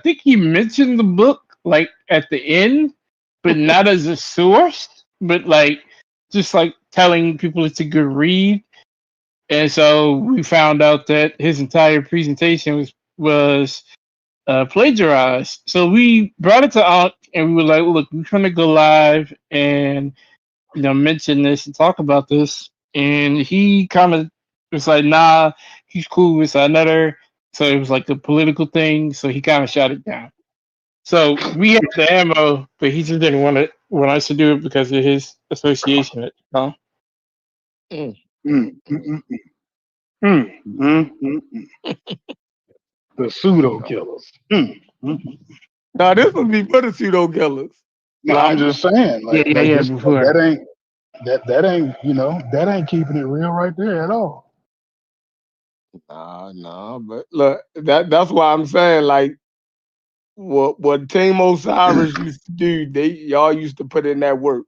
think he mentioned the book like at the end, but not as a source, but like just like telling people it's a good read. And so we found out that his entire presentation was plagiarized. So we brought it to Aunt, and we were like, "Look, we're trying to go live and mention this and talk about this." And he kind of was like, "Nah, he's cool with another." So it was like a political thing. So he kind of shot it down. So we had the ammo, but he just didn't want us to do it because of his association at the time. Mm. Mm, mm, mm, mm, mm, mm. The pseudo killers. Now this would be for the pseudo killers. No, I'm just saying, Yeah, like, yeah, like yeah. this, Before. that ain't that ain't keeping it real right there at all. Nah, but look, that's why I'm saying, like, what Team Osiris used to do, y'all used to put in that work.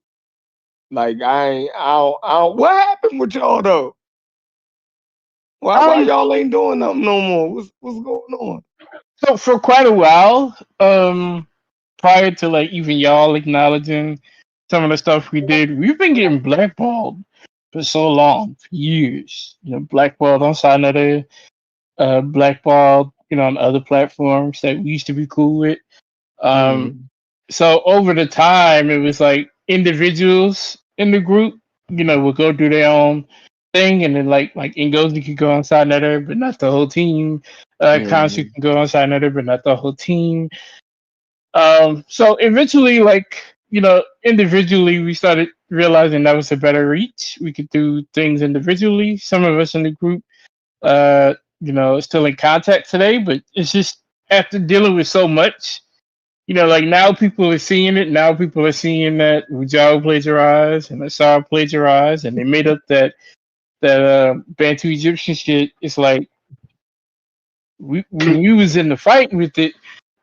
Like I don't, what happened with y'all though? Why y'all ain't doing nothing no more? What's going on? So for quite a while, prior to like even y'all acknowledging some of the stuff we did, we've been getting blackballed for so long, for years. Blackballed on Signetter, blackballed, on other platforms that we used to be cool with. So over the time, it was like individuals in the group, would go do their own thing, and then like Ngozi could go on Signetter, but not the whole team. Kansu can go on Signetter, but not the whole team. So eventually, like individually, we started realizing that was a better reach. We could do things individually. Some of us in the group, still in contact today, but it's just after dealing with so much. Like now people are seeing it. Now people are seeing that Ujao plagiarized and Asar plagiarized, and they made up that Bantu Egyptian shit. It's like when you was in the fight with it,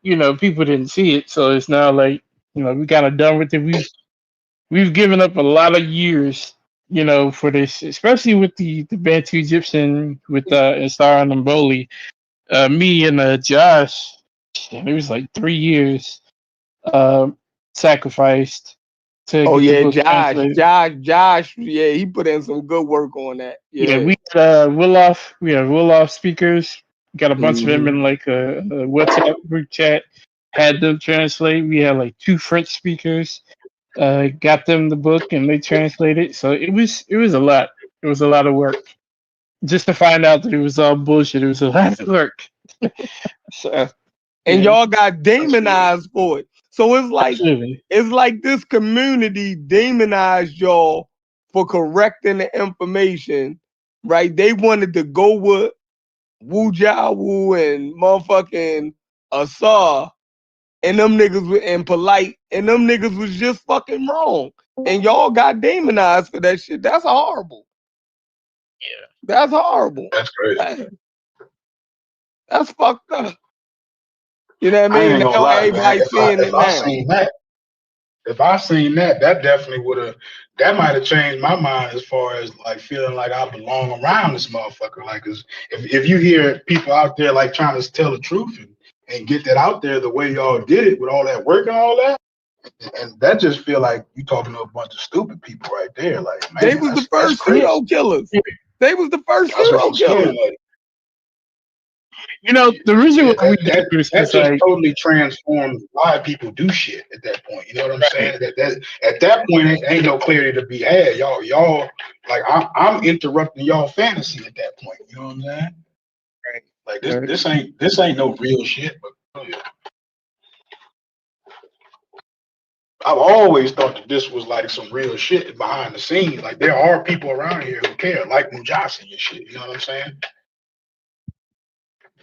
people didn't see it. So it's now like we kind of done with it. We've given up a lot of years, for this, especially with the Bantu Egyptian with Asar and Mboli. Me and Josh, it was like 3 years sacrificed to Oh get the yeah, book translated. Josh, yeah, he put in some good work on that. Yeah, Yeah, we had Willoff speakers. Got a bunch of them in like a WhatsApp group chat. Had them translate. We had like 2 French speakers. Got them the book and they translated. So it was a lot. It was a lot of work just to find out that it was all bullshit. It was a lot of work. So, and yeah, y'all got demonized for it. So absolutely. it's like this community demonized y'all for correcting the information, right? They wanted to go with Wu Jiawu and motherfucking Asar, and them niggas were impolite, and them niggas was just fucking wrong. And y'all got demonized for that shit. That's horrible. Yeah. That's horrible. That's crazy. That's fucked up. You know what I I mean? ain't gonna Now lie, man. everybody seeing it now. If I seen that definitely would have. That might have changed my mind as far as like feeling like I belong around this motherfucker. Like, 'cause if you hear people out there like trying to tell the truth and get that out there the way y'all did it with all that work and all that, and that just feel like you talking to a bunch of stupid people right there. Like, man, They was the first pseudo killers. They was the first pseudo killers. Like, The reason why we did this that is just like totally transforms why people do shit at that point. You know what I'm saying? That at that point ain't no clarity to be had. Y'all like I'm interrupting y'all fantasy at that point. You know what I'm saying? Like this ain't no real shit. But oh, yeah. I've always thought that this was like some real shit behind the scenes. Like there are people around here who care, like Mujasi and shit. You know what I'm saying?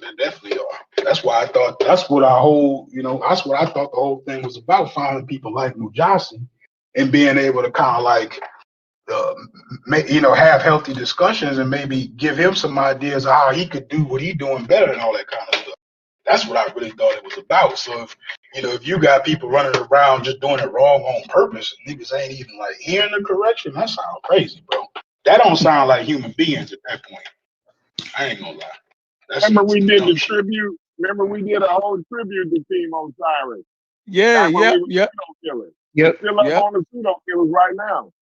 They definitely are. That's why I thought that's what I thought the whole thing was about, finding people like Mujasi and being able to kind of like have healthy discussions and maybe give him some ideas of how he could do what he's doing better and all that kind of stuff. That's what I really thought it was about. So if you got people running around just doing it wrong on purpose and niggas ain't even like hearing the correction, that sounds crazy, bro. That don't sound like human beings at that point. I ain't gonna lie. Remember we did the tribute Remember we did a whole tribute to Team Osiris Yeah, back when we yep, were yep, pseudo killers. Yep. We're still up yep. on the pseudo killers right now.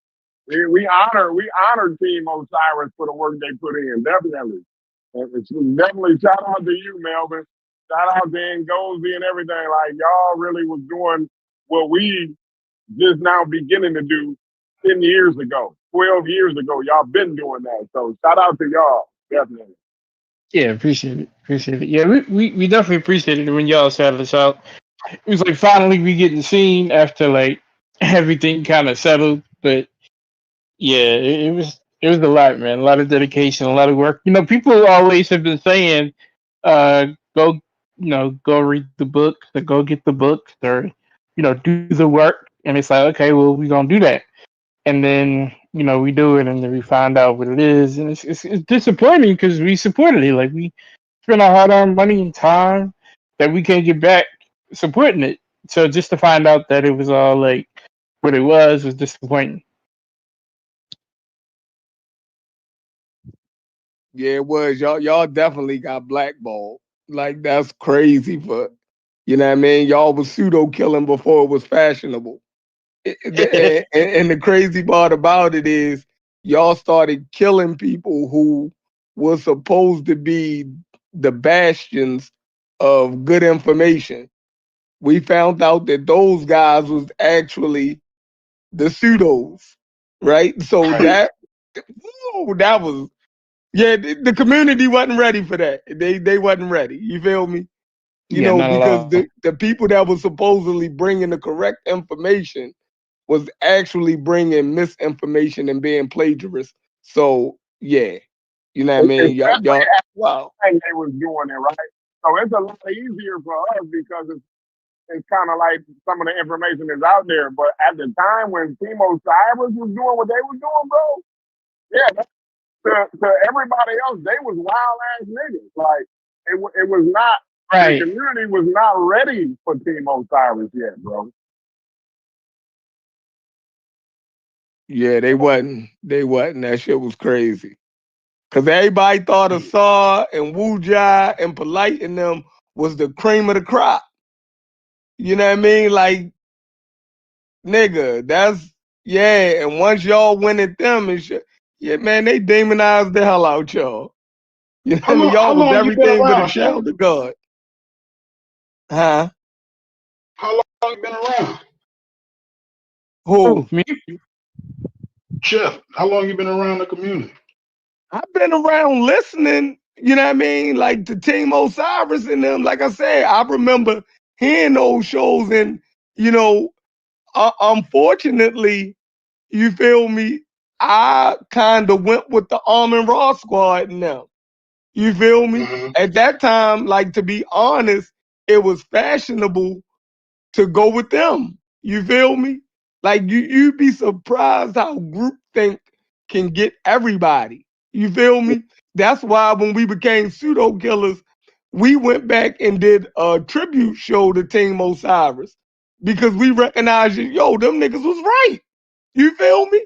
We honor Team Osiris for the work they put in, definitely. And it's definitely shout out to you, Melvin. Shout out to Ngozi and everything. Like y'all really was doing what we just now beginning to do 10 years ago, 12 years ago. Y'all been doing that. So shout out to y'all, definitely. Yeah, appreciate it. Appreciate it. Yeah, we definitely appreciated it when y'all shouted us out. It was like finally we getting seen after like everything kind of settled. But yeah, it was a lot, man. A lot of dedication, a lot of work. You know, people always have been saying, go go read the books or go get the books or do the work. And it's like, okay, well, we're gonna do that. And then we do it, and then we find out what it is, and it's disappointing because we supported it. Like we spent our hard-earned money and time that we can't get back supporting it. So just to find out that it was all like what it was disappointing. Yeah, it was. Y'all definitely got blackballed. Like that's crazy for you know what I mean? Y'all was pseudo killing before it was fashionable. And the crazy part about it is y'all started killing people who were supposed to be the bastions of good information. We found out that those guys was actually the pseudos, right? So Right. that was yeah. The community wasn't ready for that. They wasn't ready. You feel me? You Yeah, know, not at because all. the people that was supposedly bringing the correct information was actually bringing misinformation and being plagiarists. So yeah, you know what I mean? Especially Y'all, at wow. the time they was doing it, right? So it's a lot easier for us because it's kind of like some of the information is out there. But at the time when Team Osiris was doing what they was doing, bro, yeah, to everybody else, they was wild ass niggas. Like it was not the Right. community was not ready for Team Osiris yet, bro. Yeah, they wasn't. They wasn't. That shit was crazy. Cause everybody thought Asar and Wu Jai and Polite and them was the cream of the crop. You know what I mean? Like, nigga, that's yeah. And once y'all went at them and shit, yeah, man, they demonized the hell out y'all. You know what I mean? How Y'all was long you been everything but a around, Chef? child of God. Huh? How long you been around? Oh, Who? me? Chef, how long you been around the community? I've been around listening, you know what I mean? Like to Team Osiris and them. Like I said, I remember hearing those shows and, you know, unfortunately, you feel me? I kind of went with the Armin Raw squad now. You feel me? Mm-hmm. At that time, like to be honest, it was fashionable to go with them. You feel me? Like you'd be surprised how groupthink can get everybody. You feel me? That's why when we became pseudo killers, we went back and did a tribute show to Team Osiris because we recognized, yo, them niggas was right. You feel me?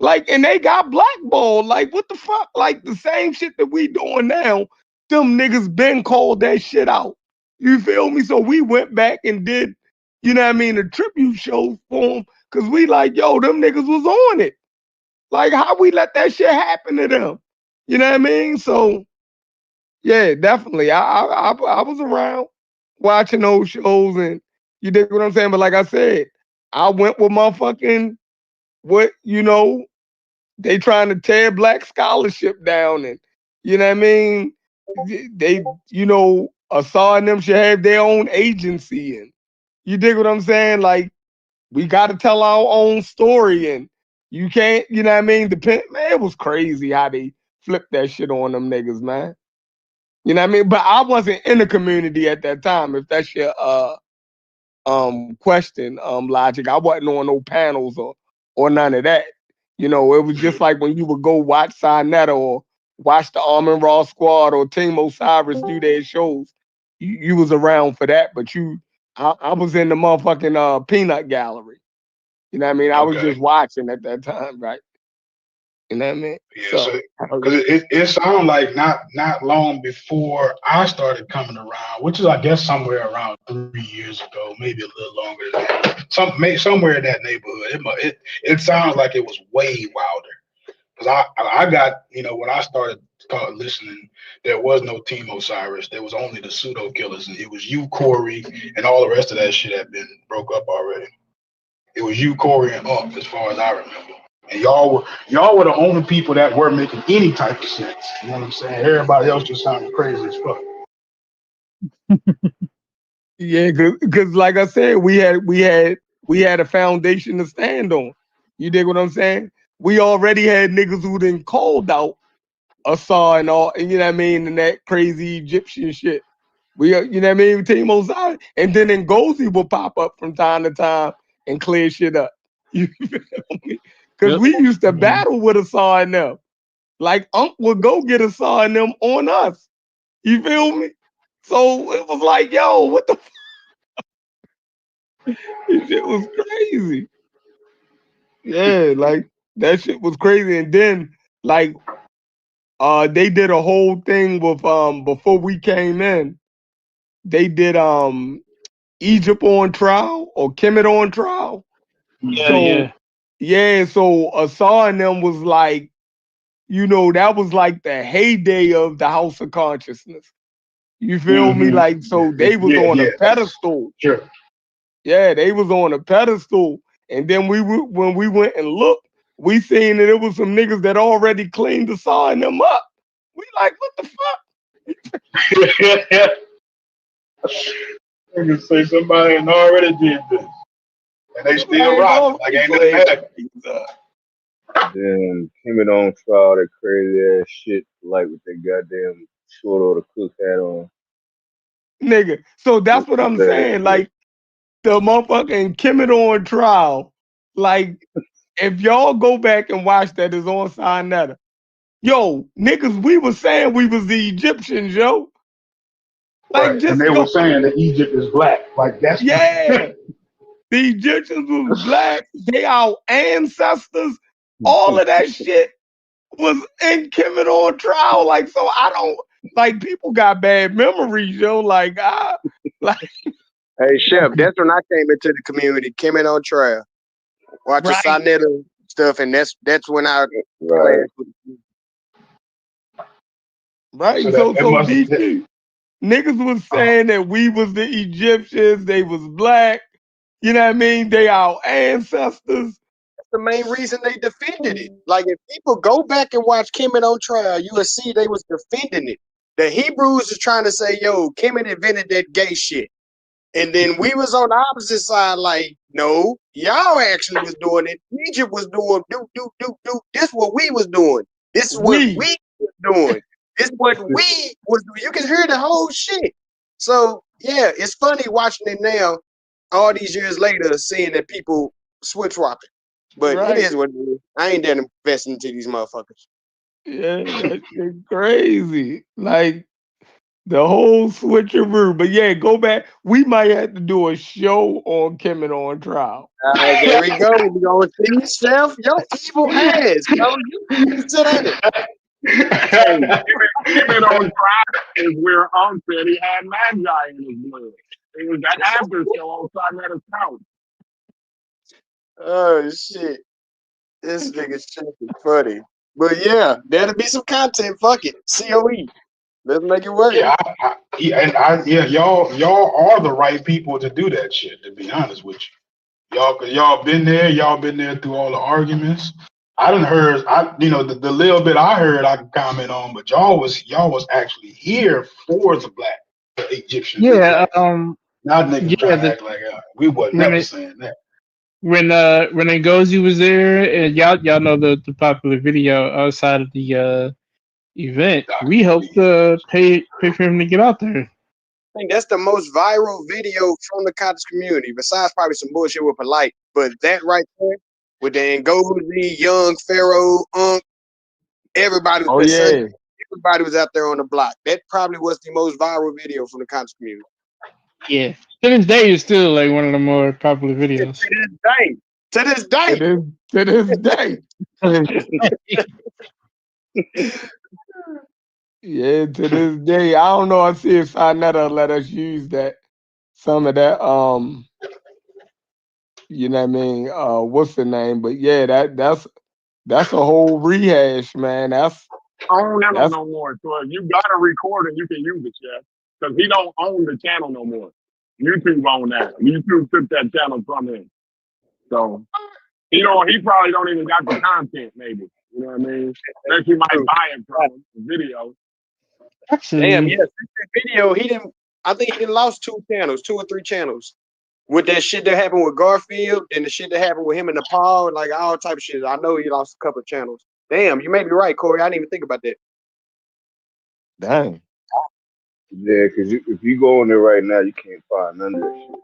Like, and they got blackballed. Like, what the fuck? Like the same shit that we doing now, them niggas been called that shit out. You feel me? So we went back and did, you know what I mean, a tribute show for them. Cause we like, yo, them niggas was on it. Like, how we let that shit happen to them? You know what I mean? So yeah, definitely. I was around watching those shows and you dig what I'm saying? But like I said, I went with motherfucking what, you know, they trying to tear black scholarship down and you know what I mean? They you know, Asar and them should have their own agency and you dig what I'm saying? Like we gotta tell our own story and you can't, you know what I mean? Man, it was crazy how they flipped that shit on them niggas, man. You know what I mean? But I wasn't in the community at that time, if that's your question, Logic. I wasn't on no panels or none of that. You know, it was just like when you would go watch Sinetta or watch the Armin Raw Squad or Team Osiris do their shows. You was around for that, but I was in the motherfucking peanut gallery. You know what I mean? I was Okay. just watching at that time, right? You know what I mean? Yeah, So, so because it sounded like not long before I started coming around, which is I guess somewhere around 3 years ago, maybe a little longer than that. Somewhere in that neighborhood. It sounds like it was way wilder. Because I got, when I started listening, there was no Team Osiris. There was only the pseudo killers, and it was you, Corey, and all the rest of that shit had been broke up already. It was you, Corey, and Up, as far as I remember. And y'all were the only people that were making any type of sense. You know what I'm saying? Everybody else just sounded crazy as fuck. yeah, because like I said, we had a foundation to stand on. You dig what I'm saying? We already had niggas who done called out Assad and all, you know what I mean, and that crazy Egyptian shit. You know what I mean, Team Osiris, and then Ngozi will pop up from time to time and clear shit up. You feel me? Because we used to battle with Assad and them. Like Unc would go get Assad and them on us. You feel me? So it was like, yo, what the fuck? This shit was crazy. Yeah, like that shit was crazy. And then like they did a whole thing with before we came in, they did Egypt on trial or Kemet on trial. So Assad and them was like, that was like the heyday of the House of Consciousness. You feel me? Like, so they was on a pedestal. Sure. Yeah, they was on a pedestal. And then when we went and looked, we seen that it was some niggas that already cleaned Assad and them up. We like, what the fuck? I can say somebody already did this. And they still rock. Like ain't nothing bad. Then Kemet on trial, that crazy ass shit, like with that goddamn short order cook hat on. Nigga. So that's what I'm saying. Like the motherfucking Kemet on trial. Like if y'all go back and watch that, is on Sinetta. Yo, niggas, we was saying we was the Egyptians, yo. Like right. And they were saying that Egypt is black. Like that's the Egyptians was black. They our ancestors. All of that shit was in Kemet on trial. Like, so I don't like people got bad memories, yo. Like, Hey Chef, that's when I came into the community, Kemet on trial. Watching Sinetta stuff, and that's when I Right. So DC, niggas was saying that we was the Egyptians, they was black. You know what I mean? They our ancestors. That's the main reason they defended it. Like if people go back and watch Kemet on trial, you will see they was defending it. The Hebrews is trying to say, yo, Kemet invented that gay shit. And then we was on the opposite side, like, no, y'all actually was doing it. Egypt was doing do. This what we was doing. This is what we was doing. This what we was doing. You can hear the whole shit. So yeah, it's funny watching it now, all these years later, seeing that people switch swapping. But it is what it is. I ain't done investing into these motherfuckers. Yeah, that shit crazy. Like the whole switcheroo. But yeah, go back. We might have to do a show on Kemet on trial. There we go. We gonna see Chef, your evil ass. Bro. You sit on it. Kemet on trial is where Unc said he had magi in his blood. It was the after show on Sinetta's couch. Oh shit. This nigga shit is funny. But yeah, that'll be some content. Fuck it. COE. Let's make it work. Y'all are the right people to do that shit, to be honest with you. Y'all been there through all the arguments. I done heard, the little bit I heard I can comment on, but y'all was actually here for the Egyptians. Yeah, not niggas trying to act like we wasn't never saying that. When Ngozi was there, and y'all know the popular video outside of the event, we helped pay for him to get out there. I think that's the most viral video from the conscious community, besides probably some bullshit with Polite. But that right there, with the Ngozi, Young, Pharaoh, Unc, everybody was everybody was out there on the block. That probably was the most viral video from the conscious community. Yeah. To this day, it's still like one of the more popular videos. To this To day. this day. Yeah, to this day. I don't know if CSI let us use that. Some of that, you know what I mean? What's the name? But yeah, that's a whole rehash, man. I don't know That's no more. So if you got a recording, you can use it, Chef. Because he don't own the channel no more. YouTube own that. YouTube took that channel from him. So he probably don't even got the content, maybe. You know what I mean? Unless you might buy it from him, the video. Actually, Damn, yes. That video, I think he done lost 2 or 3 channels. With that shit that happened with Garfield and the shit that happened with him in Nepal and like all type of shit. I know he lost a couple of channels. Damn, you may be right, Corey. I didn't even think about that. dang. Yeah, because if you go in there right now, you can't find none of that shit.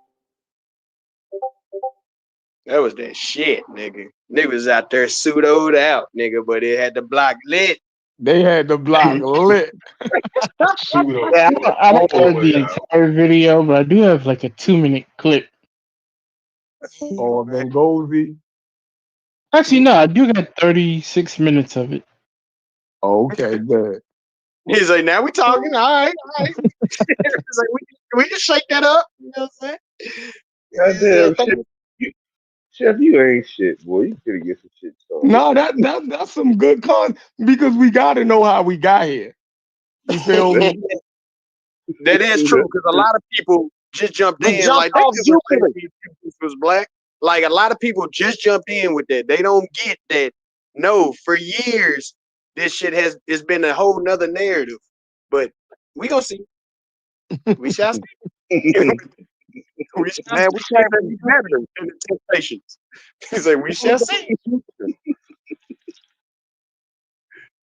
That was that shit, nigga. Niggas was out there pseudoed out, nigga, but it had the block lit. They had the block lit. Pseudo. I don't Oh, have the yeah. entire video, but I do have like a 2-minute clip. Or Benghazi. Actually, no, I do got 36 minutes of it. Okay, good. He's like, now we talking. All right. He's like, we can shake that up. You know what I'm saying? Goddamn, Chef, you ain't shit, boy. You could get some shit started. No, that's some good because we gotta know how we got here. You feel me? That is true because a lot of people just jumped in. Like off they Jupiter. was black. Like a lot of people just jumped in with that. They don't get that. No, for years this shit it's been a whole nother narrative. But we gonna see. We shall see. We can't be better in the temptations. He's like, we shall see.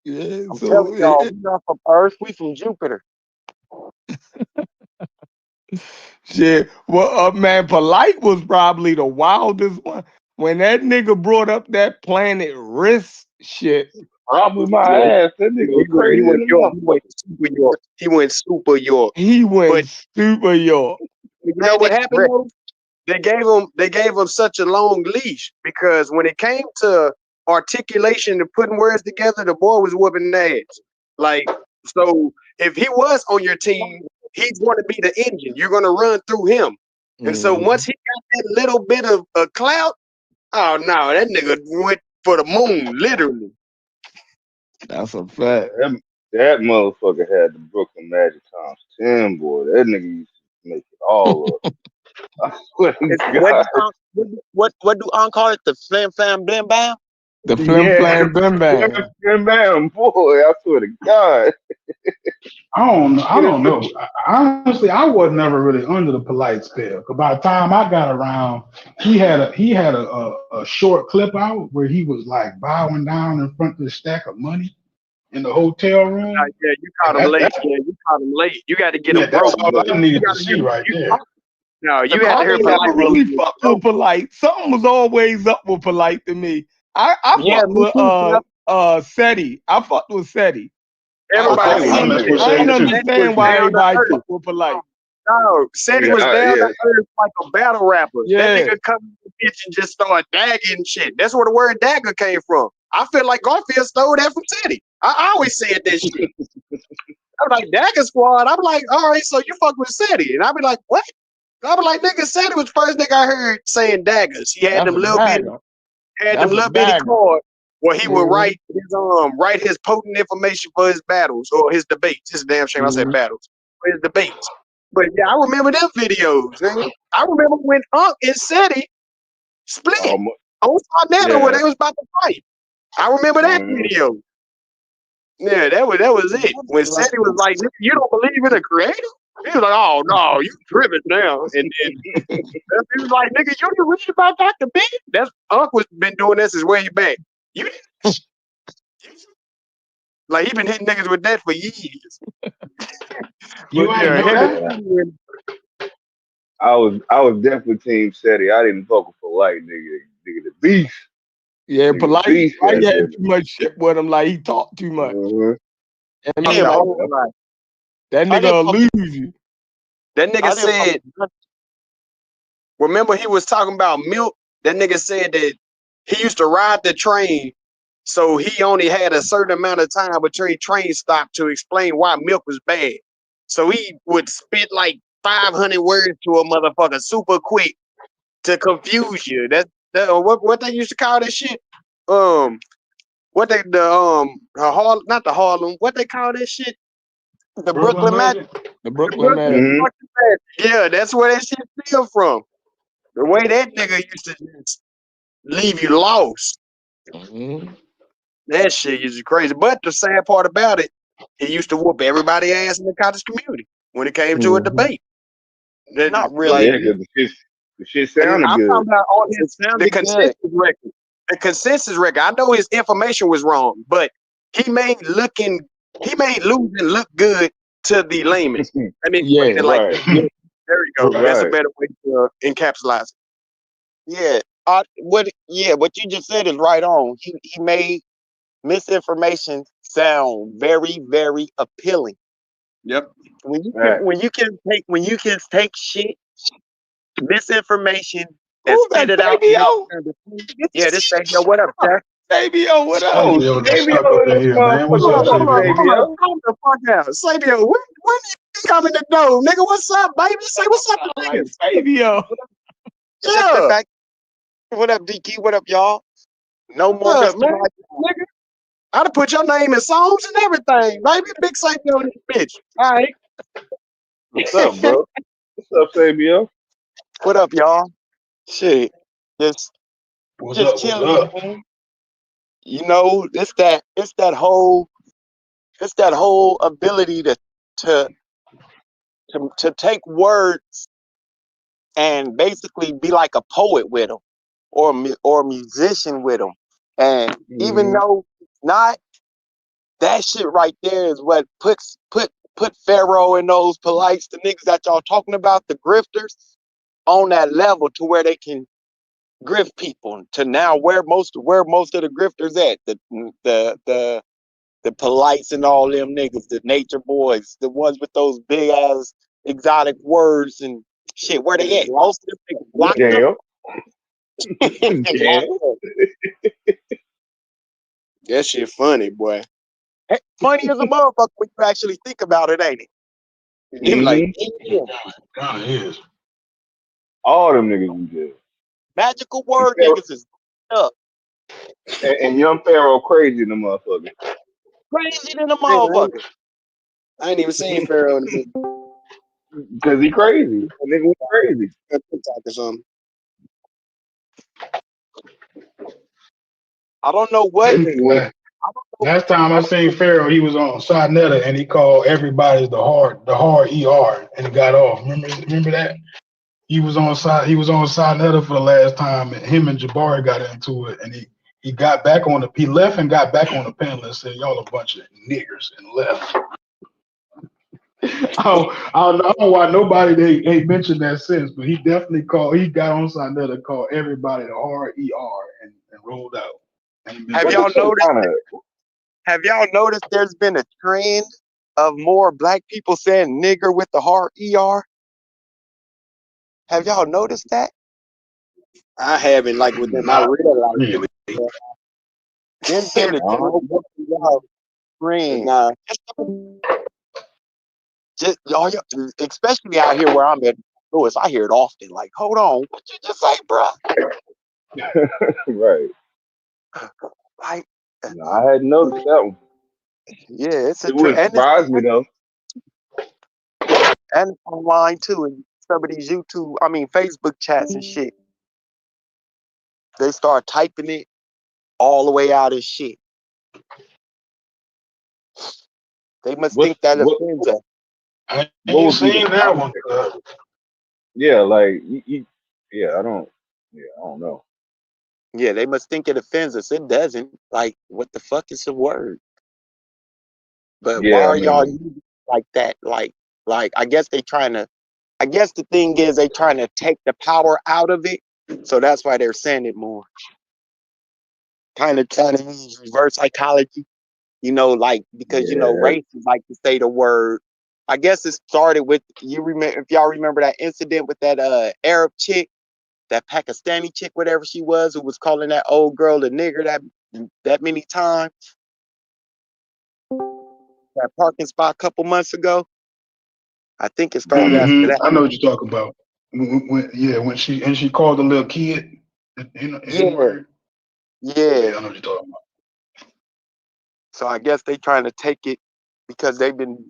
Yeah, I'm so telling y'all, we not from Earth, we from Jupiter. shit. Well, man, Polite was probably the wildest one. When that nigga brought up that Planet Risk shit, Probably my ass. That nigga was crazy. He went super York. he went But- super York. You know what happened though? They gave him such a long leash because when it came to articulation and putting words together, the boy was whooping ass. Like, so if he was on your team, he's going to be the engine. You're going to run through him. And so once he got that little bit of clout, oh no, that nigga went for the moon, literally. That's a fact. That motherfucker had the Brooklyn Magic times 10, boy. That nigga used to make it all up. I swear to God. What do Unc call it? The flam flam bam bam? The flim flam bim bam. Bam, bam, boy. I swear to God. I don't know. Honestly, I was never really under the Polite spell. Because by the time I got around, he had a short clip out where he was like bowing down in front of the stack of money in the hotel room. Yeah, you caught him late. Yeah, you caught him late. You got to get him broke. That's all I needed to see right there. No, you had to hear I Polite. really fucked with Polite. Something was always up with Polite to me. I fucked with SETI. I fucked with SETI. Everybody, I mess with I don't SETI too. understand why everybody fucked with Polite. no, said he was down to earth like a battle rapper. Yeah. That nigga come in the bitch and just start dagging shit. That's where the word dagger came from. I feel like Garfield stole that from Teddy. I always said that shit. I'm like, Dagger Squad. I'm like, all right, so you fuck with Seti. And I'd be like, what? I was like, nigga, Seti was the first nigga I heard saying daggers. He had them little bitty cards where he would write his potent information for his battles or his debates. It's a damn shame I said battles. For his debates. But yeah, I remember them videos. Man. I remember when Unc and Seti split on Sarnetta where they was about to fight. I remember that video. Yeah, that was it. When Seti was like, you don't believe in a creator? He was like, oh no, you driven now. And then he was like, nigga, you didn't read about Dr. B? That's Unc was been doing this his way back. You like he been hitting niggas with that for years. You ain't know that? I was definitely team Seti. I didn't fuck with Polite, nigga. Nigga, the beast. Yeah, Nigga, Polite. beast, I had goddamn too much shit with him. Like he talked too much. And Damn, that nigga will lose you. That nigga said, remember he was talking about milk That nigga said that he used to ride the train, so he only had a certain amount of time between train stop to explain why milk was bad. So he would spit like 500 words to a motherfucker super quick to confuse you. What they used to call that shit? What they not the Harlem? What they call that shit? The Brooklyn Magic. The Brooklyn Magic. Yeah, that's where that shit steal from. The way that nigga used to just leave you lost. Mm-hmm. That shit is crazy. But the sad part about it, he used to whoop everybody ass in the college community when it came to a debate. Not really. Yeah, because the shit sounded I good. found out on It the sounded consensus good. record. The consensus record. I know his information was wrong, but he made losing look good to the layman. I mean, Yeah, explain it like right. that. Yeah, there you go. That's a Right. better way to encapsulate it. Yeah. What you just said is right on. He made misinformation sound very, very appealing. Yep. When you Right. can take shit, misinformation, and Who's spit that, it out. Fabio? Yeah, this thing. Yo, what up, Jack? Fabio, what up? Oh, Sabio just Sabio stuck up in in this here, man. What's motherfucker. up, What up, Sabio? Sabio? Calm the fuck out. Sabio, when you coming to know, nigga? What's up, baby? Say what's up to niggas. Fabio. Shut the Yeah. back. What up, DK? What up, y'all? No more What's up, Mr. man? Mike. Nigga, I'd have put your name in songs and everything, baby. Big Sabio on this bitch. All right. What's up, bro? What's up, Sabio? What up, y'all? Shit. Just What's up? What's chilling, up? man. You know, it's that whole ability to take words and basically be like a poet with them or a musician with them. And even though not, that shit right there is what put Pharaoh and those polites, the niggas that y'all talking about, the grifters, on that level to where they can grift people to now where most of the grifters at, the polites and all them niggas, the nature boys, the ones with those big ass exotic words and shit. Where they at? Most of them niggas locked up. Damn. That shit funny, boy. Hey, funny as a motherfucker when you actually think about it, ain't it? They be like, Kind of is. All them niggas in jail. Magical word Pharaoh- niggas is up. And young Pharaoh crazy in the motherfucker. Crazy than a motherfucker. I ain't even seen Pharaoh in the Because he crazy. The nigga was crazy. TikTok or something. I don't know what. Last time I seen Pharaoh, he was on Sinetta and he called everybody the hard ER and he got off. Remember that? He was on Sinetta for the last time and him and Jabari got into it and he got back on he left and got back on the panel and said, y'all a bunch of niggers and left. I don't know why nobody ain't mentioned that since, but he definitely got on Sinetta and called everybody the hard ER and rolled out. Have y'all noticed there's been a trend of more black people saying nigger with the hard ER? Have y'all noticed that? I haven't, like, within my real life. Really? There's been a trend. Nah. Just y'all, especially out here where I'm at, Louis, I hear it often. Like, hold on, what you just say, bro? Right. Like, No, I hadn't noticed that one. yeah, it's a It would trend. surprise me though. And it's online too, and some of these Facebook chats and shit. They start typing it all the way out as shit. They must think that offends us. I ain't seen that one. Yeah, like I don't know. Yeah, they must think it offends us. It doesn't. Like, what the fuck is the word? But Yeah, why are I mean- y'all using it like that? Like I guess the thing is they trying to take the power out of it. So that's why they're saying it more. Kind of trying to use reverse psychology. Like, because racists like to say the word. I guess it started with if y'all remember that incident with that Arab chick that Pakistani chick, whatever she was, who was calling that old girl a nigger that many times. That parking spot a couple months ago. I think it started after that. I know what you're talking about. When she called the little kid, Yeah. Yeah, I know what you're talking about. So I guess they trying to take it because they've been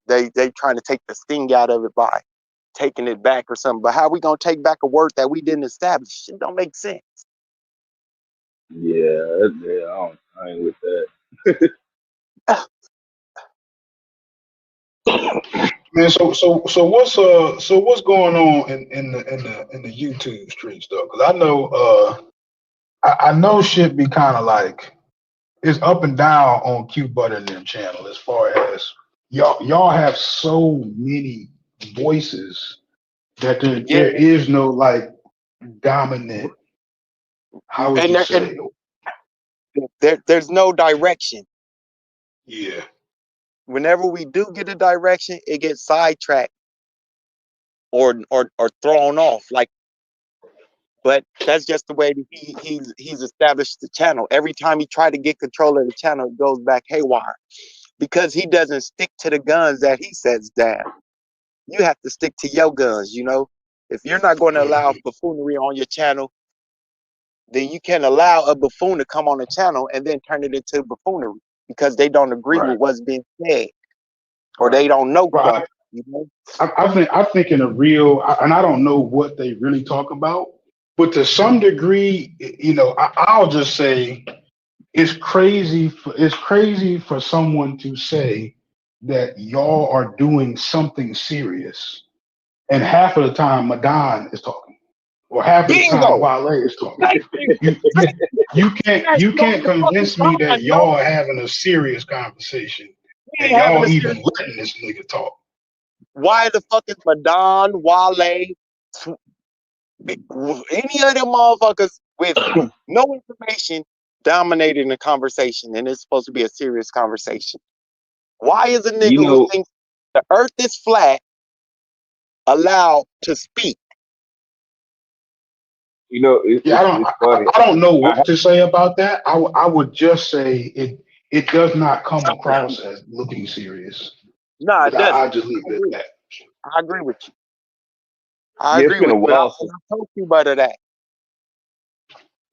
they trying to take the sting out of it by taking it back or something. But how we gonna take back a word that we didn't establish? It don't make sense. Yeah, I ain't with that. Man, so what's going on in the YouTube streets though? Because I know I know shit be kind of like it's up and down on Q Butter and them channel as far as y'all have so many voices that there is no like dominant. How would you say? There's no direction. Yeah. Whenever we do get a direction, it gets sidetracked or thrown off. But that's just the way he's established the channel. Every time he tried to get control of the channel, it goes back haywire because he doesn't stick to the guns that he sets down. You have to stick to your guns. If you're not going to allow buffoonery on your channel, then you can allow a buffoon to come on the channel and then turn it into buffoonery because they don't agree with what's being said or they don't know. Right. I think in a real, and I don't know what they really talk about, but to some degree, I'll just say it's crazy for someone to say that y'all are doing something serious, and half of the time Madon is talking, or half of the time Wale is talking. You can't convince me that y'all are having a serious conversation and y'all even letting this nigga talk. Why the fuck is Madon, Wale, any of them motherfuckers with no information dominating the conversation, and it's supposed to be a serious conversation? Why is a nigga who thinks the earth is flat allowed to speak? I don't know what to say about that. I would just say it does not come across as looking serious. No, it doesn't. I'll just leave it at that. I agree with you. I agree with you. I told you about that.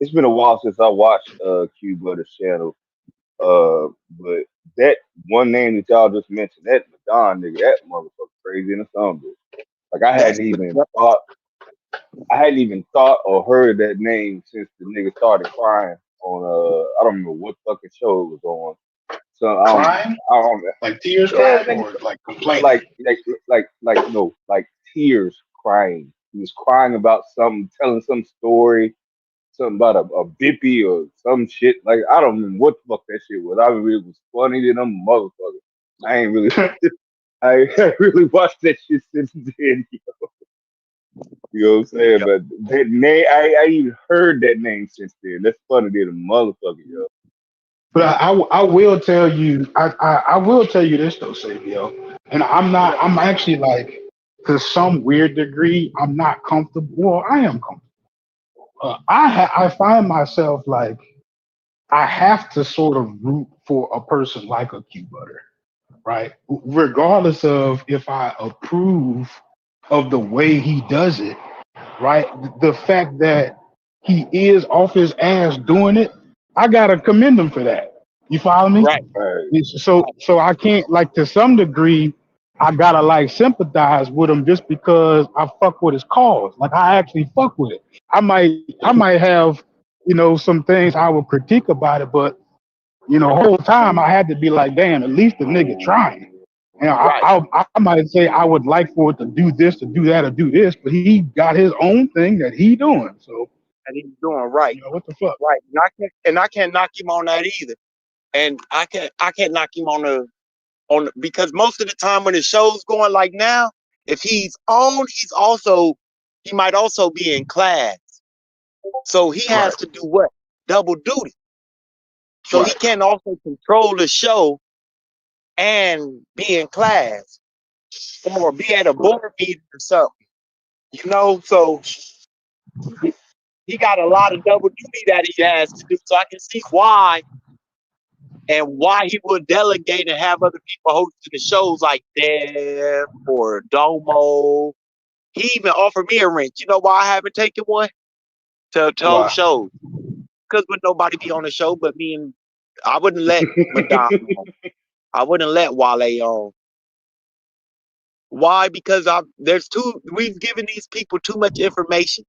It's been a while since I watched Q Butter's channel. But that one name that y'all just mentioned, that Madon nigga, that motherfucker crazy in the song. Like I hadn't even thought or heard that name since the nigga started crying on I don't remember what fucking show it was on. So crying? I don't like tears crying or like complaining? Like tears crying. He was crying about something, telling some story, something about a bippy or some shit. Like I don't remember what the fuck that shit was. I mean, it was funny than a motherfucker. I ain't really really watched that shit since then. You know what I'm saying? But that name, I even heard that name since then. That's funny than a motherfucker, yo. But I will tell you, I will tell you this though, Savio, and I'm actually like, to some weird degree, I'm not comfortable. Well, I am comfortable. I find myself like I have to sort of root for a person like a Q Butter, right? Regardless of if I approve of the way he does it, right? The fact that he is off his ass doing it, I gotta commend him for that. You follow me? Right. So I can't, like, to some degree, I gotta like sympathize with him just because I fuck with his cause. Like I actually fuck with it. I might have, some things I would critique about it, but the whole time I had to be like, damn, at least the nigga trying. I might say I would like for it to do this, to do that, or do this, but he got his own thing that he doing. So and he's doing right. What the fuck? Right. And I can't knock him on that either. And I can't knock him on because most of the time when the show's going like now, if he's on, he might also be in class. So he has to do what? Double duty. So he can also control the show and be in class or be at a board meeting or something. So He got a lot of double duty that he has to do. So I can see why he would delegate and have other people hosting the shows like Dev or Domo. He even offered me a wrench. You know why I haven't taken one? To host Why? shows. Because would nobody be on the show but me, and I wouldn't let Madonna on. I wouldn't let Wale on. Why? Because we've given these people too much information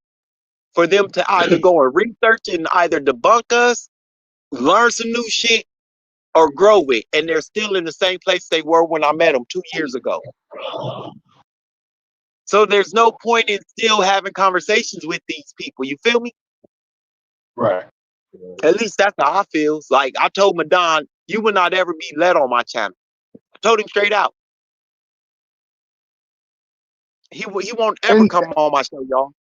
for them to either go and research and either debunk us, learn some new shit, or grow it. And they're still in the same place they were when I met them 2 years ago. So there's no point in still having conversations with these people. You feel me? Right. At least that's how I feel. Like I told Madon, you will not ever be let on my channel. I told him straight out. He won't ever And come on my show, y'all.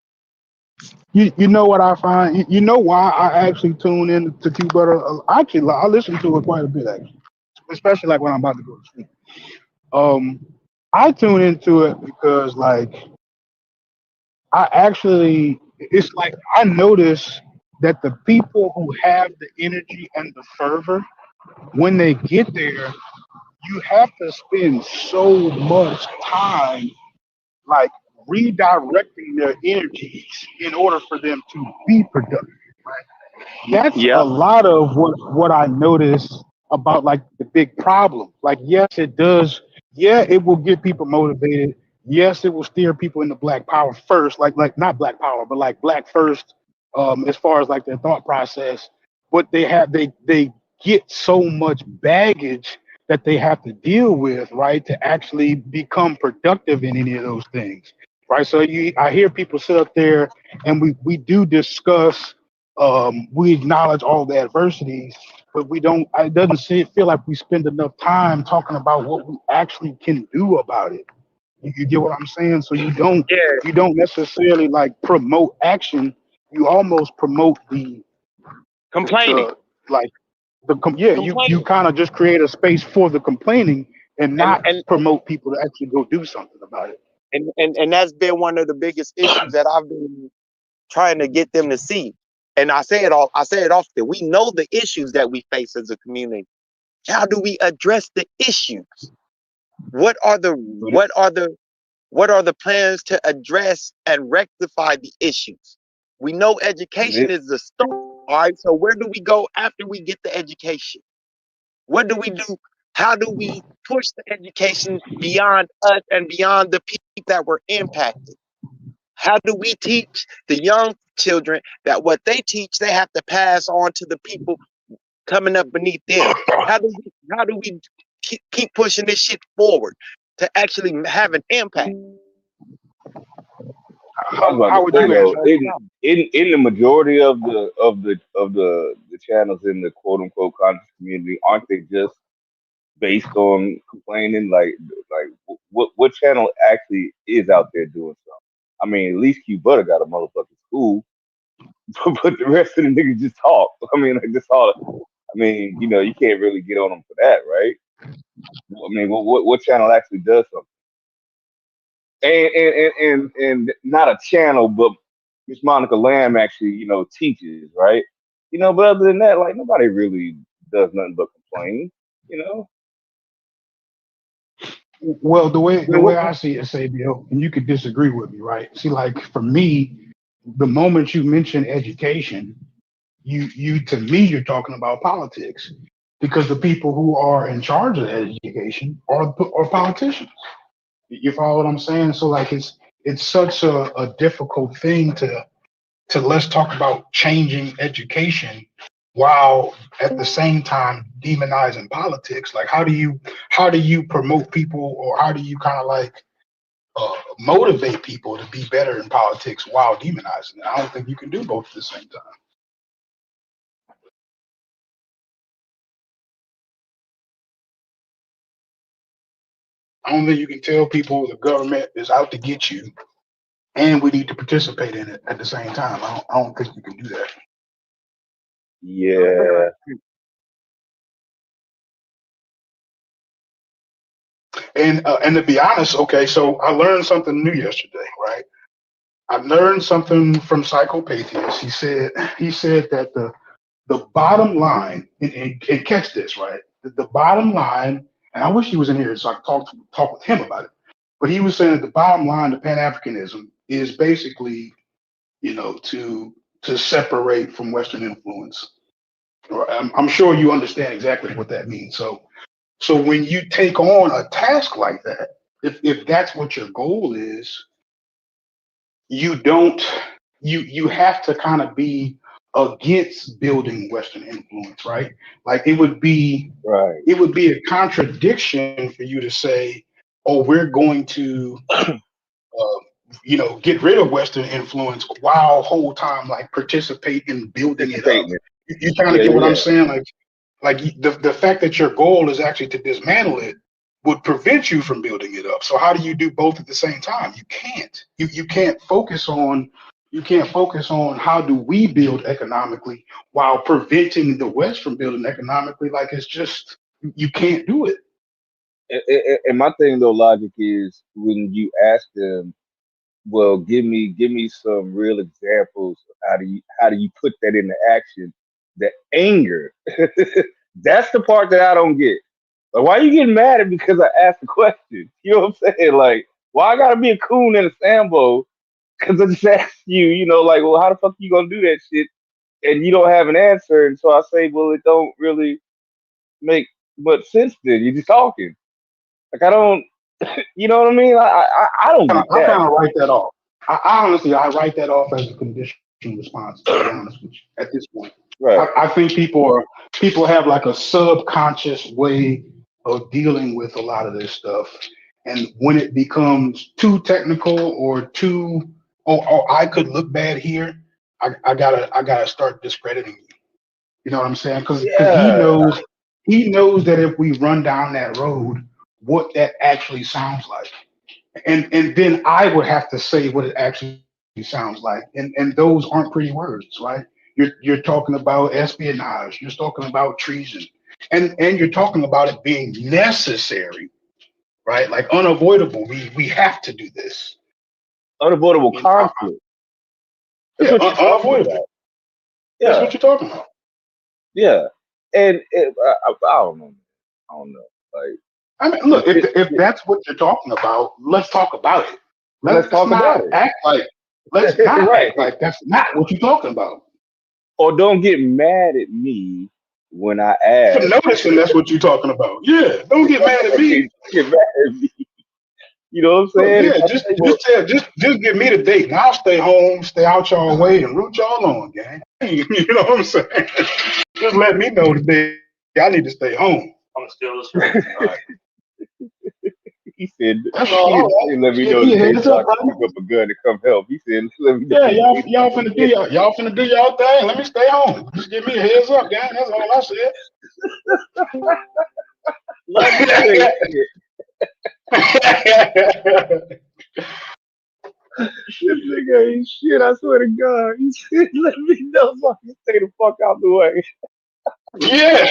you know what I find? You know why I actually tune in to Q Butter? Actually, I listen to it quite a bit, actually, especially like when I'm about to go to sleep. I tune into it because, like, it's like I notice that the people who have the energy and the fervor, when they get there, you have to spend so much time, like, redirecting their energies in order for them to be productive. That's a Yep. lot of what I notice about, like, the big problem. Like, yes, it does. Yeah, it will get people motivated. Yes, it will steer people into Black Power first, like not Black Power, but like Black first, as far as like their thought process. But they get so much baggage that they have to deal with, right, to actually become productive in any of those things, right? So I hear people sit up there and we do discuss, we acknowledge all the adversities, but we don't. It doesn't feel like we spend enough time talking about what we actually can do about it. You get what I'm saying? So you Yeah. don't necessarily like promote action. You almost promote Complaining. you Complaining. kind of just create a space for the complaining and And not and promote people to actually go do something about it. and that's been one of the biggest issues that I've been trying to get them to see. And I say it often. We know the issues that we face as a community. How do we address the issues? What are the plans to address and rectify the issues? We know education is the start. All right. So where do we go after we get the education? What do we do? How do we push the education beyond us and beyond the people that were impacted? How do we teach the young children that what they teach, they have to pass on to the people coming up beneath them? How do we keep pushing this shit forward to actually have an impact? I was about How to would say you though, answer? in the majority of the channels in the quote unquote conscious community, aren't they just based on complaining? Like what channel actually is out there doing something? I mean, at least Q Butter got a motherfucking school, but the rest of the niggas just talk. I mean, like that's all. I mean, you can't really get on them for that, right? I mean, what channel actually does something? And not a channel, but Miss Monica Lamb actually, teaches, right? But other than that, like nobody really does nothing but complain, you know. Well, the I mean, way I see it, Sabio, and you could disagree with me, right? See, like for me, the moment you mention education, you to me you're talking about politics, because the people who are in charge of education are politicians. You follow what I'm saying? So like it's such a difficult thing to let's talk about changing education while at the same time demonizing politics. Like how do you promote people, or how do you kind of like motivate people to be better in politics while demonizing it? I don't think you can do both at the same time. I don't think you can tell people the government is out to get you and we need to participate in it at the same time. I don't think you can do that. yeah, And to be honest, okay, so I learned something new yesterday, right? I learned something from Psychopathia. He said that the bottom line, and catch this, right? The bottom line, and I wish he was in here so I could talk with him about it. But he was saying that the bottom line to Pan Africanism is basically, to separate from Western influence. Or I'm sure you understand exactly what that means. So when you take on a task like that, if that's what your goal is, you have to kind of be against building Western influence, right? Like it would be Right. a contradiction for you to say, "Oh, we're going to, get rid of Western influence while whole time like participate in building it up." You trying to get what I'm saying? Like the fact that your goal is actually to dismantle it would prevent you from building it up. So how do you do both at the same time? You can't. You can't focus on how do we build economically while preventing the West from building economically. Like it's just you can't do it. And my thing though, logic is when you ask them, well, give me some real examples of how do you put that into action? The anger, that's the part that I don't get. Like, why are you getting mad at me because I asked the question? You know what I'm saying? Like, why I gotta be a coon and a Sambo because I just asked you? Like, well, how the fuck you gonna do that shit? And you don't have an answer, and so I say, well, it don't really make much sense. Then you're just talking. Like I don't, you know what I mean? I don't get I that. kind of write that off. I honestly write that off as a conditioned response. To be honest with you, at this point, Right. I think people have like a subconscious way of dealing with a lot of this stuff, and when it becomes too technical or too, oh, I could look bad here, I gotta start discrediting you. You know what I'm saying? Because he knows that if we run down that road, what that actually sounds like. And then I would have to say what it actually sounds like. And those aren't pretty words, right? You're talking about espionage, you're talking about treason, and you're talking about it being necessary, right? Like unavoidable. We have to do this. Unavoidable conflict. Yeah, unavoidable. Yeah. That's what you're talking about. Yeah. And I don't know. I don't know. Like, I mean, look, if that's what you're talking about, let's talk about it. Let's talk about it. Act like act like that's not what you're talking about. Or don't get mad at me when I ask. For noticing that's what you're talking about. Yeah, don't get mad at me. Get mad at me. You know what I'm saying? Yeah, just give me the date, and I'll stay home, stay out y'all way, and root y'all on, gang. You know what I'm saying? Just let me know the day I need to stay home. I'm still He said, let me know the day so I can pick up a gun to come help. He said, let me know. Yeah, y'all finna do y'all thing. Let me stay home. Just give me a heads up, gang. That's all I said. This nigga ain't shit, I swear to God. He said, let me know so I can stay the fuck out the way. Yeah.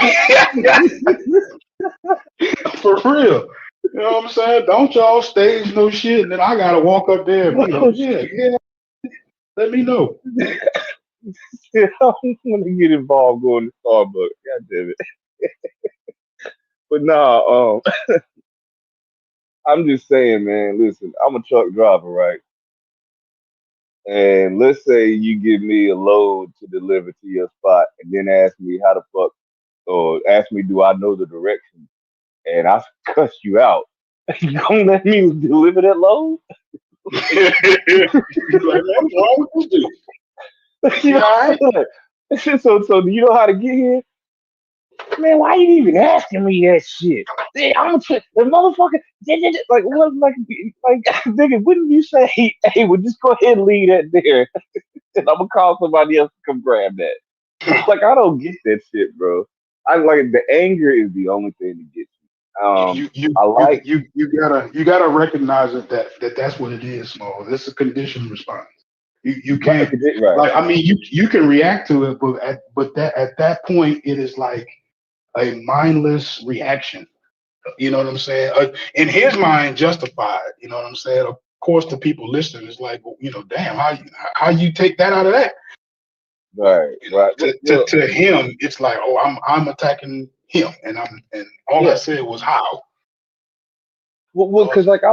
For real. You know what I'm saying? Don't y'all stage no shit, and then I gotta walk up there and be like, yeah. Let me know. I don't want to get involved going to Starbucks. God damn it. But nah, I'm just saying, man, listen, I'm a truck driver, right? And let's say you give me a load to deliver to your spot and then ask me how the fuck, or ask me, do I know the direction? And I cuss you out. You gonna let me deliver that load? Like, what's wrong with this dude? You know, so do you know how to get here? Man, why you even asking me that shit? I'm the motherfucker. Like, what? Like, nigga, wouldn't you say, hey, well, just go ahead and leave that there, and I'm gonna call somebody else to come grab that. Like, I don't get that shit, bro. I like the anger is the only thing that gets me. You gotta recognize that that's what it is, Small. It's a conditioned response. You can't like, I mean, you can react to it, but at that point it is like a mindless reaction. You know what I'm saying? In his mind, justified. You know what I'm saying? course, the people listening is like, well, damn, how you take that out of that? Right. To him, it's like, oh, I'm attacking him, and all I said was how. Well, because like I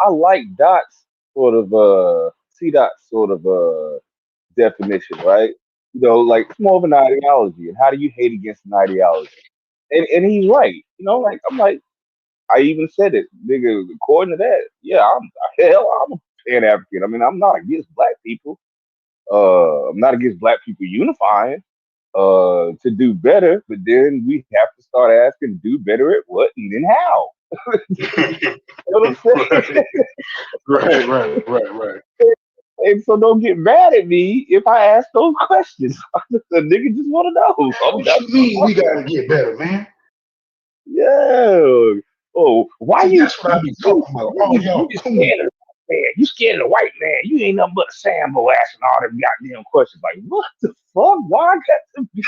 like Dot's sort of C-Dot's sort of definition, right? Like it's more of an ideology, and how do you hate against an ideology? And he's right. Like I'm like I even said it, nigga. According to that, yeah, I'm a Pan-African. I mean, I'm not against black people. I'm not against black people unifying to do better, but then we have to start asking, do better at what and then how? You know what I'm saying? Right. And so don't get mad at me if I ask those questions. The nigga just want to know. What you mean we gotta get better, man? Yeah. Oh, why See, you? that's what I be talking about. Oh, yo, You scared of the man? You scared of the white man? You ain't nothing but a Sambo asking all them goddamn questions. Like, what the fuck? Why I got to be?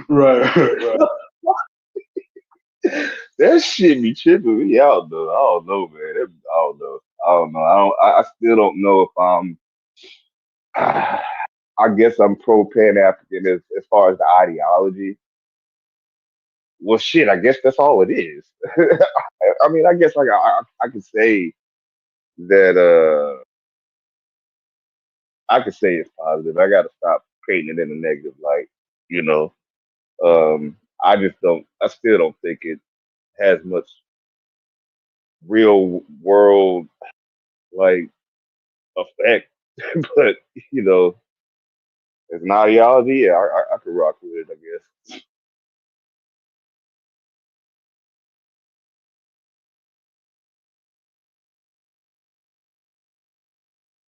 right. That shit be tripping me out though. I don't know, man. I don't know. I still don't know if I'm. I guess I'm pro Pan African as far as the ideology. Well, shit. I guess that's all it is. I mean, I guess like I could say that. I could say it's positive. I got to stop painting it in a negative light. You know. I just don't. I still don't think it has much real world like effect. But as an ideology, yeah, I could rock with it, I guess.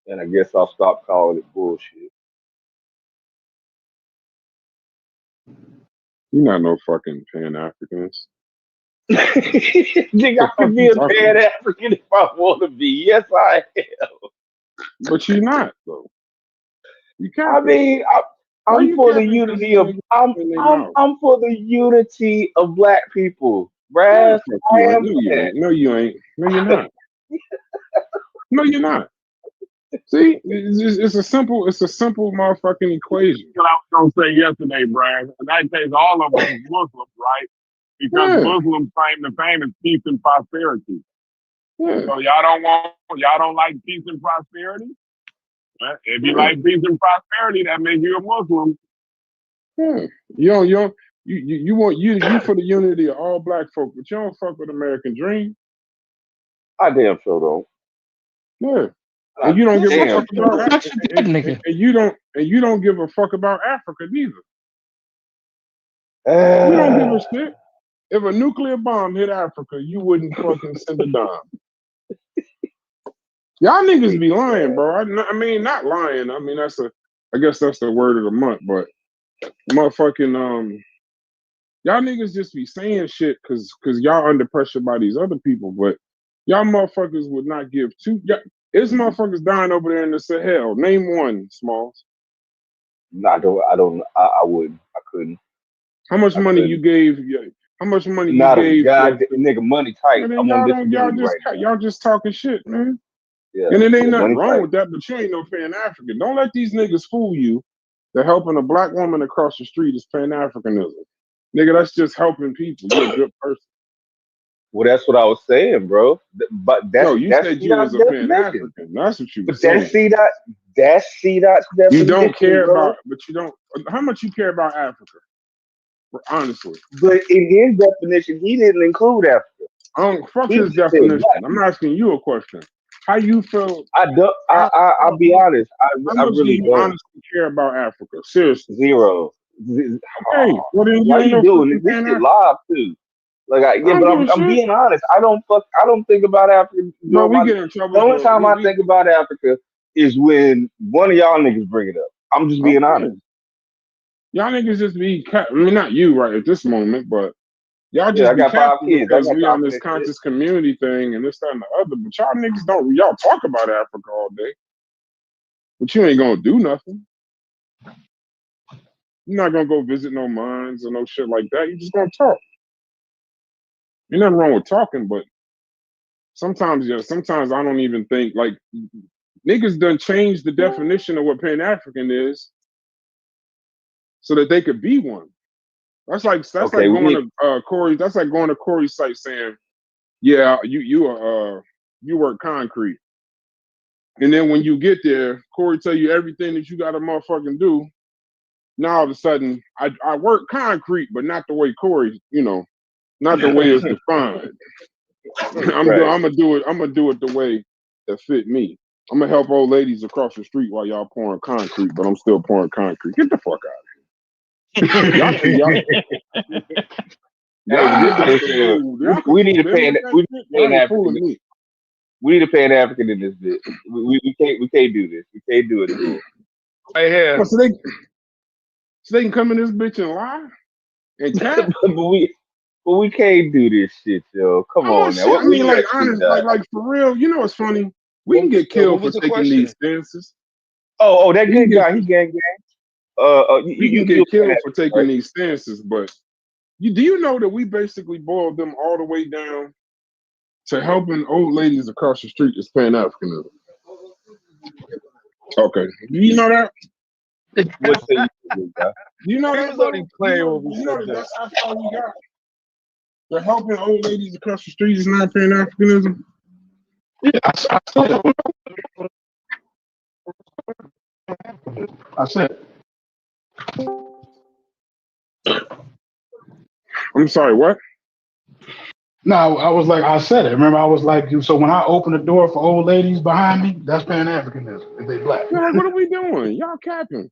And I guess I'll stop calling it bullshit. You're not no fucking Pan-Africanist. Think I could be a Pan-African if I want to be. Yes, I am. But you're not, though. You can't. I mean, I'm for the unity of. I'm for the unity of black people. Brad, No, you ain't. No, you're not. No, you're not. See, it's a simple motherfucking equation. What I was gonna say yesterday, Brad. In that case, all of us is Muslims, right? Because Muslims claim the famous peace and prosperity. Yeah. So y'all don't like peace and prosperity? Well, if you like peace and prosperity, that makes you a Muslim. Yeah. You want you for the unity of all black folk, but you don't fuck with American Dream. I damn sure don't. Yeah. And you don't give a fuck about Africa. And you don't give a fuck about Africa neither. You don't give a shit. If a nuclear bomb hit Africa, you wouldn't fucking send a dime. Y'all niggas be lying, bro. I mean, not lying. I mean, I guess that's the word of the month, but motherfucking y'all niggas just be saying shit because y'all under pressure by these other people, but y'all motherfuckers would not give two. There's motherfuckers dying over there in the Sahel. Name one, Smalls. I wouldn't. I couldn't. How much money you gave? How much money you gave? Nigga, money tight. I'm on this y'all just talking shit, man. Yeah, and it ain't nothing wrong with that, but you ain't no Pan-African. Don't let these niggas fool you that helping a black woman across the street is Pan-Africanism. Nigga, that's just helping people. You're a good person. Well, that's what I was saying, bro. But that's you said you was a Pan-African. That's what you were saying. That's C-Dot's definition. You don't care about, but you don't. How much you care about Africa? Honestly. But in his definition, he didn't include Africa. Fuck his definition. I'm asking you a question. How you feel? I'll be honest. I really don't honestly care about Africa. Seriously, zero. Okay, well then why are you doing this shit live too? Like, but I'm being honest. I don't think about Africa. No, we get in trouble. The only time I think about Africa is when one of y'all niggas bring it up. I'm just being honest. Y'all niggas just be. I mean, not you right at this moment, but. Y'all just I got 5 kids. Because we on this conscious community thing and this, that, and the other. But y'all niggas don't. Y'all talk about Africa all day, but you ain't gonna do nothing. You're not gonna go visit no mines or no shit like that. You just gonna talk. Ain't nothing wrong with talking, but sometimes I don't even think like niggas done changed the definition of what Pan African is so that they could be one. That's like Okay, we need. going to Corey. That's like going to Corey's site saying, "Yeah, you work concrete," and then when you get there, Corey tell you everything that you got to motherfucking do. Now all of a sudden, I work concrete, but not the way Corey, not the way it's defined. I'm Right. gonna do it the way that fit me. I'm gonna help old ladies across the street while y'all pouring concrete, but I'm still pouring concrete. Get the fuck out of here. We need to pay an African. We need to pay an African in this bit. We can't do this. We can't do it anymore. Right here. So they can come in this bitch and lie and cap. but we can't do this shit, yo. Come on now. I mean, like honest, like for real. You know what's funny? We can get killed for taking these stances. Oh, that good guy. He gang. You can get killed for taking these stances, but do you know that we basically boiled them all the way down to helping old ladies across the street is Pan-Africanism? Okay, do you know that? What's the You know that? Everybody playing what we You know said. that's how far we got. The helping old ladies across the street is not Pan-Africanism. Yeah, I said. I'm sorry, what? No, I was like, I said it. Remember, I was like, so when I open the door for old ladies behind me, that's Pan-Africanism if they black. Yeah, like, what are we doing? Y'all capping.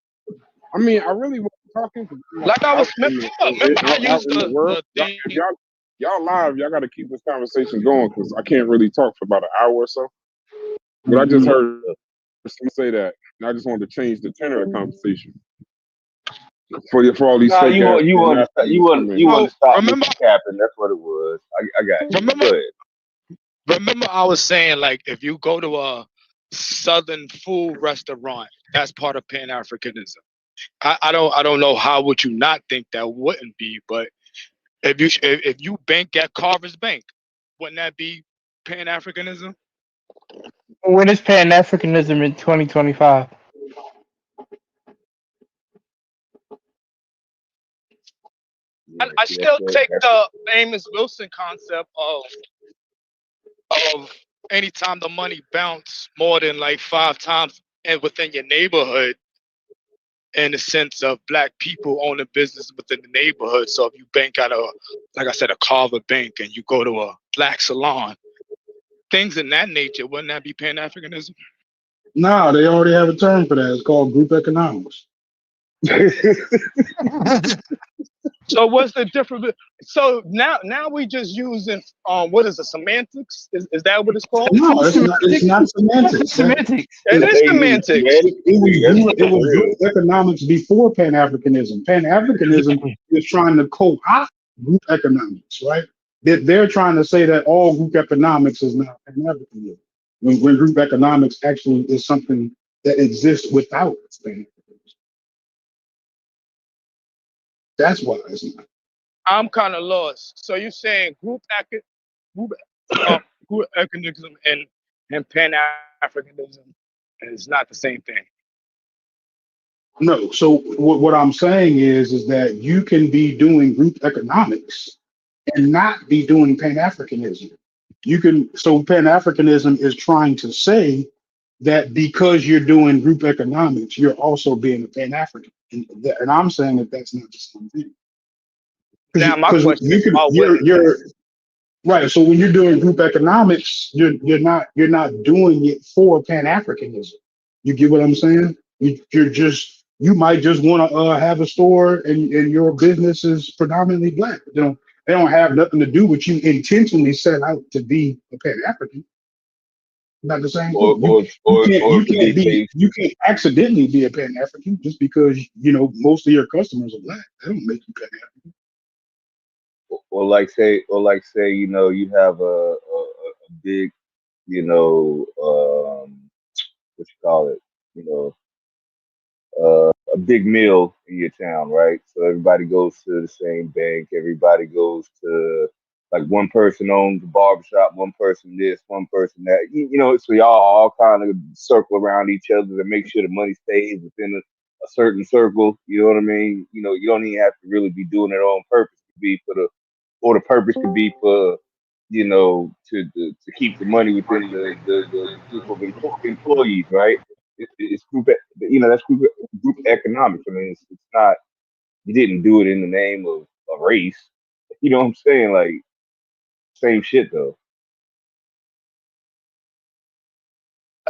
I mean, I really wasn't talking. Like I was remember I used the thing. Y'all live, y'all got to keep this conversation going because I can't really talk for about an hour or so. But I just heard someone say that, and I just wanted to change the tenor of the conversation. For all these fake you want to stop remember capping. That's what it was. I got it. Remember I was saying, like, if you go to a Southern food restaurant, that's part of Pan-Africanism. I don't know how would you not think that wouldn't be, but if you bank at Carver's Bank, wouldn't that be Pan-Africanism? When is Pan-Africanism in 2025? I still take the Amos Wilson concept of anytime the money bounce more than like 5 times and within your neighborhood, in the sense of black people own a business within the neighborhood. So if you bank at like I said, a Carver Bank, and you go to a black salon, things in that nature, wouldn't that be Pan-Africanism? No, they already have a term for that. It's called group economics. So what's the difference? So now we just using what is it, semantics? Is that what it's called? No, it's not semantics. Semantics. It is semantics. It was group economics before Pan-Africanism. Pan-Africanism is trying to co-opt group economics, right? They're trying to say that all group economics is not Pan-Africanism. When group economics actually is something that exists without Pan-Africanism. That's why it's not. I'm kind of lost. So you're saying group economism and Pan-Africanism is not the same thing? No. So what I'm saying is that you can be doing group economics and not be doing Pan-Africanism. So Pan-Africanism is trying to say that because you're doing group economics, you're also being a Pan-African. And I'm saying that that's not the same thing. Now my question is, you're right. So when you're doing group economics, you're not doing it for Pan-Africanism. You get what I'm saying? You might just want to have a store and your business is predominantly black. They don't have nothing to do with you intentionally set out to be a Pan-African. Not the same thing. You can't accidentally be a Pan-African just because most of your customers are black. That don't make you Pan-African. Or like say, you have a big, what you call it, a big mill in your town, right? So everybody goes to the same bank. Everybody goes to like one person owns the barbershop, one person this, one person that. You know, so y'all all kind of circle around each other to make sure the money stays within a certain circle. You know what I mean? You know, you don't even have to really be doing it on purpose. It could be the purpose could be for, you know, to keep the money within the group of employees, right? It's group, you know, that's group economics. I mean, it's not, you didn't do it in the name of a race. You know what I'm saying? Like, same shit though.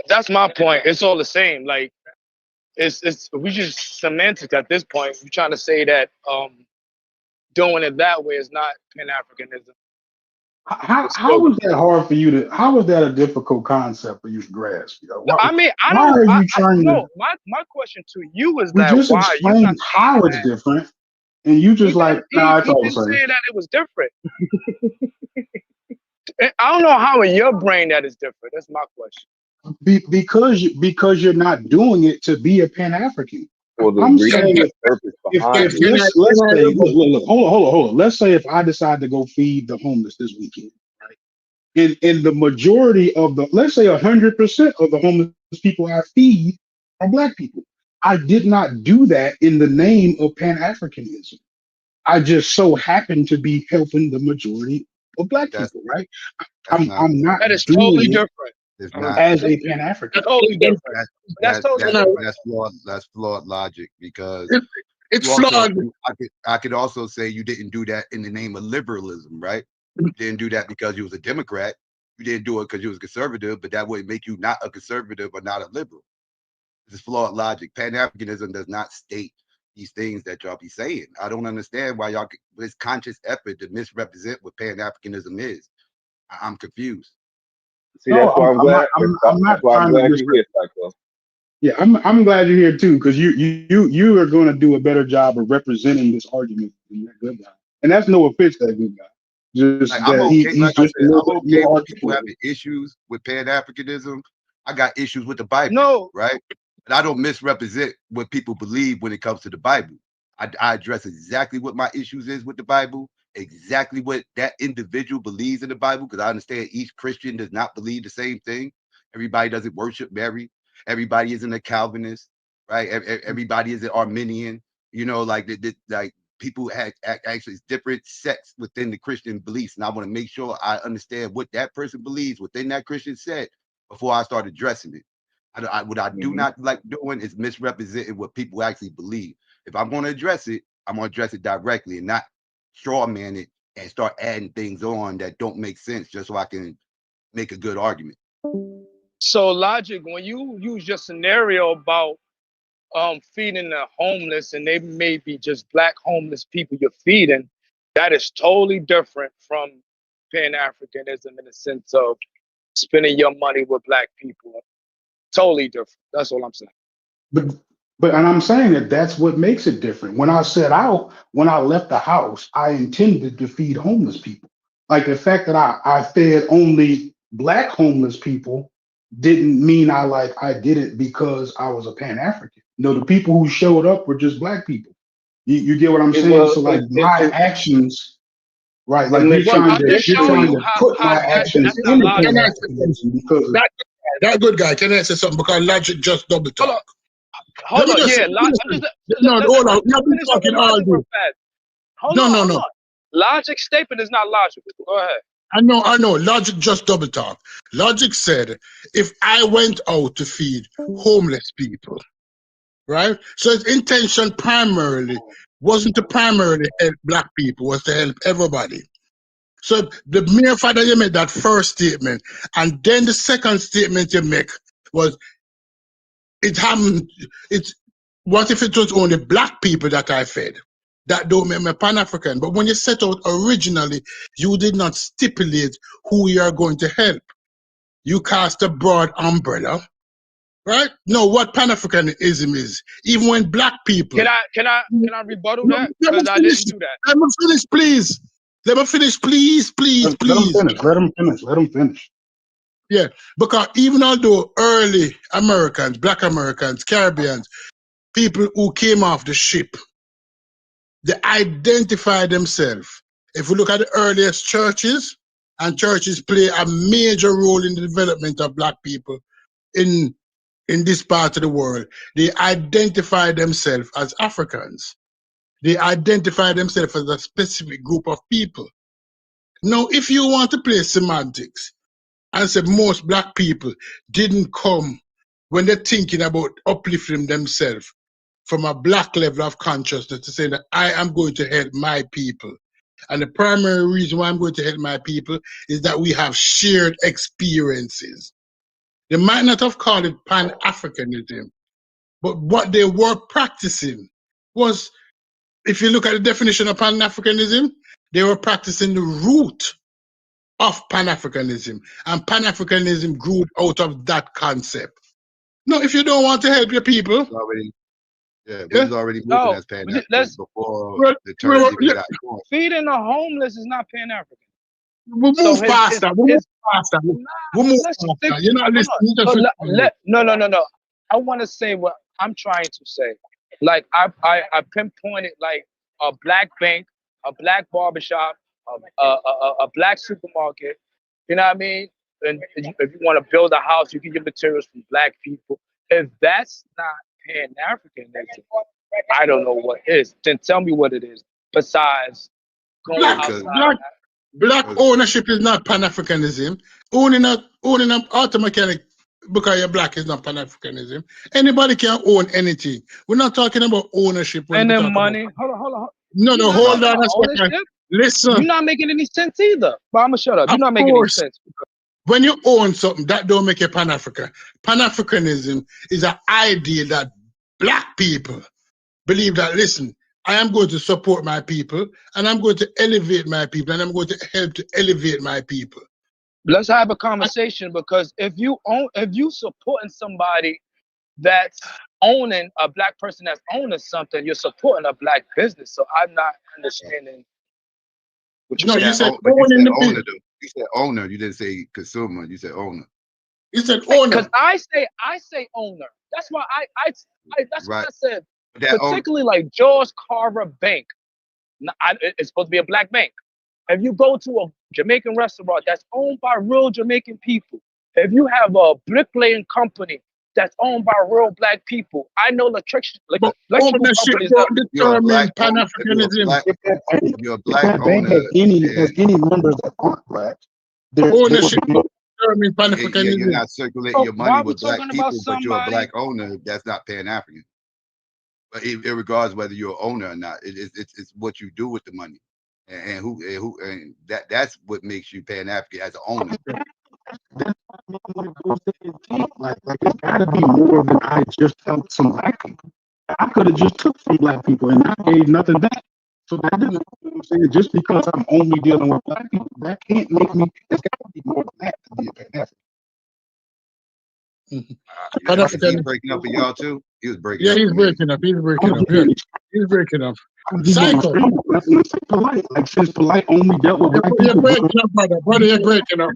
That's my point. It's all the same. Like it's we just semantics at this point. We're trying to say that doing it that way is not Pan Africanism. How was that hard for you to? How was that a difficult concept for you to grasp? You know, No, I mean, I why don't. are you trying to? No, my question to you is We that just why are you explained not how saying it's that? different, and you just like, nah, it's He all the didn't same. say that it was different. I don't know how in your brain that is different. That's my question. Because you're not doing it to be a Pan African. Or the I'm reason, saying the purpose behind it. let's say look, hold on. Let's say if I decide to go feed the homeless this weekend, right? And the majority of the, let's say 100% of the homeless people I feed are Black people. I did not do that in the name of Pan Africanism. I just so happen to be helping the majority of Black That's people, right? that's not I'm not That is doing totally it different. it's not as a Pan African. Totally different. That's that totally that different. that's flawed logic because It's you also flawed. I could also say you didn't do that in the name of liberalism, right? You didn't do that because you was a Democrat. You didn't do it because you was conservative, but that wouldn't make you not a conservative or not a liberal. This is flawed logic. Pan-Africanism does not state these things that y'all be saying. I don't understand why y'all this conscious effort to misrepresent what Pan-Africanism is. I'm confused. See, No, that's why I'm glad. I'm not That's why I'm trying to glad you're disrupt. here, Psycho. Yeah, I'm glad you're here too, because you are going to do a better job of representing this argument than that good guy. And that's no offense to that good guy. Just Like I'm that okay, he's like I just a said, little I'm bit okay more with people articulate. having issues with Pan-Africanism. I got issues with the Bible, No, right? But I don't misrepresent what people believe when it comes to the Bible. I address exactly what my issues is with the Bible, exactly what that individual believes in the Bible, because I understand each Christian does not believe the same thing. Everybody doesn't worship Mary. Everybody isn't a Calvinist, right? Everybody is an Arminian. You know, like like people have actually different sects within the Christian beliefs, and I want to make sure I understand what that person believes within that Christian sect before I start addressing it. What I do not like doing is misrepresenting what people actually believe. If I'm going to address it, I'm going to address it directly and not straw man it and start adding things on that don't make sense just so I can make a good argument. so logic, when you use your scenario about feeding the homeless and they may be just Black homeless people you're feeding, that is totally different from Pan-Africanism in the sense of spending your money with Black people. Totally different. That's all I'm saying. But and I'm saying that that's what makes it different. When I left the house, I intended to feed homeless people. Like the fact that I fed only Black homeless people didn't mean I did it because I was a Pan-African. No, the people who showed up were just Black people. You get what I'm saying? So like my actions, right? Like you're trying to put my actions in the Pan-Africanism because That good guy, can I say something? Because logic just double talk. Hold on, yeah. Hold on. You've been talking all day. Hold on. Logic statement is not logical. Go ahead. I know. Logic just double talk. Logic said, if I went out to feed homeless people, right? So its intention primarily wasn't to primarily help Black people, was to help everybody. So the mere fact that you made that first statement, and then the second statement you make was, what if it was only Black people that I fed? That don't make me Pan-African. But when you set out originally, you did not stipulate who you are going to help. You cast a broad umbrella, right? No, what Pan-Africanism is, even when Black people. Can I rebuttal that? Because I didn't do that. Let me finish, please. Let me finish, please. Let him finish. Yeah, because even although early Americans, Black Americans, Caribbeans, people who came off the ship, they identify themselves If we look at the earliest churches, and churches play a major role in the development of black people in this part of the world, they identify themselves as Africans. They identify themselves as a specific group of people. Now, if you want to play semantics and say most black people didn't come when they're thinking about uplifting themselves from a black level of consciousness to say that I am going to help my people. And the primary reason why I'm going to help my people is that we have shared experiences. They might not have called it Pan-Africanism, but what they were practicing was, if you look at the definition of Pan-Africanism, they were practicing the root of Pan-Africanism, and Pan-Africanism grew out of that concept. No, if you don't want to help your people, Already, we was already moving No, as Pan let's African before well, the term well, even got going. feeding the homeless is not Pan-African. we'll So move past that. We'll move his past that. nah, We'll move let's past stick. that. You're not Hold listening. You on. just No. I want to say what I'm trying to say. Like I pinpointed like a black bank, a black barbershop, a black supermarket. You know what I mean? And if you want to build a house, you can get materials from black people. If that's not Pan-Africanism, I don't know what is. Then tell me what it is besides going black, Because outside. black because ownership is not Pan-Africanism. Owning an auto mechanic because you're black is not Pan-Africanism. Anybody can own anything. We're not talking about ownership when And we then talk money. about. Hold on. No, You're no, not hold talking on about a second. ownership. You're Listen, not making any sense either. But I'm gonna shut up. of You're not making any course, sense. when you own something, that don't make you Pan-African. Pan-Africanism is an idea that black people believe that, listen, I am going to support my people, and I'm going to elevate my people, and I'm going to help to elevate my people. Let's have a conversation, because if you supporting somebody that's owning a black person that's owning something, you're supporting a black business. So I'm not understanding what you're No, saying. you said but you owning said the owner business. though. You said owner. You didn't say consumer. You said owner. You said Because owner. I say owner. That's why that's why Right. I said That own. particularly like George Carver Bank. It's supposed to be a black bank. If you go to a Jamaican restaurant that's owned by real Jamaican people, if you have a bricklaying company that's owned by real black people, I know electrical But companies. ownership That, don't You're a determine black owner. Pan-Africanism. If You're a if black that bank owner, has and any members that aren't black, there Ownership would be no. don't determine yeah, you're Pan-Africanism. not circulating so your why money are we with black talking about people, but you're a somebody? black owner. That's not Pan African. But it regards whether you're an owner or not. It's what you do with the money, and who and that's what makes you Pan African as an owner. That's what it goes to intent. Like it's got to be more than I just helped some black people. I could have just took from black people and I gave nothing back. So that doesn't, you know what I'm saying, just because I'm only dealing with black people, that can't make me. It's got to be more than that to be a Pan African. Mhm. Is he Pan-Africanism. breaking up for y'all too? He was breaking Yeah, up he's for me. breaking up. He's I'm breaking up. just Yeah, being, he's breaking up. I'm just being Psycho. straight. Let's say polite. Like since polite only dealt with black You're people, breaking up, brother. Brother, you're breaking up.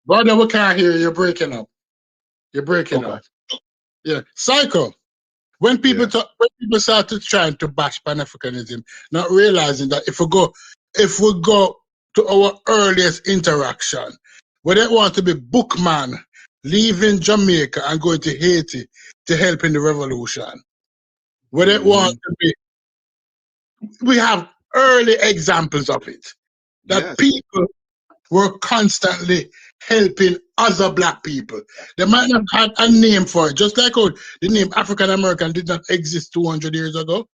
Brother, we can't hear you. You're breaking up. You're breaking okay. up. Yeah. Psycho. When people Yeah. started trying to bash Pan-Africanism, not realizing that if we go to our earliest interaction, we don't want to be bookman, leaving Jamaica and going to Haiti to help in the revolution. We don't want to be. We have early examples of it. That Yes. people were constantly helping other black people. They might not have a name for it, just like how the name African American did not exist 200 years ago.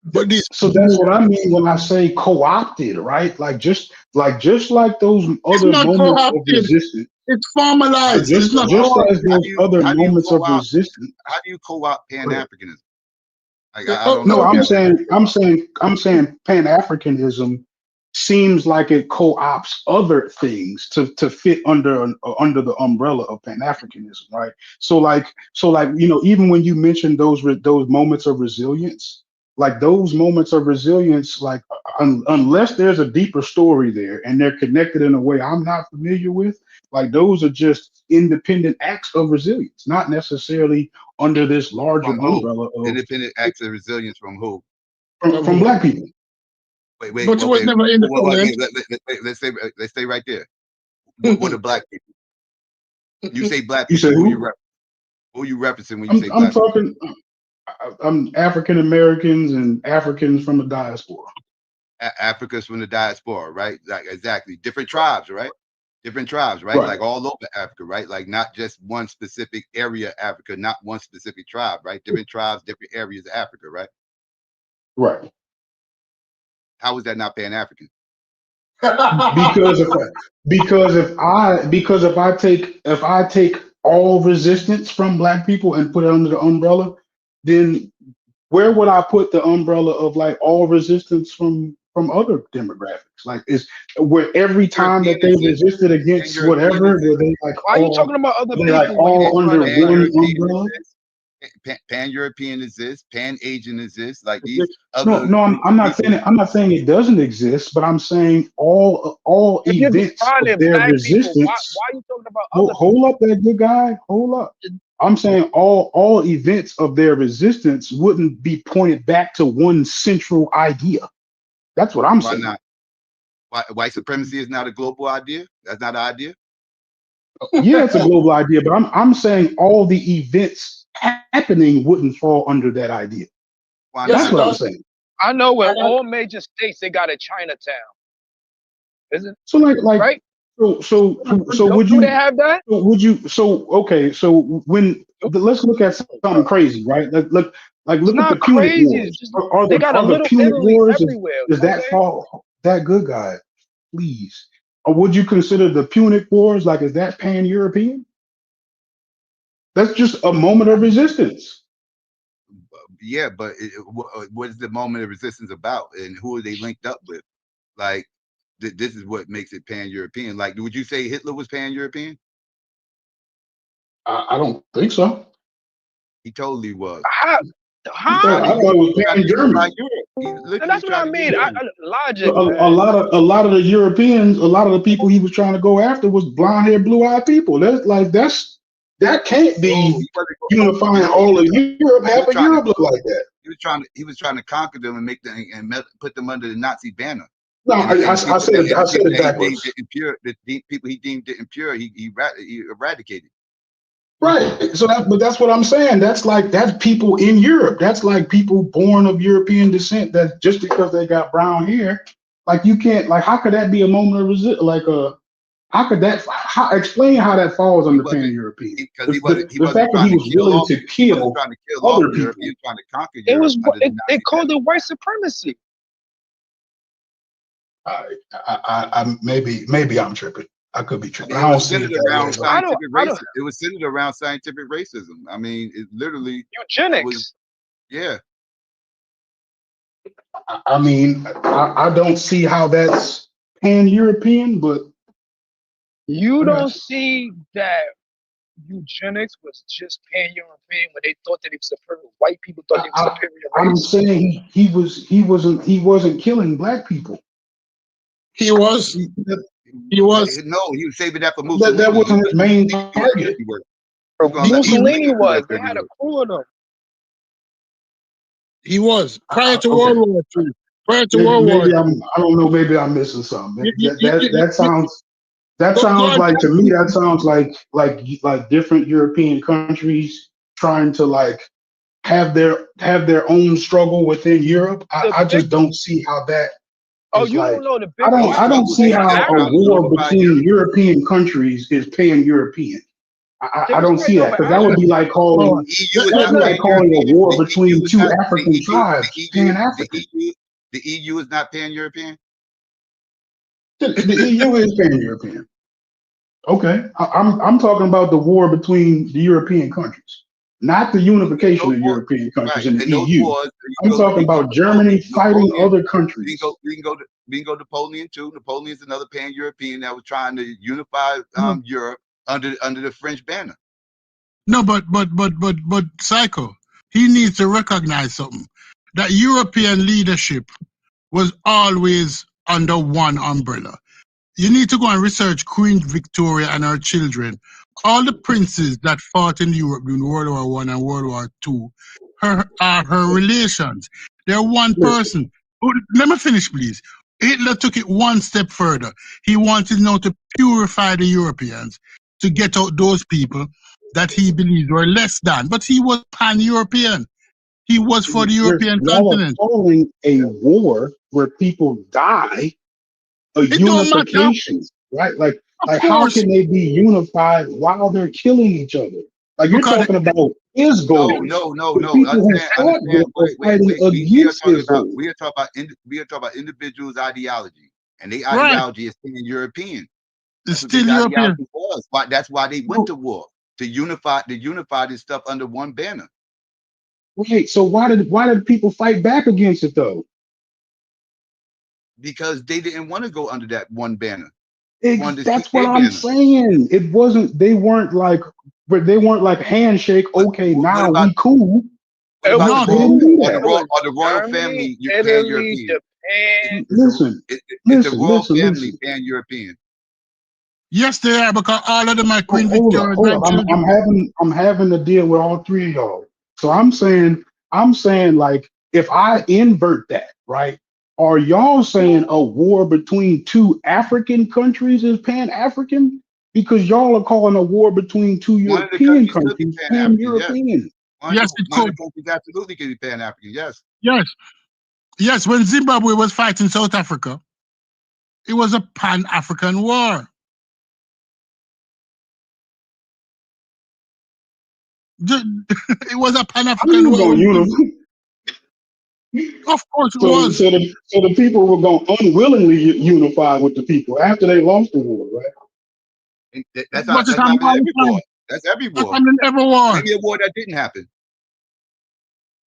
But this, So that's what I mean when I say co-opted, right? just like those it's other not moments of co-opted. resistance, It's formalized. It's not just as co-opted. those other moments of resistance. How do you co-opt Pan Africanism? Like I Oh, don't No, I'm understand. saying Pan-Africanism seems like it co-opts other things to fit under the umbrella of Pan-Africanism, right? So like even when you mention those moments of resilience, like those moments of resilience, like unless there's a deeper story there and they're connected in a way I'm not familiar with, like those are just independent acts of resilience, not necessarily under this larger From who? umbrella of Independent acts of resilience from who? from black people. Wait, wait, But you was okay. never independent. Let's stay right there. What are black people? You say black You people. said Who you referencing when you say I'm black people? talking. I'm African Americans and Africans from the diaspora. Africa's from the diaspora, right? Like exactly. Different tribes, right? Different tribes, right? Right. Like all over Africa, right? Like not just one specific area of Africa, not one specific tribe, right? Different tribes, different areas of Africa, right? Right. How is that not Pan-African? Because if I take all resistance from black people and put it under the umbrella, then where would I put the umbrella of like all resistance from other demographics? Like is where every time that they resisted against whatever, were they like Why are you all talking about other they people like when you all under one umbrella? Pan-European exists, Pan-Asian exists, like these No, other I'm not saying it. I'm not saying it doesn't exist, but I'm saying all If you're events defining of their black people, resistance. why are you talking about other Hold up, that good guy. Hold up. I'm saying all events of their resistance wouldn't be pointed back to one central idea. That's what I'm Why saying. not? Why white supremacy is not a global idea? That's not an idea. Yeah, it's a global idea, but I'm saying all the events happening wouldn't fall under that idea. Why That's not? what I'm saying. I know in all major states they got a Chinatown. Isn't So like right? so would Do you they have that? okay, so when let's look at something crazy, right? Look It's at the not Punic crazy. Wars. It's just Are they got a the little Punic Italy Wars everywhere. does that Okay? fall that good guy? Please. Or would you consider the Punic Wars like is that pan-European? That's just a moment of resistance. Yeah, but what is the moment of resistance about, and who are they linked up with? Like, this is what makes it pan-European. Like, would you say Hitler was pan-European? I don't think so. He totally was. How? I thought it was pan-German. And that's what I mean. Logic. A lot of the Europeans, a lot of the people he was trying to go after was blonde-haired, blue-eyed people. That can't be unifying all of Europe. Half of Europe look like that. He was trying to conquer them and make them and put them under the Nazi banner. No, I said it backwards. The people he deemed impure, he eradicated. Right. So that's what I'm saying. That's people in Europe. That's like people born of European descent that just because they got brown hair, like you can't how could that be a moment of resistance? Explain how that falls under pan-European? Because the fact that he was willing to kill other people. He was trying to conquer Europe. They called it white supremacy. Maybe I'm tripping. I could be tripping. It was centered around scientific racism. It was centered around scientific racism. I mean, it literally eugenics. Yeah. I mean, I don't see how that's pan-European, but you don't see that eugenics was just pan-European when they thought that it was superior. White people thought it was superior. I'm saying he wasn't killing black people. He was. He was. No, he was saving that for Mussolini. That wasn't his main target. Mussolini was. They had a crew of them. He was prior to World War II. Prior to World War. I don't know. Maybe I'm missing something. That sounds. That sounds like to me. That sounds like different European countries trying to have their own struggle within Europe. I just don't see how that. Oh, you don't know the big. I don't see how a war between European countries is pan-European. I don't see that because that would be like calling a war between two African tribes pan-African. The EU is not pan-European. The EU is pan-European. Okay, I'm talking about the war between the European countries, not the unification of European countries in the EU. I'm talking about Germany fighting other countries. We can go to Napoleon too. Napoleon is another pan-European that was trying to unify Europe under the French banner. No, but Psycho, he needs to recognize something. That European leadership was always under one umbrella. You need to go and research Queen Victoria and her children. All the princes that fought in Europe during World War I and World War II, her relations. They're one person. Let me finish, please. Hitler took it one step further. He wanted now to purify the Europeans to get out those people that he believed were less than. But he was pan-European. He was for the European Y'all are continent. calling a war where people die a It don't matter. unification, right? Like Of how course. can they be unified while they're killing each other? Like you're Because talking about his No, goals. no, no, The no. people who Understand, fought understand. are Wait. fighting We are against talking his about goals. we are talking about individuals' ideology, and their right. ideology is still European. It's That's what still their European. ideology was. That's why they went to war, to unify this stuff under one banner. Right. So why did people fight back against it though? Because they didn't want to go under that one banner. They wanted to keep That's what their I'm banner. saying. They weren't like handshake. Okay, What now about we cool. It what was about No, They didn't do or that. the royal Germany, family pan Italy, European? Japan. Listen, It's the listen, royal listen, family listen. pan European. yes, they are, because all of them are Oh, Queen hold up, Victoria's hold up. grandchildren. I'm having to deal with all three of y'all. So I'm saying like if I invert that, right? Are y'all saying a war between two African countries is Pan-African? Because y'all are calling a war between two One of the European countries could be countries pan-African, yes. Pan-European. Yes, it One of could. the countries absolutely could be pan-African, yes. Yes. Yes, when Zimbabwe was fighting South Africa, it was a pan-African war. It was a How pan-African you war. gonna unify? Of course it So was. the people were going to unwillingly unify with the people after they lost the war, right? That's But it's happened in happening all every the time. war. That's every It's war. happening in every war. Maybe a war that didn't happen.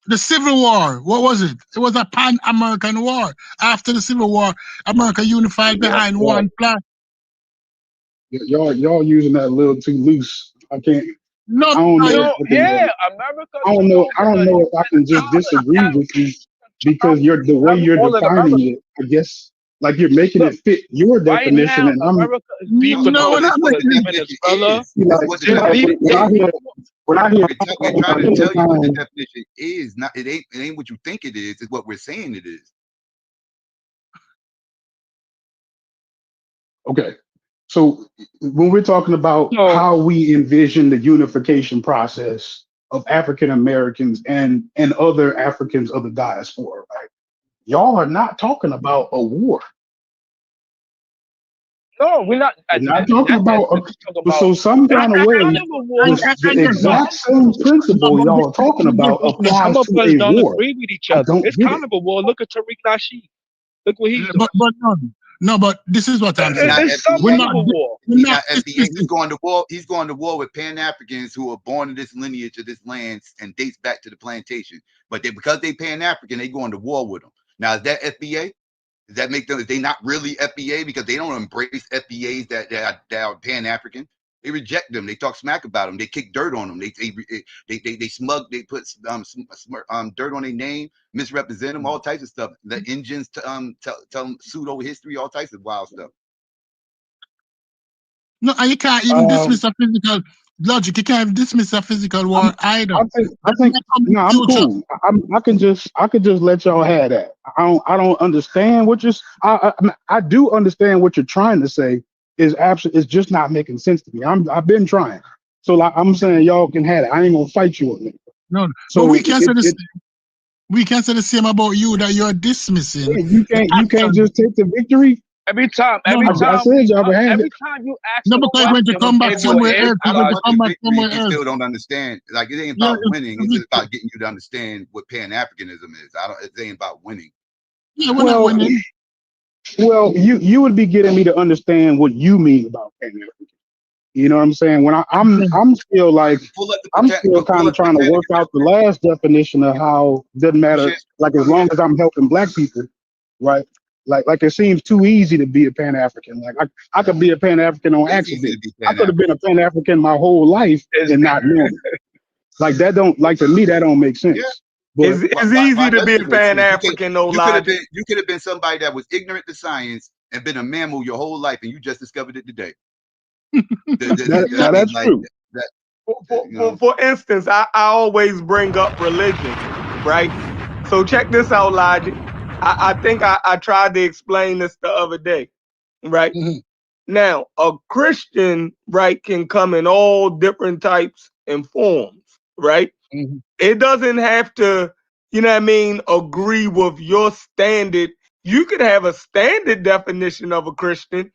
The Civil War, what was it? It was a pan-American war. After the Civil War, America unified behind one flag. Y'all using that a little too loose. I can't. No, I don't know. You If know, I can, yeah, America I don't took know. over I don't the know if I can just US disagree colonies. with you because the way you're All in defining America. it. I guess like you're making Look, it fit your right definition, now, and I'm America is beefing no, with we're This not is what the making definition Venezuela. is. like, This is what the They're definition beefing. when I hear We're trying to tell you what the time, definition is. Not it ain't what you think it is. It's what we're saying it is. okay. So when we're talking about So how we envision the unification process of African Americans and other Africans of the diaspora, right? Y'all are not talking about a war. no, we're not. We're not talking about We're talking about so some kind of way kind of a war. the exact same principle y'all are talking about applies Some of to us a don't war. agree with each I other. don't It's get kind it. of a war. Look at Tariq Nasheed. Look what he's doing. But this is what I'm He's saying. not It's somewhat We're FBA. of not, a war. we're He's not not FBA. He's dismissing. going to war. He's going to war with Pan Africans who are born in this lineage of this land and dates back to the plantation. But because they Pan African, they going to war with them. Now is that FBA? Does that make them? Is they not really FBA because they don't embrace FBAs that are Pan African? They reject them. They talk smack about them. They kick dirt on them. They smug. They put dirt on their name, misrepresent them, all types of stuff. The engines tell them pseudo history, all types of wild stuff. No, and you can't even dismiss a physical logic. You can't even dismiss a physical war either. I think no, I'm cool. I can just let y'all have that. I don't understand what you're. I do understand what you're trying to say. It's just not making sense to me. I've been trying. So like I'm saying, y'all can have it. I ain't gonna fight you on it. No, So but we can't say the same. We can't say the same about you that you're dismissing. You can't just take the victory. Every time I said y'all can have every it. time you ask No, them a because when to question, come back give you somewhere an else, I don't answer. want the victory. You still don't understand. Like it ain't about winning. It's just about getting you to understand what Pan Africanism is. It ain't about winning. Yeah, we're not winning. Well, you would be getting me to understand what you mean about Pan-African. You know what I'm saying? When I'm still like I'm still kind of trying to work out the last definition of how it doesn't matter. Like as long as I'm helping Black people, right? Like it seems too easy to be a Pan-African. Like I could be a Pan-African on accident. I could have been a Pan-African my whole life and not know it. Like that don't like to me that don't make sense. Yeah. But It's easy to be a Pan-African, no logic. You could have been somebody that was ignorant to science and been a mammal your whole life, and you just discovered it today. That's true. For instance, I always bring up religion, right? So check this out, Logic. I think I tried to explain this the other day, right? Mhm. Now, a Christian, right, can come in all different types and forms, right? Mhm. It doesn't have to, you know what I mean, agree with your standard. You could have a standard definition of a Christian,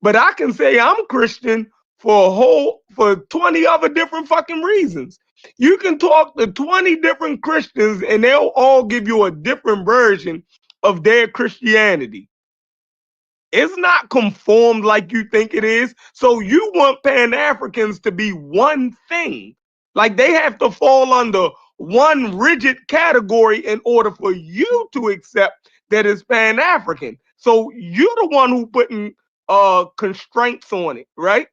but I can say I'm Christian for 20 other different fucking reasons. You can talk to 20 different Christians and they'll all give you a different version of their Christianity. It's not conformed like you think it is. So you want Pan Africans to be one thing. Like they have to fall under one rigid category in order for you to accept that it's Pan African. So you're the one who putting constraints on it, right?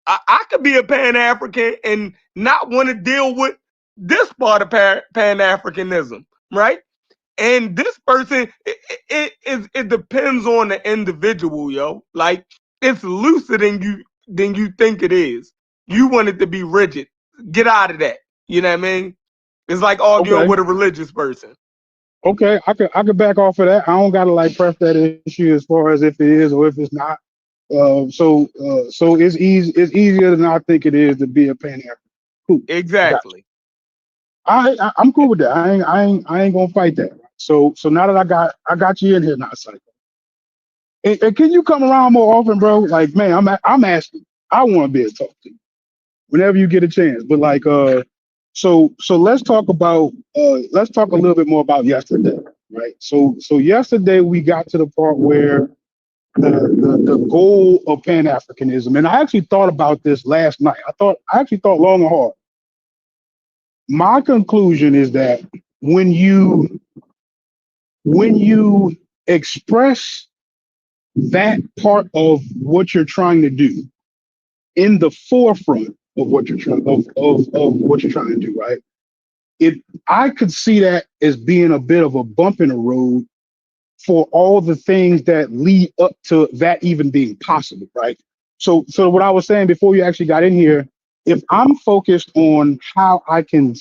I could be a Pan African and not want to deal with this part of Pan Africanism, right? And this person, it depends on the individual, yo. Like it's looser than you think it is. You want it to be rigid. Get out of that. You know what I mean? It's like arguing Okay. with a religious person. Okay, I could back off of that. I don't gotta like press that issue as far as if it is or if it's not. So it's easy. It's easier than I think it is to be a Pan African. Cool, I got you. Exactly. I'm cool with that. I ain't gonna fight that. So now that I got you in here now, Psycho. And can you come around more often, bro? Like, man, I'm asking. I want to be able to talk to you whenever you get a chance. But like, so let's talk a little bit more about yesterday, right? So yesterday we got to the part where the goal of Pan Africanism, and I actually thought about this last night. I actually thought long and hard. My conclusion is that when you express that part of what you're trying to do in the forefront of what you're trying of what you're trying to do, right? I could see that as being a bit of a bump in the road for all the things that lead up to that even being possible, right? So what I was saying before you actually got in here, if I'm focused on how I can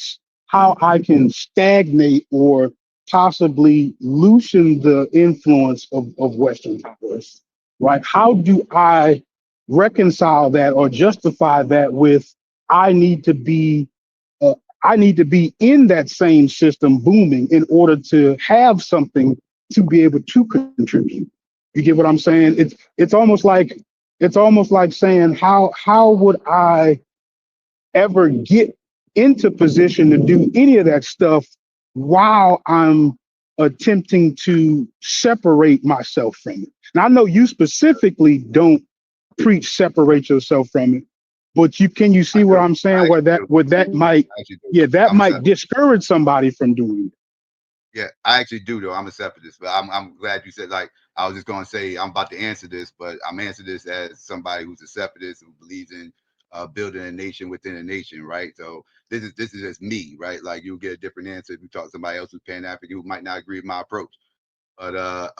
stagnate or possibly loosen the influence of Western powers, right? How do I reconcile that or justify that with I need to be uh, I need to be in that same system booming in order to have something to be able to contribute. You get what I'm saying? It's almost like saying how would I ever get into position to do any of that stuff while I'm attempting to separate myself from it. Now I know you specifically don't preach separate yourself from it, but you see I what do. I'm I saying? Where actually do. that I'm a might separatist. discourage somebody from doing it. Yeah, I actually do though. I'm a separatist, but I'm glad you said like I was just gonna say I'm about to answer this, but I'm answering this as somebody who's a separatist who believes in building a nation within a nation, right? So this is just me, right? Like you'll get a different answer if you talk to somebody else who's Pan African who might not agree with my approach. But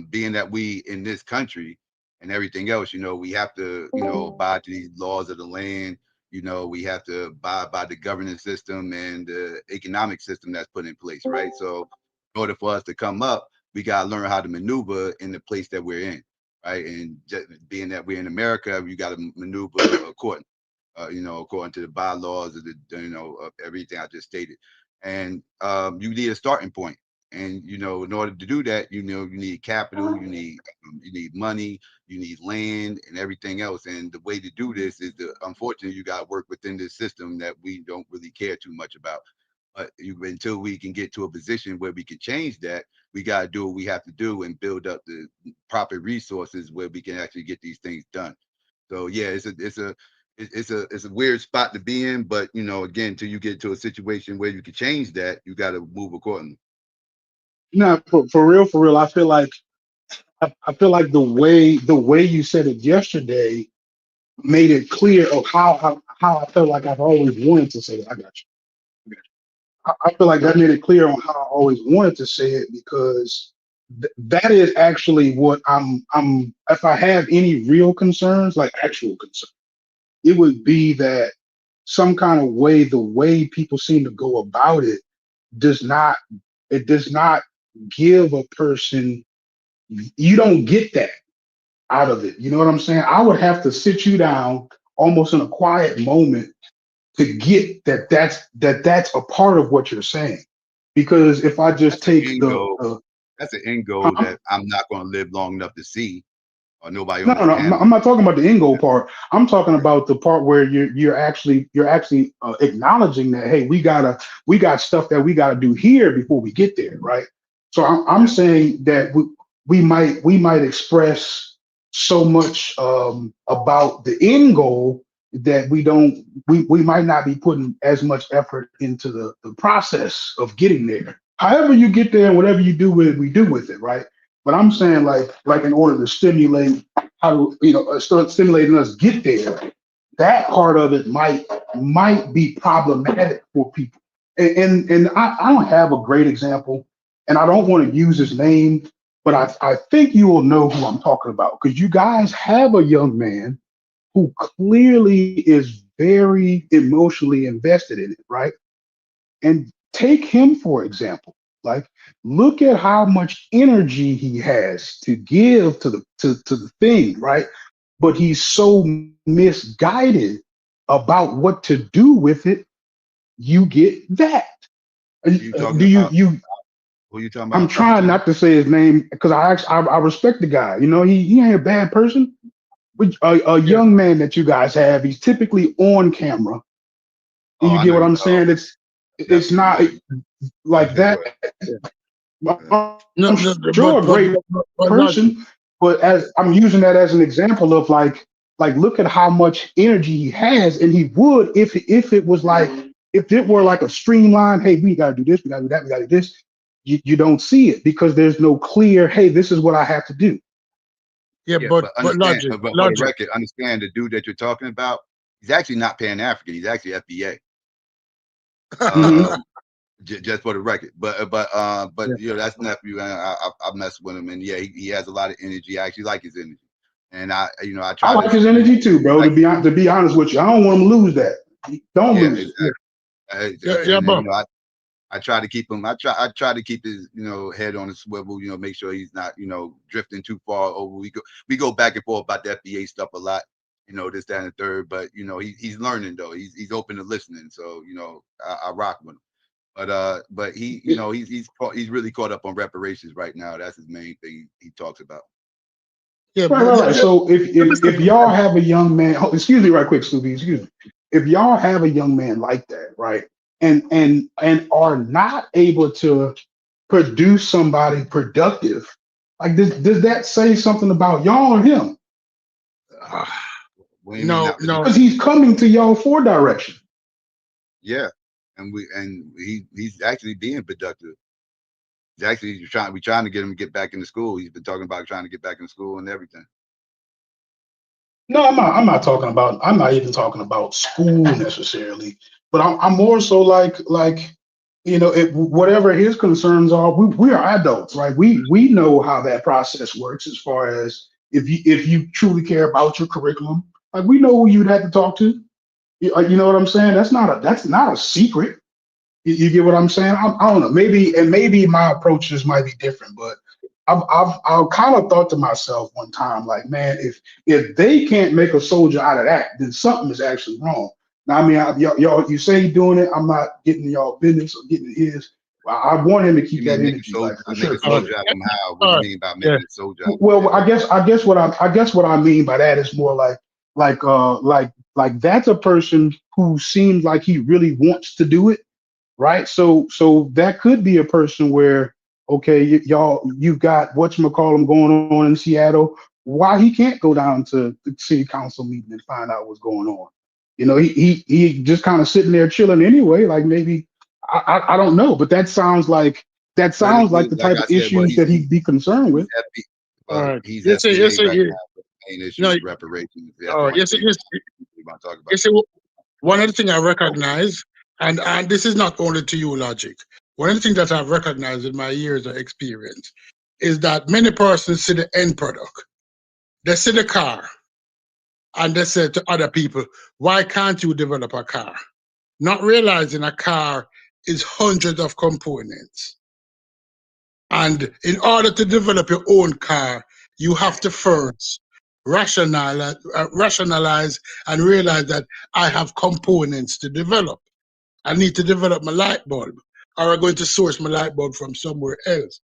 being that we in this country and everything else, we have to, abide to these laws of the land. We have to abide by the governance system and the economic system that's put in place, right? So in order for us to come up, we gotta learn how to maneuver in the place that we're in, right? And just being that we're in America, you got to maneuver according, according to the bylaws of of everything I just stated. And you need a starting point. And in order to do that, you need capital, you need money, you need land, and everything else. And the way to do this is unfortunately, you got to work within this system that we don't really care too much about. But until we can get to a position where we can change that, we got to do what we have to do and build up the proper resources where we can actually get these things done. So yeah, it's a weird spot to be in, but again, till you get to a situation where you can change that, you got to move accordingly. No, for real, I feel like the way you said it yesterday made it clear of how I felt like I've always wanted to say it. I got you. I feel like that made it clear on how I always wanted to say it because that is actually what I'm. If I have any real concerns, like actual concerns, it would be that some kind of way the way people seem to go about it does not give a person, you don't get that out of it. You know what I'm saying? I would have to sit you down almost in a quiet moment to get that's a part of what you're saying. Because if I just That's an take end goal. That's an end goal huh? that I'm not going to live long enough to see, or nobody No, on no, this no. panel. I'm not talking about the end goal Yeah. part. I'm talking Right. about the part where you're actually acknowledging that, hey, we got stuff that we gotta do here before we get there, right? So I'm Yeah. saying that we might express so much about the end goal that we might not be putting as much effort into the process of getting there. However you get there, whatever you do with it, we do with it, right? But I'm saying like in order to stimulate how to start stimulating us get there, that part of it might be problematic for people. And I don't have a great example, and I don't want to use his name, but I think you will know who I'm talking about because you guys have a young man who clearly is very emotionally invested in it, right? And take him for example. Like, look at how much energy he has to give to the thing, right? But he's so misguided about what to do with it. You get that. Who you talking Do about? you? Who you talking I'm about, Papa trying J? not to say his name because I respect the guy. You know, he ain't a bad person. But a Yeah. young man that you guys have, he's typically on camera. Do Oh, you I get know what you. I'm Oh, saying? It's definitely. not Yeah. like that. Go ahead. Yeah. No, I'm no, sure a great but Logic. person, but as I'm using that as an example of like look at how much energy he has, and he would if it was like if it were like a streamline, hey, we gotta do this, we gotta do that, we gotta do this. You don't see it because there's no clear, hey, this is what I have to do. Yeah, Yeah, but but understand, Logic, but for the Logic. record, understand the dude that you're talking about. He's actually not Pan African. He's actually FBA. Mhm. Just for the record. But Yeah. you know, that's nephew, and I mess with him, and yeah, he has a lot of energy. I actually like his energy, and I I try like to, his energy too, bro. like, To be honest with you, I don't want him to lose that. Don't yeah, lose it. exactly. Yeah, And then, but I try to keep him. I try to keep his head on a swivel. Make sure he's not drifting too far over. We go back and forth about the FBA stuff a lot. This, that, and the third. But he's learning though. He's open to listening. So I rock with him. But he's really caught up on reparations right now. That's his main thing he talks about. yeah, Right, but right, right. So if y'all have a young man, excuse me, right quick, Scooby, excuse me. If y'all have a young man like that, right, and are not able to produce somebody productive, like does that say something about y'all or him? What do you mean no, not no. Because producing? he's coming to y'all for direction. Yeah, and he's actually being productive. He's actually trying to get him to get back into school. He's been talking about trying to get back in school and everything. No, I'm not talking about. I'm not even talking about school necessarily, but I'm more so like whatever his concerns are. We are adults, right? We know how that process works as far as if you truly care about your curriculum. Like we know who you'd have to talk to. You know what I'm saying? That's not a secret. You get what I'm saying? I don't know. Maybe my approaches might be different, but I've kind of thought to myself one time, like, man, if they can't make a soldier out of that, then something is actually wrong. Now, I mean, y'all, you say you're doing it. I'm not getting in y'all business or getting in his. I want him to keep You that mean energy, like for make sure, a for sure. soldier out of him? How? What do All you right. mean by Yeah. making a soldier out of him? Well, I guess what I mean by that is more like that's a person who seems like he really wants to do it, right? So that could be a person where okay, y'all, you've got whatchamacallem going on in Seattle. Why he can't go down to the city council meeting and find out what's going on? He just kind of sitting there chilling anyway. Like maybe I don't know, but that sounds like the Like type I of said, but issues that he'd be concerned he's with. FB, All right. he's Yes, sir, yes, FBA sir, right yeah. now. But the main issue No, is reparations. That's all the right. only Yes, sir, thing yes, we want to talk about. yes. Sir. One of the things I recognize, and this is not only to you, Logic. One of the things that I've recognized in my years of experience is that many persons see the end product. They see the car, and they say to other people, "Why can't you develop a car?" Not realizing a car is hundreds of components. And in order to develop your own car, you have to first rationalize and realize that I have components to develop. I need to develop my light bulb, or I'm going to source my light bulb from somewhere else.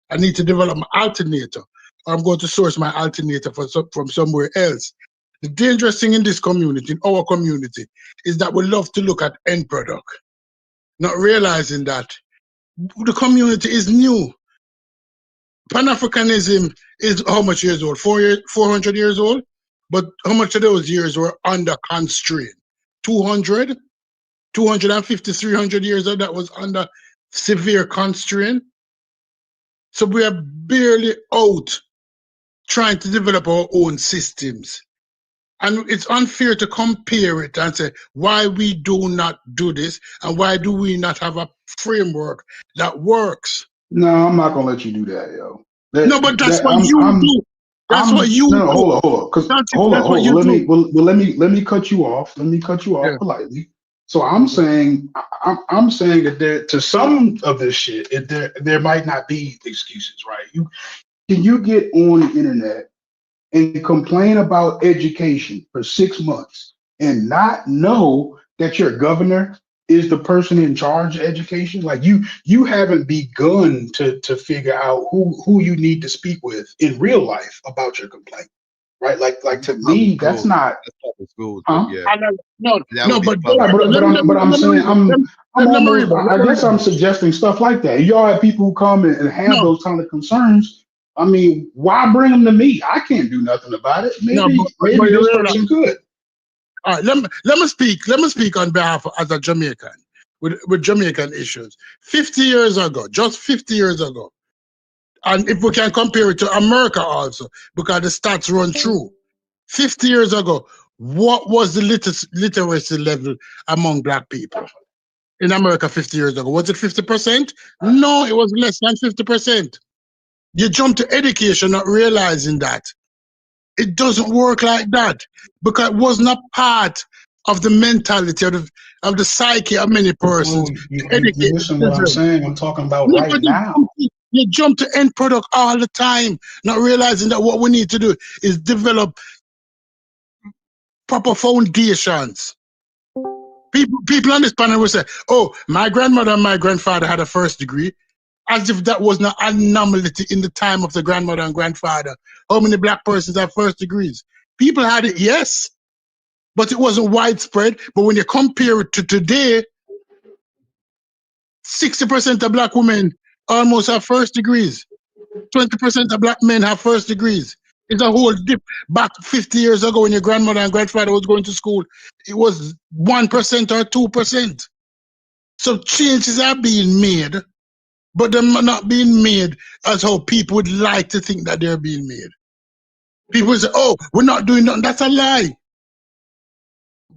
I need to develop my alternator, or I'm going to source my alternator from somewhere else. The dangerous thing in this community, in our community, is that we love to look at end product, not realizing that the community is new. Pan-Africanism is how much years old? 400 years old? But how much of those years were under constraint? 200? 250, 300 years old that was under severe constraint? So we are barely out trying to develop our own systems. And it's unfair to compare it and say, why we do not do this and why do we not have a framework that works? No, I'm not gonna let you do that, yo. No, but that's what you do. That's what you do. No, hold on. Cause hold on. Let me cut you off. Let me cut you off politely. So I'm saying that there, to some of this shit, there might not be excuses, right? Can you get on the internet and complain about education for 6 months and not know that your governor is the person in charge of education? Like you haven't begun to figure out who you need to speak with in real life about your complaint, right? Like to me, that's not. Huh? Yeah. But I'm saying I guess I'm suggesting stuff like that. Y'all have people who come and have those kind of concerns. I mean, why bring them to me? I can't do nothing about it. Maybe this person could. All right, let me speak on behalf as a Jamaican with Jamaican issues. 50 years ago, just 50 years ago, and if we can compare it to America also, because the stats run through. 50 years ago, what was the literacy level among black people in America 50 years ago? Was it 50%? No, it was less than 50%. You jump to education not realizing that. It doesn't work like that because it was not part of the mentality of the psyche of many persons. You listen to what I'm saying. I'm talking about right now. You jump to end product all the time, not realizing that what we need to do is develop proper foundations. People on this panel will say, oh, my grandmother and my grandfather had a first degree, as if that was not an anomaly in the time of the grandmother and grandfather. How many black persons have first degrees? People had it, yes, but it wasn't widespread. But when you compare it to today, 60% of black women almost have first degrees. 20% of black men have first degrees. It's a whole dip. Back 50 years ago when your grandmother and grandfather was going to school, it was 1% or 2%. So changes are being made, but they're not being made as how people would like to think that they're being made. People say, oh, we're not doing nothing. That's a lie.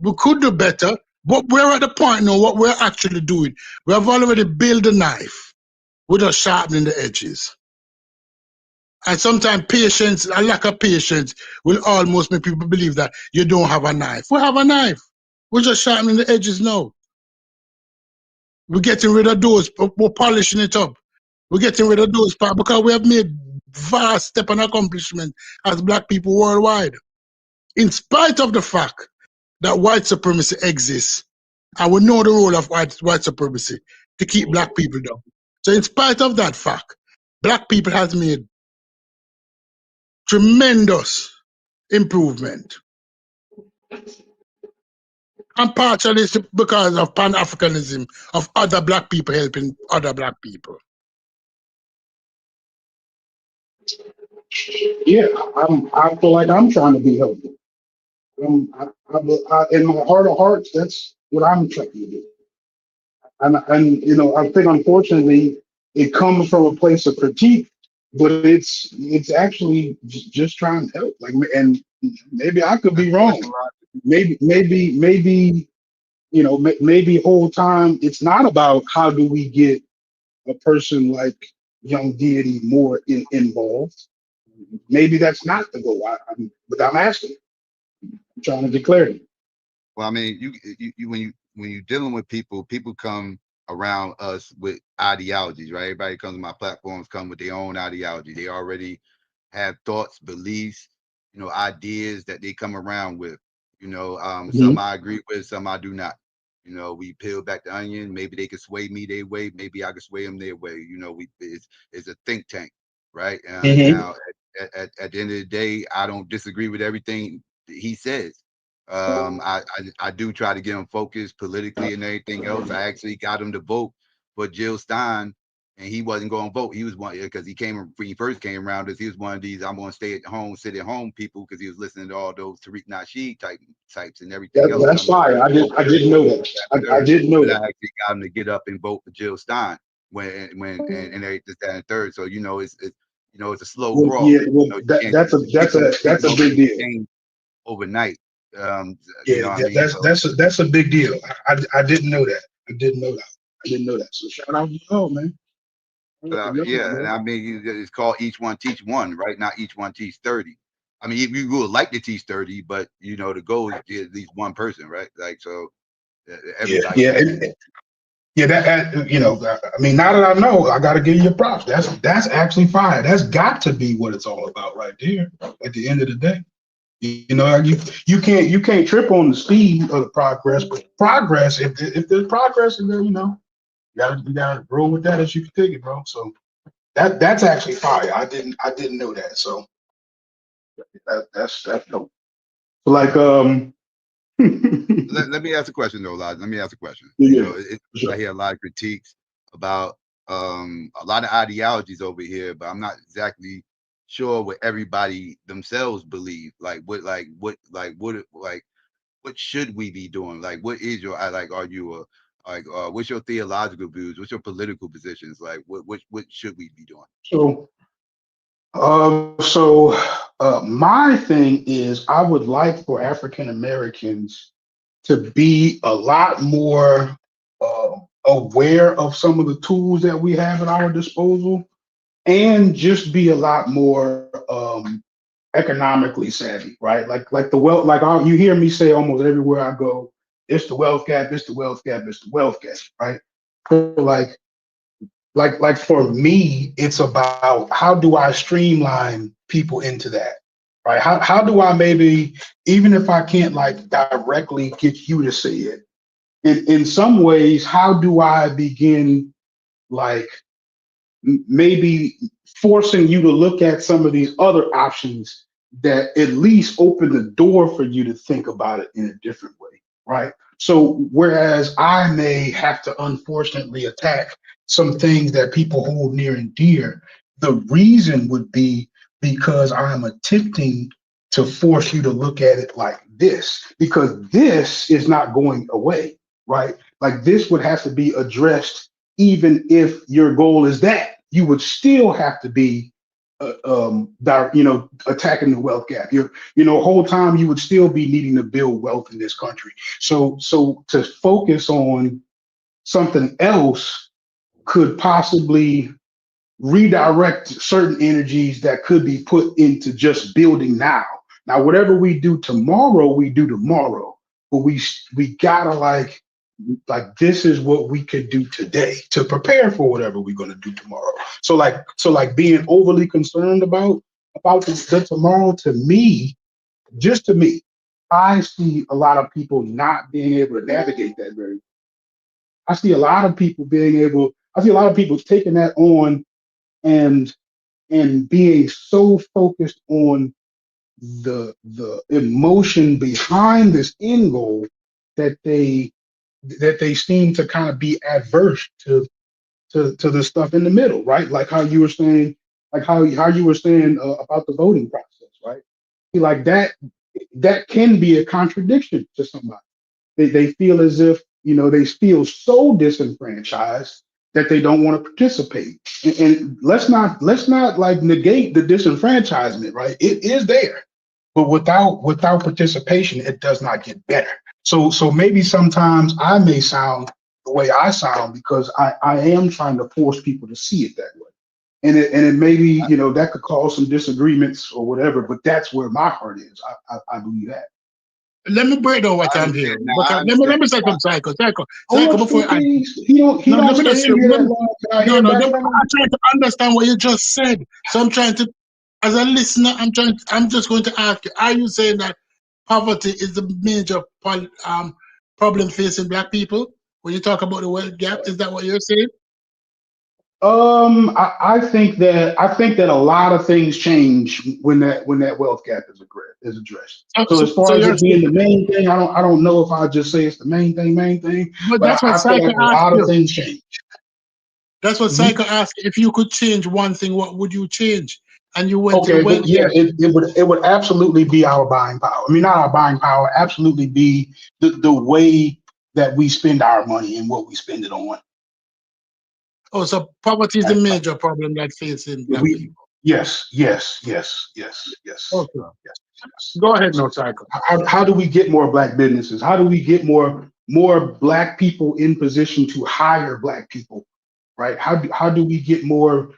We could do better, but we're at the point now, what we're actually doing, we have already built the knife. We're just sharpening the edges. And sometimes patience, a lack of patience, will almost make people believe that you don't have a knife. We have a knife. We're just sharpening the edges now. We're getting rid of those, we're polishing it up. We're getting rid of those parts because we have made vast step and accomplishment as black people worldwide. In spite of the fact that white supremacy exists, and we know the role of white supremacy to keep black people down. So in spite of that fact, black people has made tremendous improvement. And partially it's because of Pan-Africanism, of other black people helping other black people. Yeah, I feel like I'm trying to be helpful. In my heart of hearts, that's what I'm trying to do. And you know, I think unfortunately it comes from a place of critique, but it's actually just trying to help. Like, and maybe I could be wrong. Maybe you know, maybe whole time it's not about how do we get a person like Young Deity more involved. Maybe that's not the goal. But I'm asking. I'm trying to declare it. Well, I mean, you when you're dealing with people come around us with ideologies, right? Everybody comes to my platforms, come with their own ideology. They already have thoughts, beliefs, ideas that they come around with. Some I agree with, some I do not. We peel back the onion. Maybe they can sway me their way. Maybe I can sway them their way. It's a think tank, right? Now, at the end of the day, I don't disagree with everything he says. I do try to get him focused politically and everything else. I actually got him to vote for Jill Stein, and he wasn't going to vote. He was one because when he first came around us, he was one of these I'm going to stay at home, sit at home people because he was listening to all those Tariq Nasheed types and everything else. That's fire. I didn't know that. I didn't know But I that. actually got him to get up and vote for Jill Stein and this, that, and third. So it's a slow Well, crawl. yeah, well, You that, can't that's a just that's a big deal. change overnight. Yeah, What I mean? that's a big deal. I didn't know that. I didn't know that. So shout out to y'all, man. And I mean, it's called each one teach one, right? Not each one teach 30. I mean, you would like to teach 30, but the goal is at least one person, right? Like, so everybody. That I mean, now that I know, I got to give you props. That's actually fire. That's got to be what it's all about, right there. At the end of the day, you can't trip on the speed of the progress, but progress. If there's progress, and then you gotta roll with that as you can take it, bro. So that's actually fire. I didn't know that. So that's dope. So like Let me ask a question though, Lodge. Let me ask a question. Yeah, I hear a lot of critiques about a lot of ideologies over here, but I'm not exactly sure what everybody themselves believe. What should we be doing? Like, what is your are you what's your theological views? What's your political positions? Like, what should we be doing? So my thing is, I would like for African Americans to be a lot more aware of some of the tools that we have at our disposal, and just be a lot more economically savvy, right? Like the wealth, you hear me say almost everywhere I go, it's the wealth gap, it's the wealth gap, it's the wealth gap, right? So like for me, it's about how do I streamline people into that, right? How do I maybe, even if I can't like directly get you to say it, in some ways, how do I begin like maybe forcing you to look at some of these other options that at least open the door for you to think about it in a different way, right? So whereas I may have to unfortunately attack some things that people hold near and dear, the reason would be because I'm attempting to force you to look at it like this, because this is not going away, right? Like this would have to be addressed even if your goal is that. You would still have to be attacking the wealth gap. Whole time you would still be needing to build wealth in this country. So to focus on something else could possibly redirect certain energies that could be put into just building now. Now, whatever we do tomorrow, we do tomorrow. But we gotta like this is what we could do today to prepare for whatever we're going to do tomorrow. So like being overly concerned about the tomorrow, to me, just to me, I see a lot of people not being able to navigate that very well. I see a lot of people taking that on and being so focused on the emotion behind this end goal that they seem to kind of be adverse to the stuff in the middle, right? Like how you were saying, about the voting process, right? Like that can be a contradiction to somebody. They feel as if they feel so disenfranchised that they don't want to participate. And let's not like negate the disenfranchisement, right? It is there, but without participation, it does not get better. So maybe sometimes I may sound the way I sound because I am trying to force people to see it that way. And it maybe, that could cause some disagreements or whatever, but that's where my heart is. I believe that. let me break down what I I'm understand. hearing. Now But I let understand. me say something, Psycho. Hold up, Before I please. He no, don't let me stay just say, in here that long. Can I hear no, back I'm from him? trying to understand what you just said. So I'm trying to, as a listener, I'm just going to ask you: are you saying that poverty is the major problem facing Black people when you talk about the wealth gap? Is that what you're saying? I think that a lot of things change when that wealth gap is addressed. So as So far as you're it saying, being the main thing, I don't know if I just say it's the main thing, but but that's what I feel Psycho like a asked lot of you. things change. That's what Mhm. Psycho asked. If you could change one thing, what would you change? And you went to the Okay, wealth but yeah, gap. it would absolutely be our buying power. I mean, not our buying power, absolutely be the way that we spend our money and what we spend it on. Oh, so poverty is the Like, major problem that facing Black we people. yes. Okay. Go ahead, no Psycho. How do we get more Black businesses? How do we get more Black people in position to hire Black people? Right? How do we get more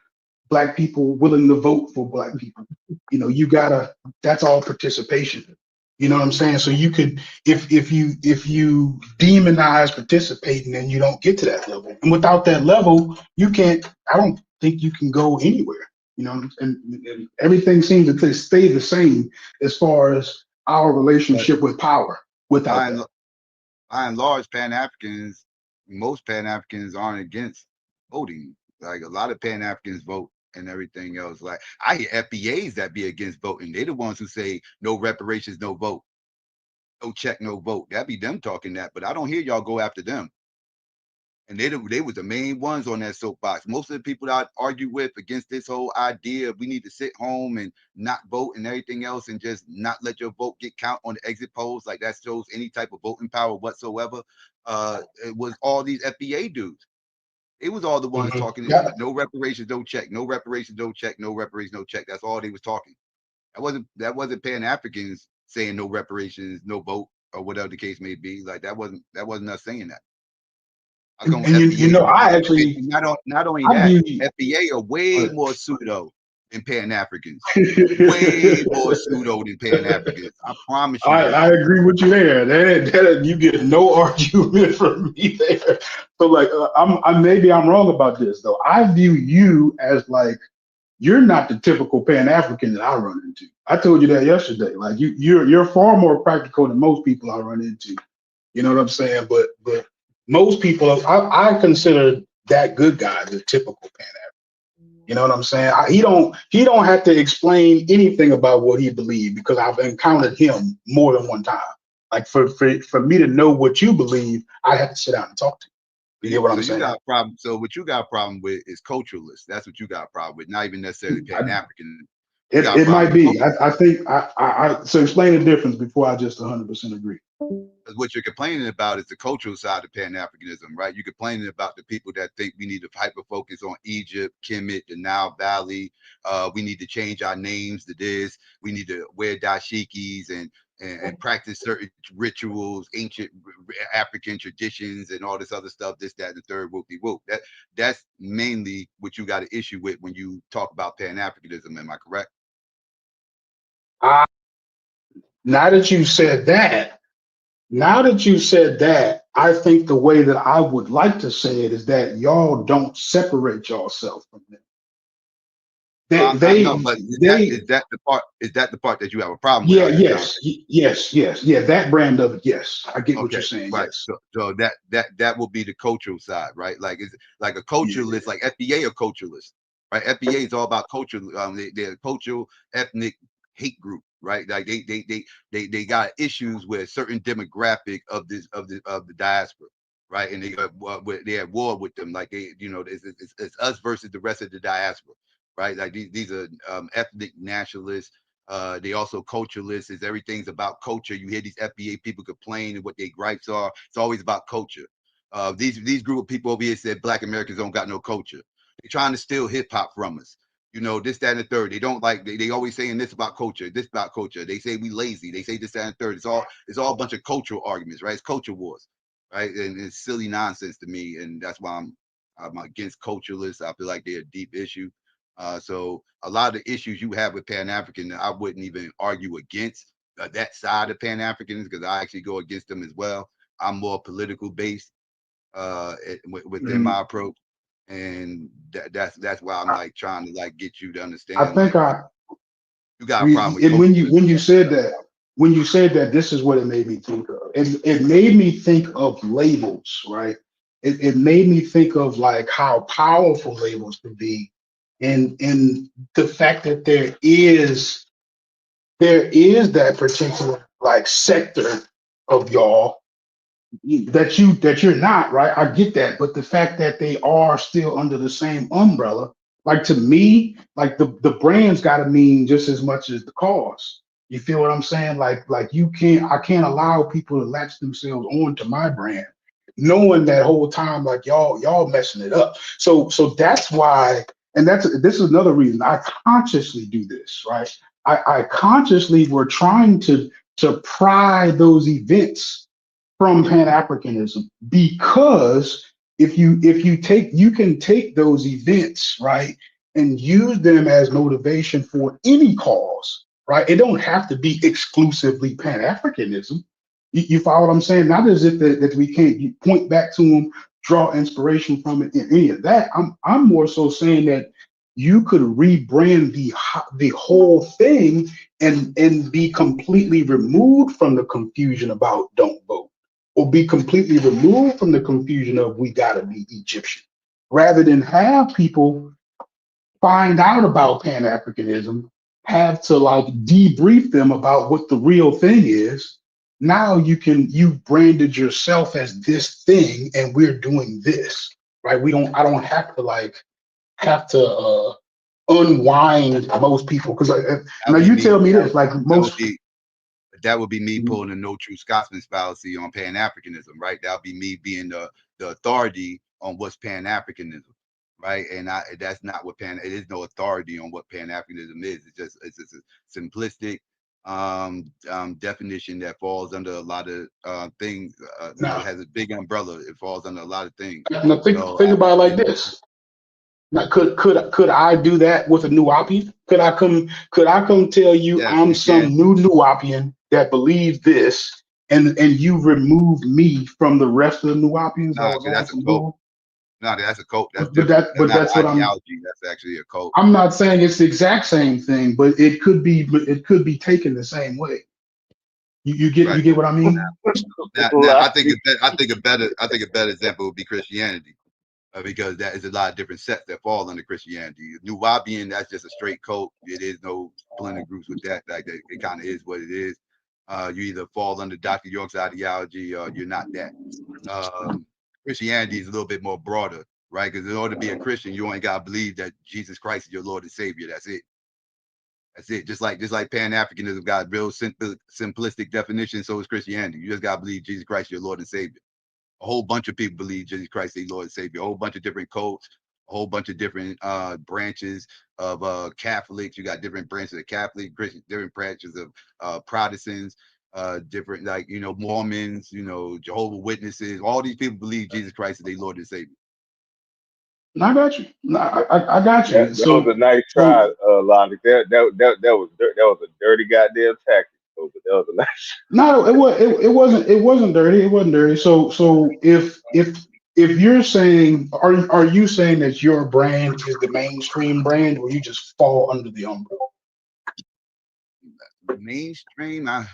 Black people willing to vote for Black people? You know, that's all participation. You know what I'm saying? So you could, if you demonize participating, then you don't get to that level. And without that level, I don't think you can go anywhere. You know, and everything seems to stay the same as far as our But relationship with power without by and, that. by and large, most Pan Africans aren't against voting. Like a lot of Pan Africans vote and everything else. Like I hear FBAs that be against voting. They're the ones who say no reparations, no vote, no check, no vote. That be them talking that, but I don't hear y'all go after them. And they was the main ones on that soapbox. Most of the people that I argue with against this whole idea of we need to sit home and not vote and everything else and just not let your vote get count on the exit polls, like that shows any type of voting power whatsoever. It was all these FBA dudes. It was all the ones Mhm. talking Yeah. no reparations, no check, no reparations, no check, no reparations, no check. That's all they was talking. That wasn't Pan Africans saying no reparations, no vote, or whatever the case may be. Like that wasn't us saying that. I come And you FBA, know, and not only I that, view. FBA are way uh, more pseudo than Pan Africans. Way more pseudo than Pan Africans. I promise you that. I agree with you there. That you get no argument from me there. So like, maybe I'm wrong about this though. I view you as like you're not the typical Pan African that I run into. I told you that yesterday. Like you're far more practical than most people I run into. You know what I'm saying? But most people, I consider that good guy the typical Pan African. You know what I'm saying? He don't have to explain anything about what he believed because I've encountered him more than one time. Like for me to know what you believe, I have to sit down and talk to you. You get what So I'm you saying? got a problem. So what you got a problem with is culturalists. That's what you got a problem with. Not even necessarily Pan African. You got a It problem might with be. culture. I think so explain the difference before I just 100% agree. Because what you're complaining about is the cultural side of Pan Africanism, right? You're complaining about the people that think we need to hyper focus on Egypt, Kemet, the Nile Valley. We need to change our names to this. We need to wear dashikis and practice certain rituals, ancient African traditions, and all this other stuff. This, that, and the third. Whoopie whoop. That's mainly what you got an issue with when you talk about Pan Africanism. Am I correct? Uh, now that you said that, Now that you said that, I think the way that I would like to say it is that y'all don't separate yourself from them. No, but They, is that the part? Is that the part that you have a problem with yeah, out of the conversation? yes, yeah, that brand of it, yes. I get what you're Okay, saying, right. yes. So that will be the cultural side, right? Like it's like a culturalist, like FBA are culturalist, right? FBA is all about culture. They're a cultural ethnic hate group, right? Like they got issues with a certain demographic of the diaspora, right? And they at war with them, like it's us versus the rest of the diaspora, right? Like these are ethnic nationalists. They also culturalists. Is everything's about culture. You hear these FBA people complain and what their gripes are. It's always about culture. These group of people over here said Black Americans don't got no culture. They're trying to steal hip hop from us. You know, this, that, and the third. They don't like. They always saying this about culture. This about culture. They say we lazy. They say this, that, and the third. It's all a bunch of cultural arguments, right? It's culture wars, right? And it's silly nonsense to me, and that's why I'm against culturalists. I feel like they're a deep issue. So a lot of the issues you have with Pan African, I wouldn't even argue against that side of Pan Africans because I actually go against them as well. I'm more political based within my approach, and that's why I'm like trying to like get you to I understand think like you got a we, problem with and when you socialism. when you said that, this is what it made me think of. It made me think of labels, right? It made me think of like how powerful labels can be, and the fact that there is that particular like sector of y'all that you're not, right? I get that, but the fact that they are still under the same umbrella, like to me, like the brand's got to mean just as much as the cause. You feel what I'm saying? Like I can't allow people to latch themselves on to my brand, knowing that whole time like y'all messing it up. So that's why, and this is another reason I consciously do this, right? I consciously were trying to pry those events from Pan-Africanism, because if you can take those events, right, and use them as motivation for any cause, right? It don't have to be exclusively Pan-Africanism. You follow what I'm saying? Not as if that we can't point back to them, draw inspiration from it, in any of that. I'm more so saying that you could rebrand the whole thing and be completely removed from the confusion about don't vote, or be completely removed from the confusion of we gotta be Egyptian, rather than have people find out about Pan-Africanism, have to like debrief them about what the real thing is. Now you've branded yourself as this thing and we're doing this, right? I don't have to unwind most people, because now you tell me this, like most. That would be me pulling a no true Scotsman fallacy on Pan-Africanism, right? That would be me being the authority on what's Pan-Africanism, right? And that's not what it is. No authority on what Pan-Africanism is. It's just a simplistic definition that falls under a lot of things. It has a big umbrella. It falls under a lot of things. Now think about it like this. Now, could I do that with a Nuwapian? Could I come tell you I'm some new Nuwapian that believes this, and you remove me from the rest of the Nuwapians? No, that's a cult. No, that's a cult. That's that's what ideology. That's actually a cult. I'm not saying it's the exact same thing, but it could be taken the same way. You get what I mean? Now, I think a better example would be Christianity. Because that is a lot of different sects that fall under Christianity. Nuwabian, that's just a straight cult. It is no blending groups with that. Like it kind of is what it is. You either fall under Dr. York's ideology or you're not that. Christianity is a little bit more broader, right? Because in order to be a Christian, you only gotta believe that Jesus Christ is your Lord and Savior. That's it. That's it. Just like Pan-Africanism got a real simplistic definition, so is Christianity. You just gotta believe Jesus Christ is your Lord and Savior. A whole bunch of people believe Jesus Christ is Lord and Savior. A whole bunch of different cults, a whole bunch of different branches of Catholics. You got different branches of Catholic, Christian, different branches of Protestants, different Mormons, Jehovah's Witnesses. All these people believe Jesus Christ is their Lord and Savior. I got you. I got you. That was a nice try, Logic. That was a dirty goddamn tactic. But that was a nice. No, it wasn't dirty. It wasn't dirty. So if you're saying, are you saying that your brand is the mainstream brand, or you just fall under the umbrella? Mainstream, I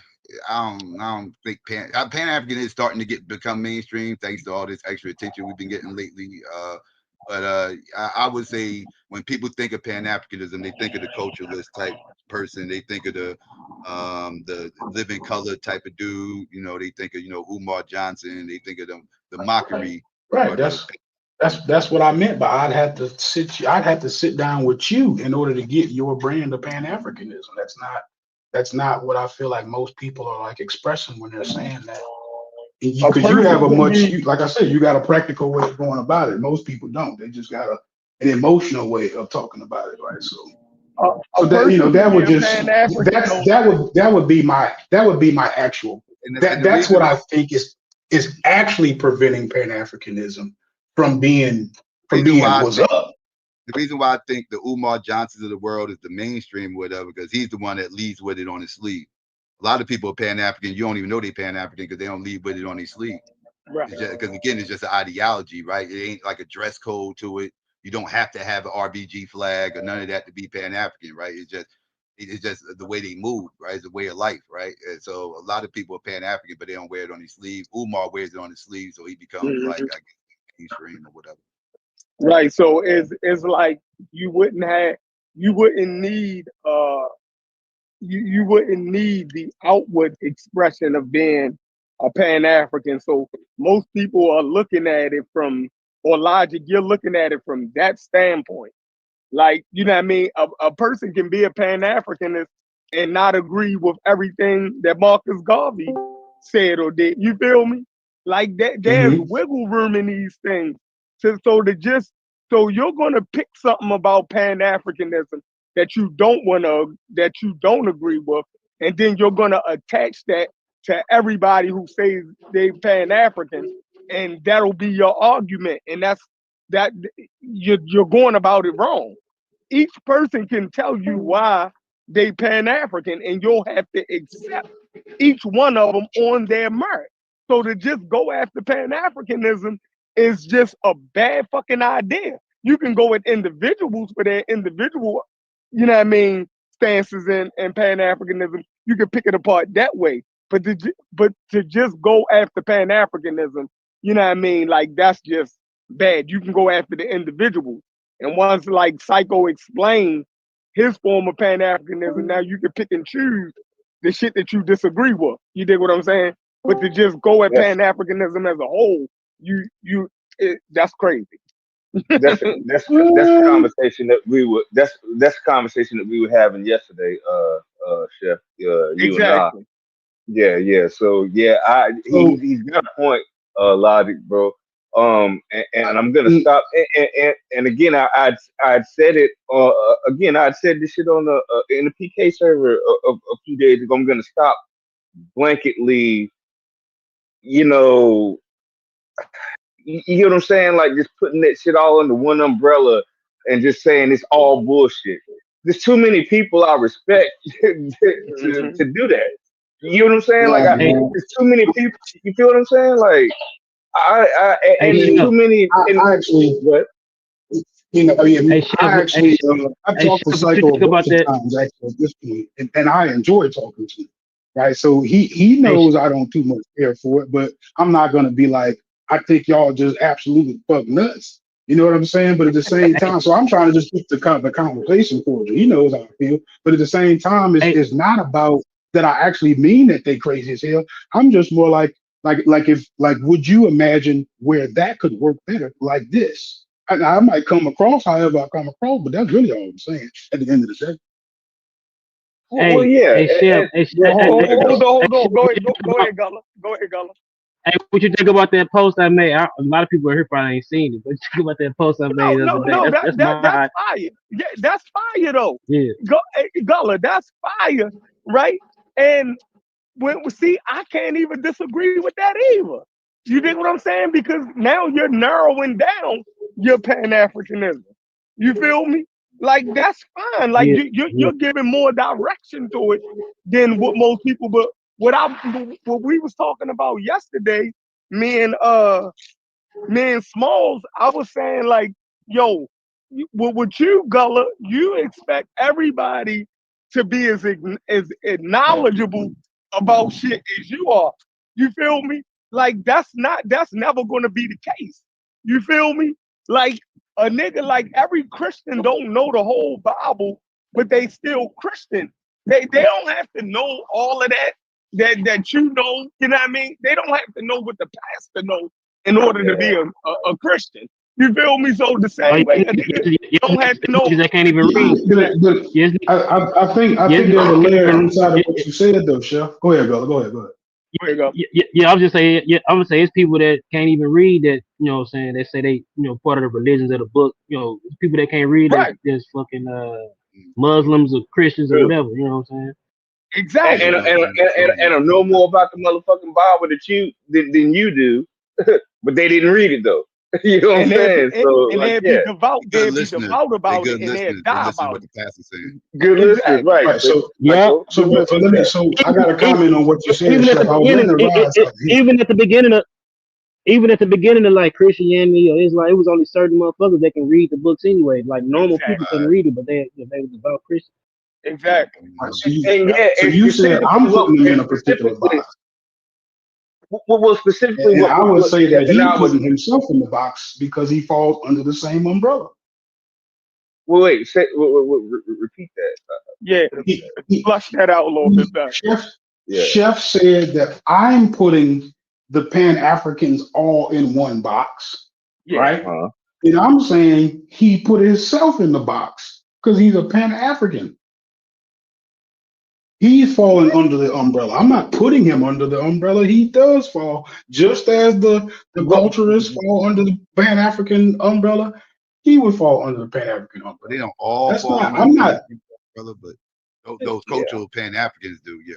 don't think Pan-African is starting to become mainstream thanks to all this extra attention we've been getting lately. But I would say when people think of Pan-Africanism, they think of the culturalist type person. They think of the living color type of dude. They think of Umar Johnson. They think of the mockery. Right. That's what I meant. But I'd have to sit down with you in order to get your brand of Pan-Africanism. That's not what I feel like most people are like expressing when they're saying that. Because you have like I said, you got a practical way of going about it. Most people don't. They just got an emotional way of talking about it, right? So that would just that would be my actual. That's what I think is actually preventing Pan-Africanism from being what's up. The reason why I think the Umar Johnsons of the world is the mainstream, or whatever, because he's the one that leads with it on his sleeve. A A lot of people are Pan-African. You don't even know they Pan-African because they don't lead with it on their sleeve. Right. Because again, it's just an ideology, right? It ain't like a dress code to it. You don't have to have an RBG flag or none of that to be Pan-African, right? It's just the way they move, right? It's a way of life, right? And so a lot of people are Pan-African, but they don't wear it on his sleeve. Umar wears it on his sleeve, so he becomes like, I guess, mainstream or whatever. Right. So it's like you wouldn't need you wouldn't need the outward expression of being a Pan-African. So most people are looking at it from, or Logic, you're looking at it from that standpoint. Like, you know what I mean? A person can be a Pan-Africanist and not agree with everything that Marcus Garvey said or did. You feel me? Like that, there's wiggle room in these things. So you're gonna pick something about Pan-Africanism that you don't agree with, and then you're gonna attach that to everybody who says they Pan-African, and that'll be your argument. And you're going about it wrong. Each person can tell you why they Pan-African, and you'll have to accept each one of them on their merit. So to just go after Pan-Africanism is just a bad fucking idea. You can go at individuals for their individual, you know what I mean, stances and Pan-Africanism. You can pick it apart that way. But to just go after Pan-Africanism, you know what I mean, like that's just bad. You can go after the individuals. And once like Psycho explained his form of Pan-Africanism, now you can pick and choose the shit that you disagree with. You dig what I'm saying? But to just go at Pan-Africanism as a whole, that's crazy. That's a conversation that we were that's a conversation that we were having yesterday, Chef. You and I. Yeah. So yeah, he's got a point, Logic, bro. And I'm gonna stop. And again, I'd said it. Again, I'd said this shit on in the PK server a few days ago. I'm gonna stop blanketly. You know what I'm saying? Like just putting that shit all under one umbrella and just saying it's all bullshit. There's too many people I respect to do that. You know what I'm saying? Like there's too many people. You feel what I'm saying? Like and there's too many. I actually, what? You know, I've talked to Psycho a bunch of times actually at this point, and I enjoy talking to him. Right, so he knows I don't too much care for it, but I'm not gonna be like, I think y'all just absolutely fuck nuts. You know what I'm saying? But at the same time, so I'm trying to just keep the conversation cordial. He knows how I feel, but at the same time, it's not about that I actually mean that they crazy as hell. I'm just more like would you imagine where that could work better like this? I might come across however I come across, but that's really all I'm saying at the end of the day. Well, yeah. Hold on. Go ahead, Gullah. Hey, what you think about that post I made? A lot of people here probably ain't seen it, but what you think about that post I made the other day? That's fire. Yeah, that's fire though. Yeah. Gullah, that's fire, right? And I can't even disagree with that either. You dig what I'm saying? Because now you're narrowing down your Pan-Africanism. You feel me? Like that's fine. Like you're giving more direction to it than what most people. But what we was talking about yesterday, me and Smalls, I was saying like, yo, with you, Gullah, you expect everybody to be as knowledgeable about shit as you are. You feel me? Like that's never gonna be the case. You feel me? Like a nigga, like every Christian don't know the whole Bible, but they still Christian. They don't have to know all of that you know. You know what I mean? They don't have to know what the pastor knows in order to be a Christian. You feel me? So the same way, you don't have to know. They can't even read. I think there's a layer inside of what you said, though, Chef. Go ahead, Gullah. Go ahead. Yeah, I was just saying. Yeah, I'm gonna say it's people that can't even read that. You know what I'm saying? They say they, part of the religions of the book. People that can't read that just fucking Muslims or Christians or whatever. You know what I'm saying? Exactly. And I know more about the motherfucking Bible than you do, but they didn't read it though. You know what I'm And they'd saying? be, So and like, they'd be yeah, devout. Good They'd be listeners. devout They about good it, and they'd listeners. They die listen to about what it. the pastor's saying. good listeners, Exactly. right? Right. So Yeah. Psycho, so good but listeners. let me Yeah. so I got a comment on what you said, Even at the Chef. I was beginning, letting it rise out here. even at the beginning of like Christianity or Islam, it was only certain motherfuckers that can read the books anyway. Like normal Exactly. people couldn't read it, but they was about Christians. Exactly. Right, And yeah, so and you said specifically I'm what putting him in and a particular specifically box. well specifically And I would say that and he I was putting himself in the box because he falls under the same umbrella. wait, say repeat that. Yeah. He, Flush that out a little bit better. Yeah. Chef said that I'm putting the Pan Africans all in one box, Yeah. right? Uh-huh. And I'm saying he put himself in the box because he's a Pan African. He's falling under the umbrella. I'm not putting him under the umbrella. He does fall, just as the culturists fall under the Pan African umbrella. He would fall under the Pan African umbrella. But they don't all That's fall not. under I'm the not. Pan African umbrella, but those cultural Pan Africans do, yeah.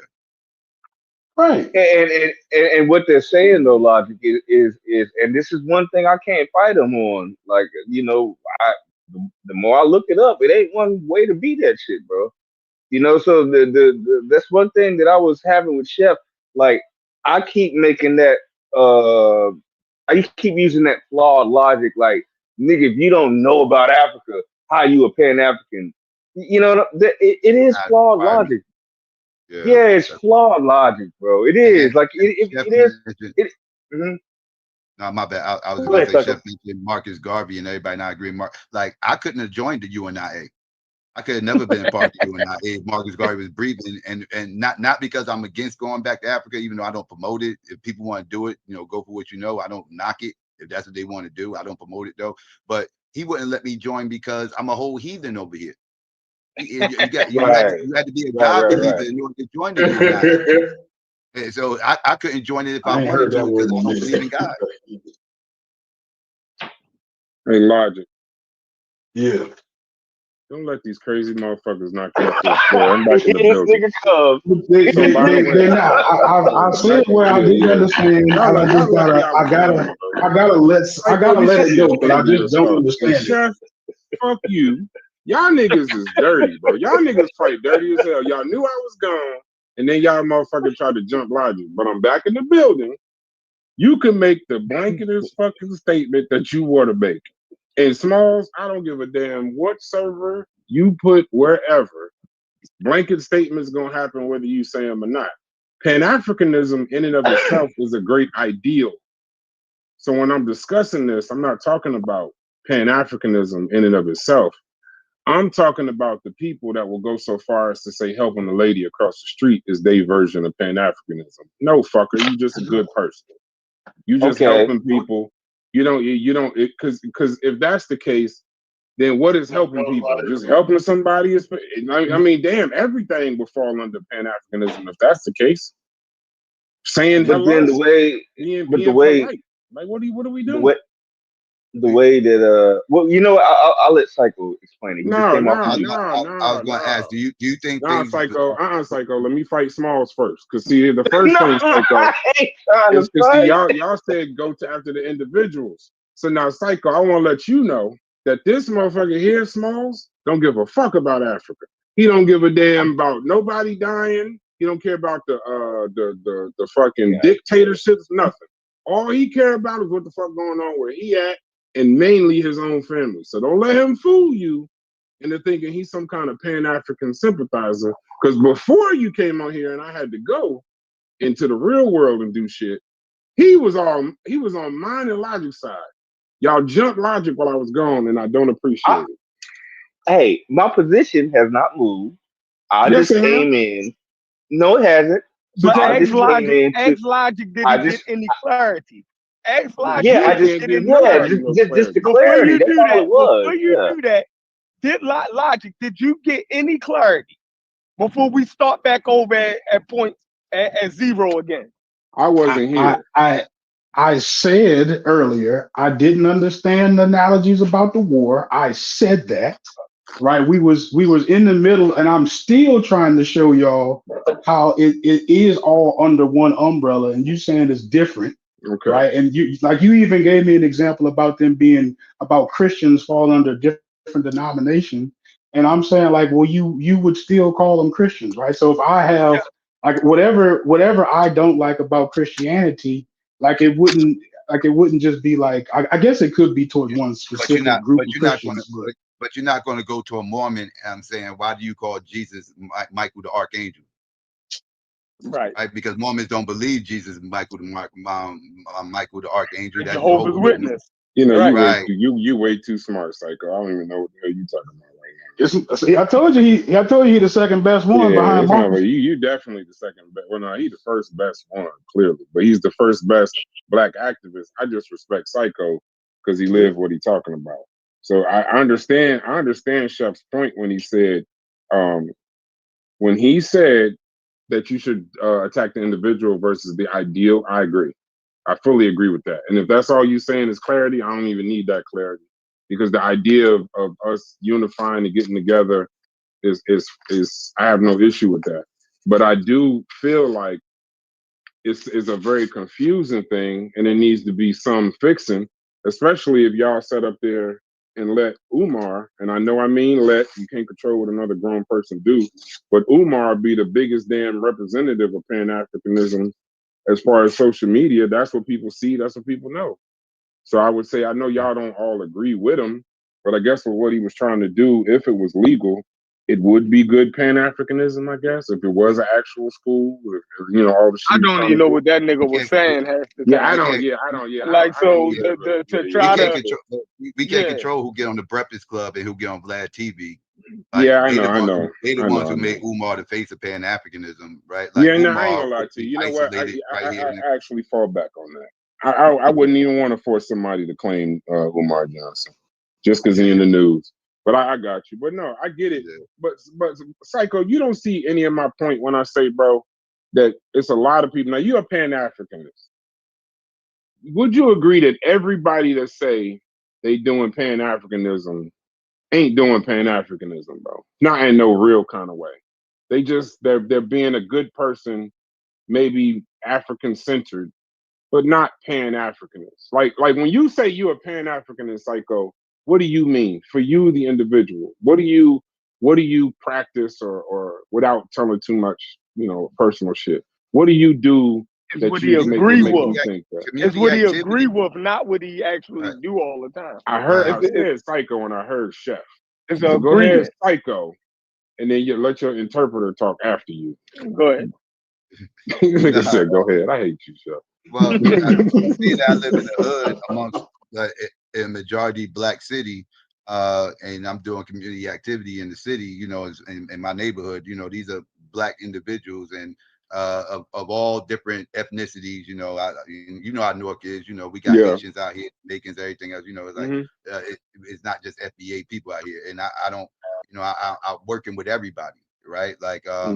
Right. And what they're saying though, Logic is and this is one thing I can't fight them on. Like, you know, the more I look it up, it ain't one way to be that shit, bro. You know, so the that's one thing that I was having with Chef. Like, I keep making that I keep using that flawed logic, like, nigga, if you don't know about Africa, how you a Pan African? You know, it is flawed logic. Yeah, it's flawed logic, bro. It is. Like it is. No, my bad. I was Go going ahead, to say Psycho. Chef mentioned Marcus Garvey and everybody not agreeing. Like, I couldn't have joined the UNIA. I could have never been a part of the UNIA if Marcus Garvey was breathing, and not because I'm against going back to Africa, even though I don't promote it. If people want to do it, you know, go for what you know. I don't knock it if that's what they want to do. I don't promote it though. But he wouldn't let me join because I'm a whole heathen over here. You had to be a God believer in order to join the UNIA. And so I couldn't join it if I wanted to because I don't believe in God. Hey, Logic. Yeah. Don't let these crazy motherfuckers knock you off the floor. I'm back in the building. They're not. I said where I didn't understand. I gotta let it go, but I just don't understand it. Chef, fuck you. Y'all niggas is dirty, bro. Y'all niggas fight dirty as hell. Y'all knew I was gone, and then y'all motherfucker tried to jump Logic. But I'm back in the building. You can make the blanketest fucking statement that you want to make. And Smalls, I don't give a damn what server you put wherever. Blanket statements gonna happen whether you say them or not. Pan-Africanism in and of itself is a great ideal. So when I'm discussing this, I'm not talking about Pan-Africanism in and of itself. I'm talking about the people that will go so far as to say helping the lady across the street is their version of Pan-Africanism. No, fucker, you just a good person. You just helping people. You don't because if that's the case, then what is helping people? Just helping somebody is. I mean, damn, everything would fall under Pan-Africanism if that's the case. Saying But hello, then the way, being polite. Like what are we doing? The way that well, you know what? I'll let Psycho explain it. I was going to ask, do you think things? Psycho. Let me fight Smalls first, because see, the first thing, Psycho, is because y'all said go to after the individuals. So now, Psycho, I want to let you know that this motherfucker here, Smalls, don't give a fuck about Africa. He don't give a damn about nobody dying. He don't care about the fucking dictatorships, nothing. All he care about is what the fuck going on where he at, and mainly his own family. So don't let him fool you into thinking he's some kind of Pan-African sympathizer. Because before you came on here and I had to go into the real world and do shit, he was on mine and Logic's side. Y'all jumped Logic while I was gone, and I don't appreciate it. Hey, my position has not moved. I just came in. No, it hasn't. But X-Logic didn't get any clarity. X-Logic just the clarity. That's all it was. Before you do that, Logic, did you get any clarity before we start back over at points at zero again? I wasn't here. I said earlier I didn't understand the analogies about the war. I said that. Right, we was in the middle, and I'm still trying to show y'all how it is all under one umbrella, and you saying it's different. Okay. right? And you even gave me an example about them being about Christians fall under different denomination, and I'm saying like, well, you would still call them Christians, right? So if I have like whatever I don't like about Christianity, like it wouldn't just be like I guess it could be towards one But you're specific not. group But of you're not going to. Christians, but But you're not going to go to a Mormon and saying, "Why do you call Jesus Michael the Archangel?" Right. Right? Because Mormons don't believe Jesus is Michael Michael the Archangel. The That's Jehovah's Jehovah's Witness. Witness. You know, Right. you way too smart, Psycho. I don't even know what the hell you talking about right now. see, I told you he the second best one behind it's not Marcus. like you definitely the second best. Well, no, he's the first best one, clearly. But he's the first best black activist. I just respect Psycho because he lived what he's talking about. So I understand Chef's point when he said that you should attack the individual versus the ideal. I agree. I fully agree with that. And if that's all you saying is clarity, I don't even need that clarity, because the idea of us unifying and getting together is I have no issue with that. But I do feel like it's a very confusing thing, and it needs to be some fixing, especially if y'all sit up there and let Umar, and I know I mean let, you can't control what another grown person do, but Umar be the biggest damn representative of Pan-Africanism as far as social media. That's what people see, that's what people know. So I would say, I know y'all don't all agree with him, but I guess with what he was trying to do, if it was legal, it would be good Pan-Africanism, I guess, if it was an actual school, if, all the shit. I don't even know what that nigga was saying half the time. Yeah, I don't. Like, so either, to try to we can't control who get on the Breakfast Club and who get on Vlad TV. Yeah, I know. They the ones who made Umar the face of Pan-Africanism, right? Like, yeah, no, Umar I ain't gonna lie to you. You know what? I actually fall back on that. I wouldn't even want to force somebody to claim Umar Johnson just because he's in the news. But I got you. But no, I get it. But Psycho, you don't see any of my point when I say, bro, that it's a lot of people. Now, you're a Pan-Africanist. Would you agree that everybody that say they doing Pan-Africanism ain't doing Pan-Africanism, bro? Not in no real kind of way. They're being a good person, maybe African-centered, but not Pan-Africanist. Like when you say you're a Pan-Africanist, Psycho, what do you mean for you, the individual? What do you practice, or without telling too much, personal shit? What do you do? It's what he agree with. It's what he agree with, not what he actually do all the time. I heard I said Psycho and I heard Chef. It's so go agreement. ahead, Psycho, and then you let your interpreter talk after you. Go ahead. Nigga said, "Go ahead." I hate you, Chef. Well, I live in the hood amongst a majority black city, and I'm doing community activity in the city, in my neighborhood. These are black individuals and of all different ethnicities. How Newark is. We got Haitians out here, Jamaicans, everything else. It's like it's not just FBA people out here, and I don't. I'm working with everybody, right? Like I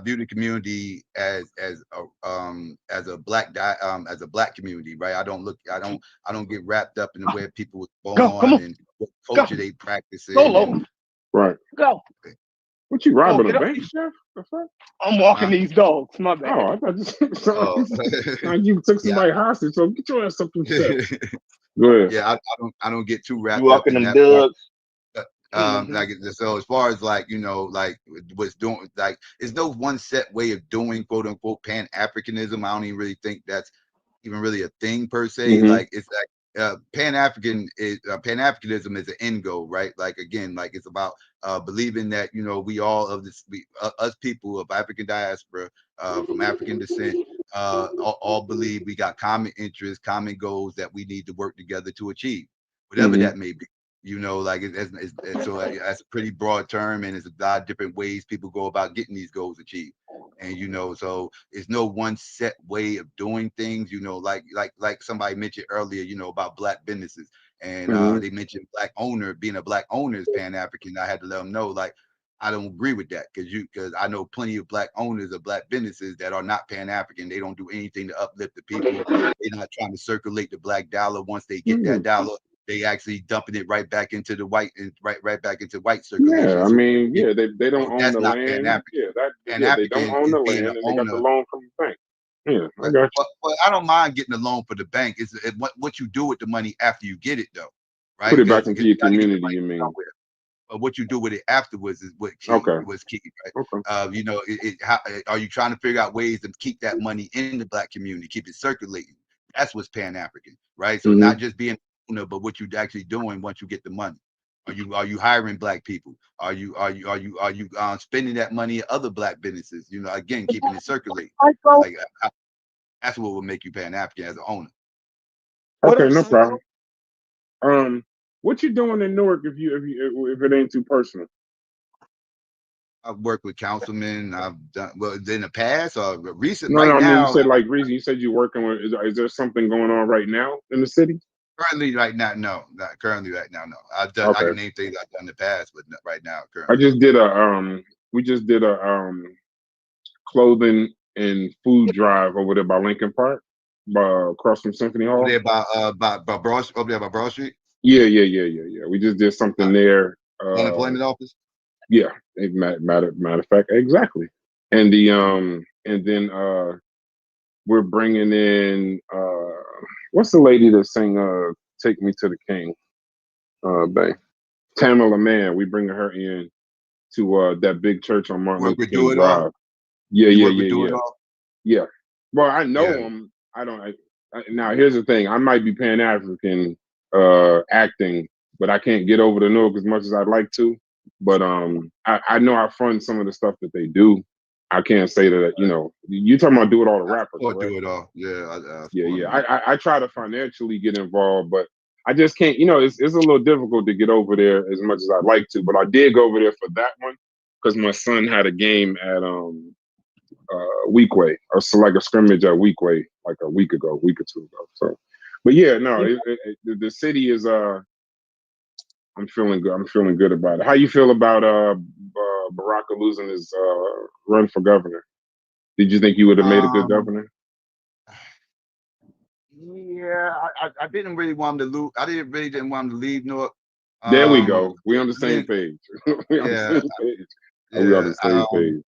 view the community as a black community, right? I don't get wrapped up in the way people go on and what culture they practice. Right. Go. What you robbing a bank, Chef? The fuck? I'm walking these dogs. My bad. Oh, I thought you took somebody hostage. So get your ass up and Chef. Go ahead. Yeah, I don't get too wrapped up walking in them dogs. So as far as what's doing, there's no one set way of doing quote unquote Pan-Africanism. I don't even really think that's even really a thing per se. It's like Pan-Africanism is an end goal, right? It's about believing that we all of this, us people of African diaspora, from African descent, all believe we got common interests, common goals that we need to work together to achieve, whatever that may be. So that's a pretty broad term, and there's a lot of different ways people go about getting these goals achieved. And so it's no one set way of doing things. Like somebody mentioned earlier, about black businesses, and they mentioned being a black owner is Pan-African. I had to let them know, I don't agree with that, because I know plenty of black owners of black businesses that are not Pan-African. They don't do anything to uplift the people. They're not trying to circulate the black dollar. Once they get that dollar, they actually dumping it right back into the white and right back into white circulation. Yeah, I mean, they don't own the land. Pan-African. They don't own the land, and they got the loan from the bank. Yeah, I got you. But I don't mind getting a loan for the bank. It's what you do with the money after you get it, though, right? Put it back Because into your you gotta get the community, money you mean? somewhere. But what you do with it afterwards is what Okay. was key, right? Okay. You know, how, are you trying to figure out ways to keep that money in the Black community, keep it circulating? That's what's Pan-African, right? So not just being, but what you actually doing once you get the money. Are you hiring Black people? Are you spending that money at other Black businesses? You know, again, keeping it circulating. Like that's what will make you Pan-African as an owner. Okay, no problem. What you doing in Newark if it ain't too personal? I've worked with councilmen. I've done in the past or recent. No, right I mean, now, you said like recent. You said you're working with. Is there something going on right now in the city? Currently, right now, no. Not currently, right now, no. I've done. I can name things I've done in the past, but not right now, currently. I just did we just did a clothing and food drive over there by Lincoln Park, across from Symphony Hall. Over there by Broad, over there by Broad Street. Yeah. We just did something there. Unemployment office. Yeah, matter of fact, exactly. And then we're bringing in what's the lady that sang "Take Me to the King"? Bang, Tamala Mann. We bringing her in to that big church on Martin Luther King Drive. Yeah. Well, I know him. I don't. Now here's the thing. I might be Pan-African acting, but I can't get over to Newark as much as I'd like to. But I know I fund some of the stuff that they do. I can't say that, you know, you talking about Do It All the rappers, Or correct? Do It All. Yeah. Yeah. I try to financially get involved, but I just can't, you know, it's a little difficult to get over there as much as I'd like to. But I did go over there for that one because my son had a game at Weekway, or so like a scrimmage at Weekway like a week or two ago. So, but yeah, no, the city is I'm feeling good. I'm feeling good about it. How you feel about Baraka losing his run for governor? Did you think you would have made a good governor? Yeah, I didn't really want him to lose. I didn't want him to leave Newark. There we go. We on the same page. We on the same page.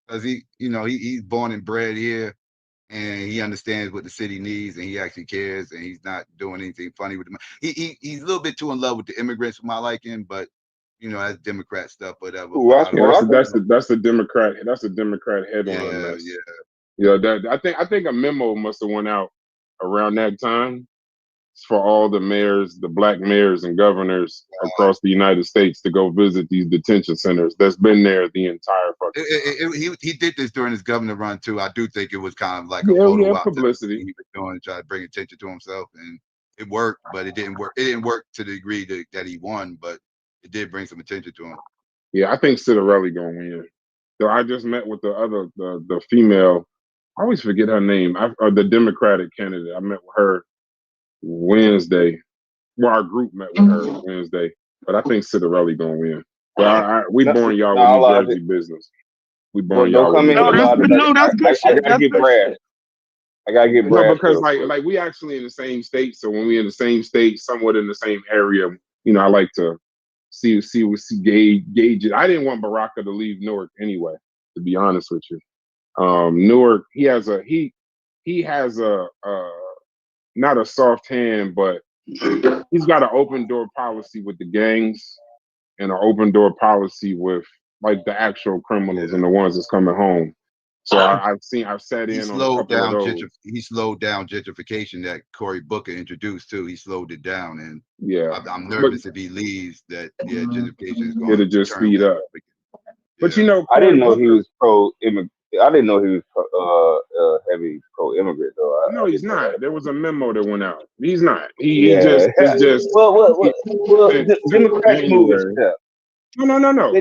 Because he's born and bred here, and he understands what the city needs, and he actually cares, and he's not doing anything funny with them. He's a little bit too in love with the immigrants for my liking, but that's Democrat stuff, whatever. That's the Democrat. That's a Democrat headline mess. Yeah. I think a memo must have went out around that time for all the mayors, the Black mayors and governors across the United States to go visit these detention centers that's been there the entire fucking time. He did this during his governor run too. I do think it was kind of like a photo op publicity. He was doing to try to bring attention to himself, and it worked, but it didn't work. It didn't work to the degree that he won, but it did bring some attention to him. Yeah, I think Citarelli gonna win. So I just met with the female. I always forget her name. The Democratic candidate. I met with her Wednesday. Well, our group met with her Wednesday, but I think Citarelli gonna win. But we born y'all with New Jersey business. We born y'all with that's good shit. I gotta get Brad. No, because like we actually in the same state, so when we in the same state, somewhat in the same area, I like to gauge it. I didn't want Baraka to leave Newark anyway, to be honest with you. Newark, he has a not a soft hand, but he's got an open door policy with the gangs and an open door policy with like the actual criminals and the ones that's coming home. So I've sat in on a couple of those. He slowed down gentrification that Cory Booker introduced too. He slowed it down, and I'm nervous if he leaves that gentrification is going to just speed up. But I didn't know he was pro-immigrant. I didn't know he was heavy pro-immigrant though. No, he's not. There was a memo that went out. He's not. It's just Democrats move step. No. He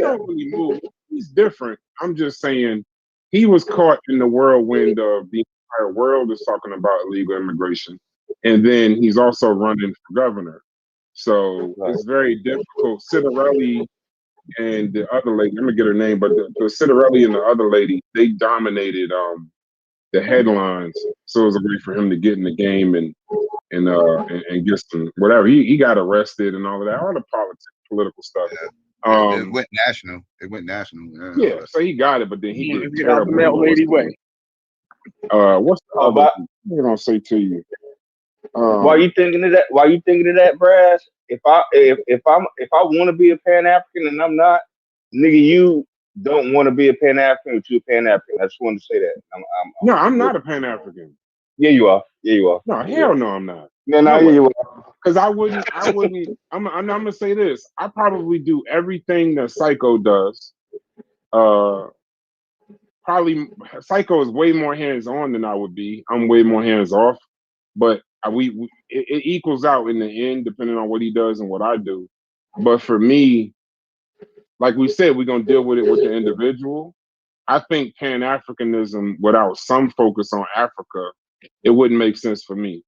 don't really move. He's different. I'm just saying he was caught in the whirlwind of the entire world is talking about illegal immigration, and then he's also running for governor. So it's very difficult. Citarelli and the other lady, I'm gonna get her name, but the Citarelli and the other lady, they dominated the headlines. So it was a way for him to get in the game and get some whatever. He got arrested and all of that, all the political stuff. It went national. Yeah, so he got it, but then he did get out the mail lady way. What's the other? About What am I gonna say to you? why you thinking of that? Why you thinking of that, Brass? If I want to be a Pan African and I'm not, nigga, you don't want to be a Pan African, but you're a Pan African. I just wanted to say that. No, I'm not a Pan African. Yeah, you are. Yeah, you are. No, hell no, I'm not. No, No yeah, way. you are. Because I wouldn't. I'm gonna say this. I probably do everything that Psycho does. Probably Psycho is way more hands on than I would be. I'm way more hands off. But it equals out in the end, depending on what he does and what I do. But for me, like we said, we're gonna deal with it with the individual. I think Pan-Africanism without some focus on Africa, it wouldn't make sense for me.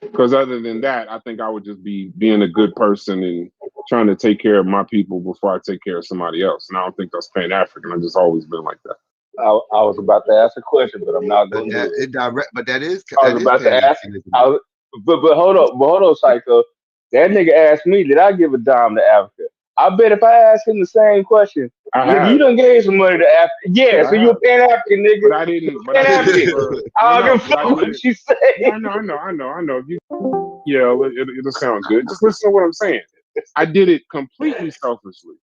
Because other than that, I think I would just be being a good person and trying to take care of my people before I take care of somebody else. And I don't think that's Pan-African. I've just always been like that. I was about to ask a question, but I'm not going to do it. But that is. I was about to ask. But hold on, Psycho. That nigga asked me, did I give a dime to Africa? I bet if I asked him the same question, nigga, you done gave some money to Africa. Yeah, so you a Pan African nigga. But I didn't. Pan African. I don't give a fuck what you say. I know. It'll sound good. Just listen to what I'm saying. I did it completely selfishly.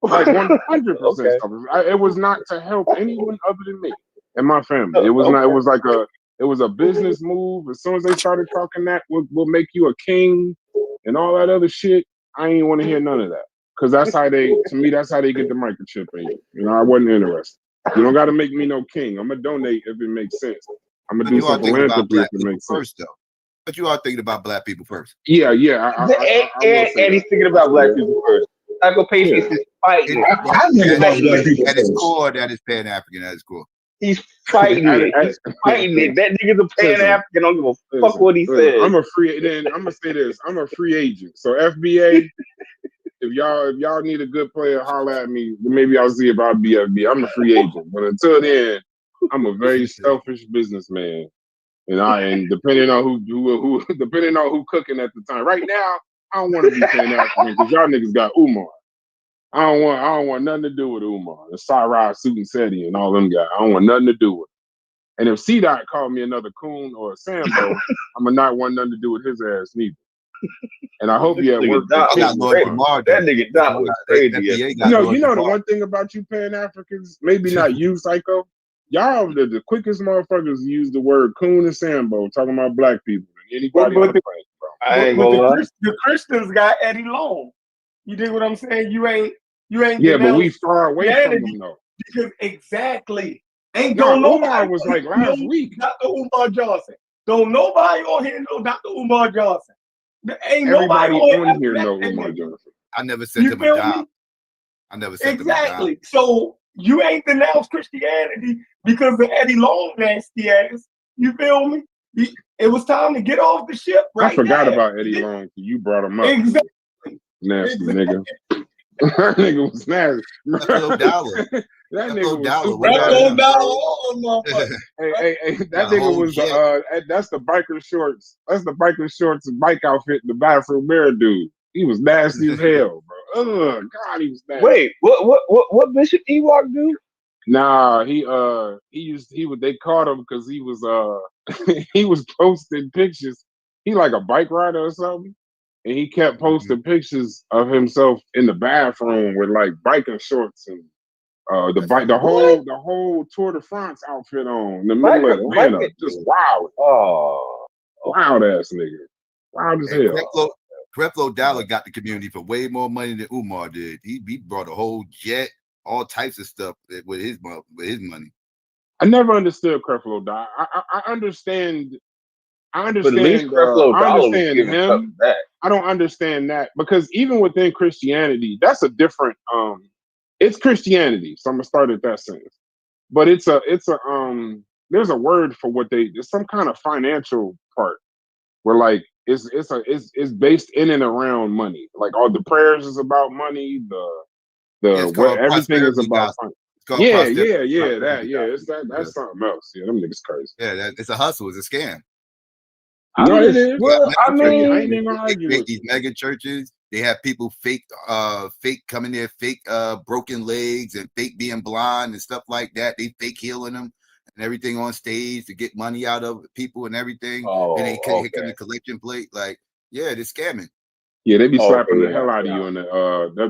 Like 100% Okay. selfish. It was not to help anyone other than me and my family. It was not. It was like it was a business move. As soon as they started talking that we'll make you a king and all that other shit, I ain't want to hear none of that. Because that's how they get the microchip in you. You know, I wasn't interested. You don't got to make me no king. I'm gonna donate if it makes sense. I'm gonna do some philanthropy if it makes sense. First, though. But you are thinking about black people first. Yeah. And he's thinking about black people first. Psycho Patience is fighting. At its core, that is Pan-African at its core. He's fighting it. He's fighting it. That nigga's a Pan-African. Don't give a fuck what he said. I'm gonna say this. I'm a free agent. So FBA, if y'all need a good player, holler at me. Maybe I'll see if I'll be FBA. I'm a free agent. But until then, I'm a very selfish businessman. And depending on who cooking at the time. Right now, I don't want to be Pan-African because y'all niggas got Umar. I don't want nothing to do with Umar, the Sarai, Suit and Seti, and all them guys. I don't want nothing to do with it. And if C-Dot called me another coon or a Sambo, I'm gonna not want nothing to do with his ass neither. And I hope you at work. That nigga Dot was crazy. You know the one thing about you Pan-Africans, maybe not you, Psycho. Y'all the quickest motherfuckers to use the word coon and Sambo talking about black people than anybody on the planet, bro. I ain't gonna lie. The Christians got Eddie Long. You dig what I'm saying? You ain't. Yeah, but we far away from them though. Because exactly. Ain't No, don't Umar nobody was like last week. Dr. Umar Johnson. Don't nobody on here know Dr. Umar Johnson. Ain't Everybody nobody on here know Umar Johnson. I never sent You him a feel dime. me? I never sent him a dime. Exactly. So you ain't denounced Christianity because of Eddie Long nasty ass. You feel me? It was time to get off the ship. Right I forgot now. about Eddie Long. You brought him up. Exactly. Nasty nigga. That nigga was nasty. Creflo Dollar. That nigga was Dollar. super Creflo nasty. Dollar. Hey, that nigga was that's the biker shorts. That's the biker shorts and bike outfit, the bathroom mirror dude. He was nasty as hell, bro. Oh God, he was nasty. Wait, what Bishop Ewok do? Nah, they caught him because he was he was posting pictures. He like a bike rider or something. And he kept posting pictures of himself in the bathroom with like biking shorts and the whole Tour de France outfit on in the middle of Atlanta. Just wild. Oh, wild ass nigga. Wild as hell. Creflo Dollar got the community for way more money than Umar did. He brought a whole jet, all types of stuff with his money. I never understood Creflo Dollar. I understand. But at least Creflo Dollar was giving him. something back. I don't understand that because even within Christianity, that's a different. It's Christianity, so I'm gonna start at that sentence. But it's a there's a word for what there's some kind of financial part where like it's based in and around money. Like all the prayers is about money. Everything is about money. That's something else. Yeah, them niggas crazy. Yeah, it's a hustle. It's a scam. No, it is. Well, I mean, I ain't even gonna argue with these mega churches. They have people fake coming there, fake broken legs and fake being blind and stuff like that. They fake healing them, and and everything on stage to get money out of people and everything. Oh, And here comes okay. the collection plate. Like, yeah, they're scamming. Yeah, they be slapping Okay, the hell out of you, and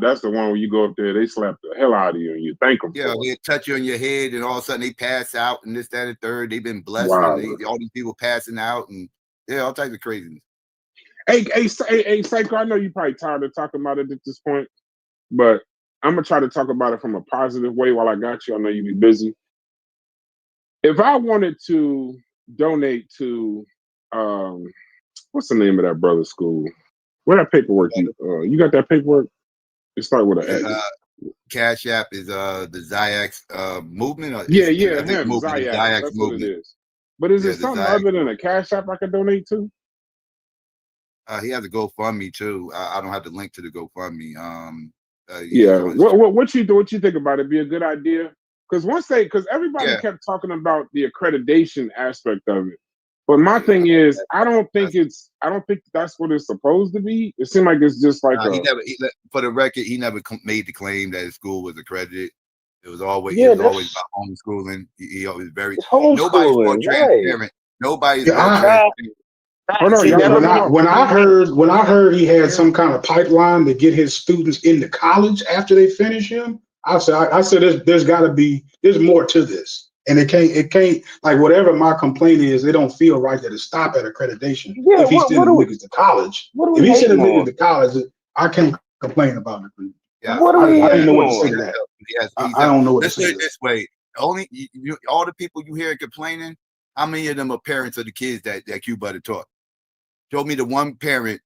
that's the one where you go up there, they slap the hell out of you, and you thank them Yeah, for they it. touch you on your head, and all of a sudden they pass out, and this, that, and third. They've been blessed, Wow. and all these people passing out, and yeah, all types of craziness. Hey, Psycho, I know you probably tired of talking about it at this point, but I'm gonna try to talk about it from a positive way while I got you. I know you be busy. If I wanted to donate to, what's the name of that brother school? Where that paperwork? You got that paperwork? It start with an X. Cash App is the Ziax movement. Or Yeah, I think him, movement, Ziax. Ziax That's movement. what it is. But is Yeah, it the something Ziax other than a Cash App I could donate to? He has a GoFundMe too. I don't have the link to the GoFundMe. Yeah. so it's- What you think about it? Be a good idea? Because everybody Yeah. kept talking about the accreditation aspect of it. But my thing is, I don't think that's what it's supposed to be. It seemed like it's just like for the record, he never made the claim that his school was accredited. It was always Yeah, about homeschooling. He always very It's homeschooling, nobody's more right. transparent. Nobody's more Yeah, transparent. when I heard he had some kind of pipeline to get his students into college after they finish him, I said there's more to this. And it can't like whatever my complaint is, they don't feel right that it stop at accreditation. Yeah, if he's sending niggas to college, if he's sending niggas to college, I can't complain about it. Yeah, What are we I don't know what to hating say to on? that. I don't know what to Let's say. say it this way: all the people you hear complaining, how many of them are parents of the kids that Q Butter taught? Show me the one parent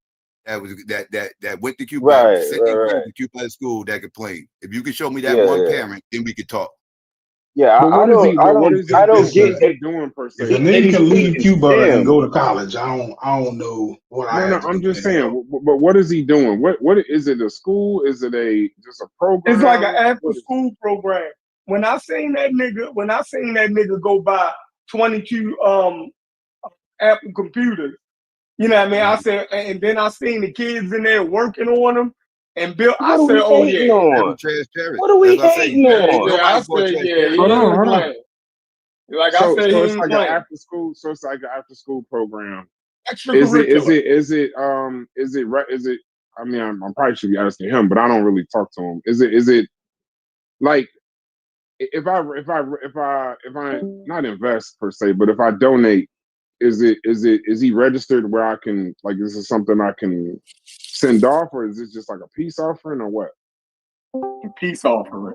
that went to Q Butter, sent their kids to Q Butter school that complained. If you can show me that one parent, then we could talk. Yeah, I don't get it. Doing per se. If a nigga can leave Cuba and go to college, I don't know what I. No, I'm just saying. But what is he doing? What is it? A school? Is it just a program? It's like an after-school program. When I seen that nigga go buy 22 Apple computers, you know what I mean? I said, and then I seen the kids in there working on them. And Bill, I said, "Oh yeah, what are we hating on?" Yeah, I said, yeah, hold on. Like I said, it's like an after school. So it's like an after school program. Extracurricular. Is it? I mean, I probably should be asking him, but I don't really talk to him. Is it like if I not invest per se, but if I donate, is he registered where I can like this is something I can send off, or is it just like a peace offering or what? Peace offering.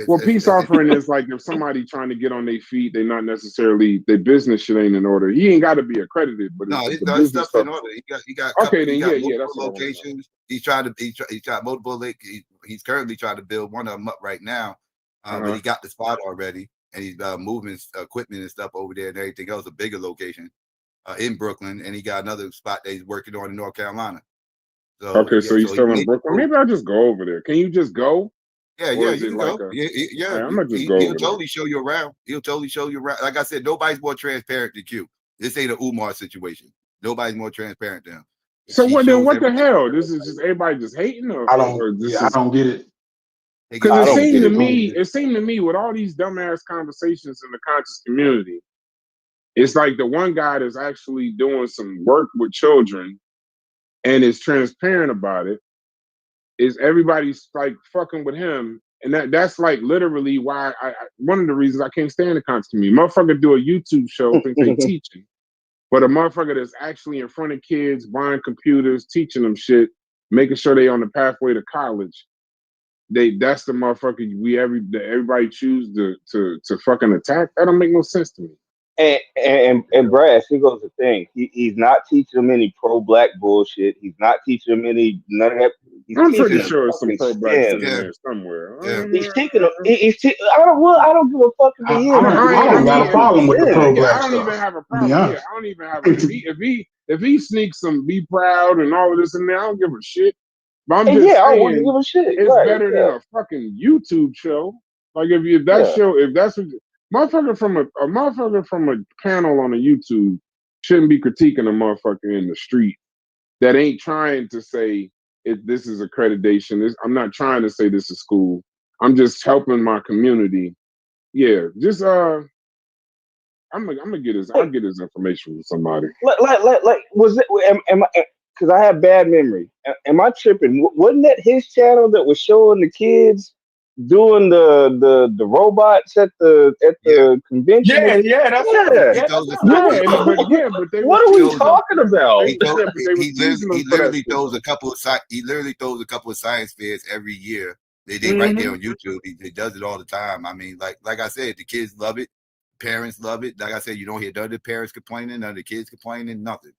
Well, peace offering is like if somebody trying to get on their feet, they not necessarily their business shit ain't in order. He ain't got to be accredited, but No, it's his the business stuff's in stuff. order. He got Okay, then multiple that's locations. He's tried multiple. He's currently trying to build one of them up right now, but he got the spot already, and he's moving equipment and stuff over there and everything else. A bigger location in Brooklyn, and he got another spot that he's working on in North Carolina. So he's still in Brooklyn. Maybe I'll just go over there. Can you just go? Yeah, or you can go. Yeah. I'm gonna just go. He'll totally show you around. Like I said, nobody's more transparent than Q. This ain't an Umar situation. Nobody's more transparent than him. So what the hell? This is just everybody just hating, or I don't get it. Because it seemed to me with all these dumbass conversations in the conscious community, it's like the one guy that's actually doing some work with children and is transparent about it. Is everybody's like fucking with him, and that's like literally why I one of the reasons I can't stand the conscious community. Motherfucker do a YouTube show, think they teaching, but a motherfucker that's actually in front of kids, buying computers, teaching them shit, making sure they on the pathway to college. That's the motherfucker everybody choose to fucking attack. That don't make no sense to me. And Brad, here goes the thing. He's not teaching them any pro-black bullshit. He's not teaching them none of that. I'm pretty sure it's some pro-black shit in there somewhere. He's teaching them. I don't give a fuck if he is. I don't got a problem with the pro-black stuff. I don't even have a problem. Yeah, I don't even have if he sneaks some be proud and all of this in there, I don't give a shit. But I'm just saying, I wouldn't give a shit. It's better than a fucking YouTube show. Like if that's what motherfucker from a panel on a YouTube shouldn't be critiquing a motherfucker in the street that ain't trying to say this is accreditation. I'm not trying to say this is school. I'm just helping my community. Yeah, just I'm gonna get his. I'll get his information from somebody. Like was it? Am I? Because I have bad memory. Am I tripping? Wasn't that his channel that was showing the kids doing the robots at the convention? Yeah, that's He yeah, throws that's a right. But they What were are we throws a- talking about? he throws but they were he teasing literally them for that he shit. literally throws a couple of science fairs every year. They right there Mhm. on YouTube. He does it all the time. I mean, like I said, the kids love it, parents love it. Like I said, you don't hear none of the parents complaining, none of the kids complaining, nothing.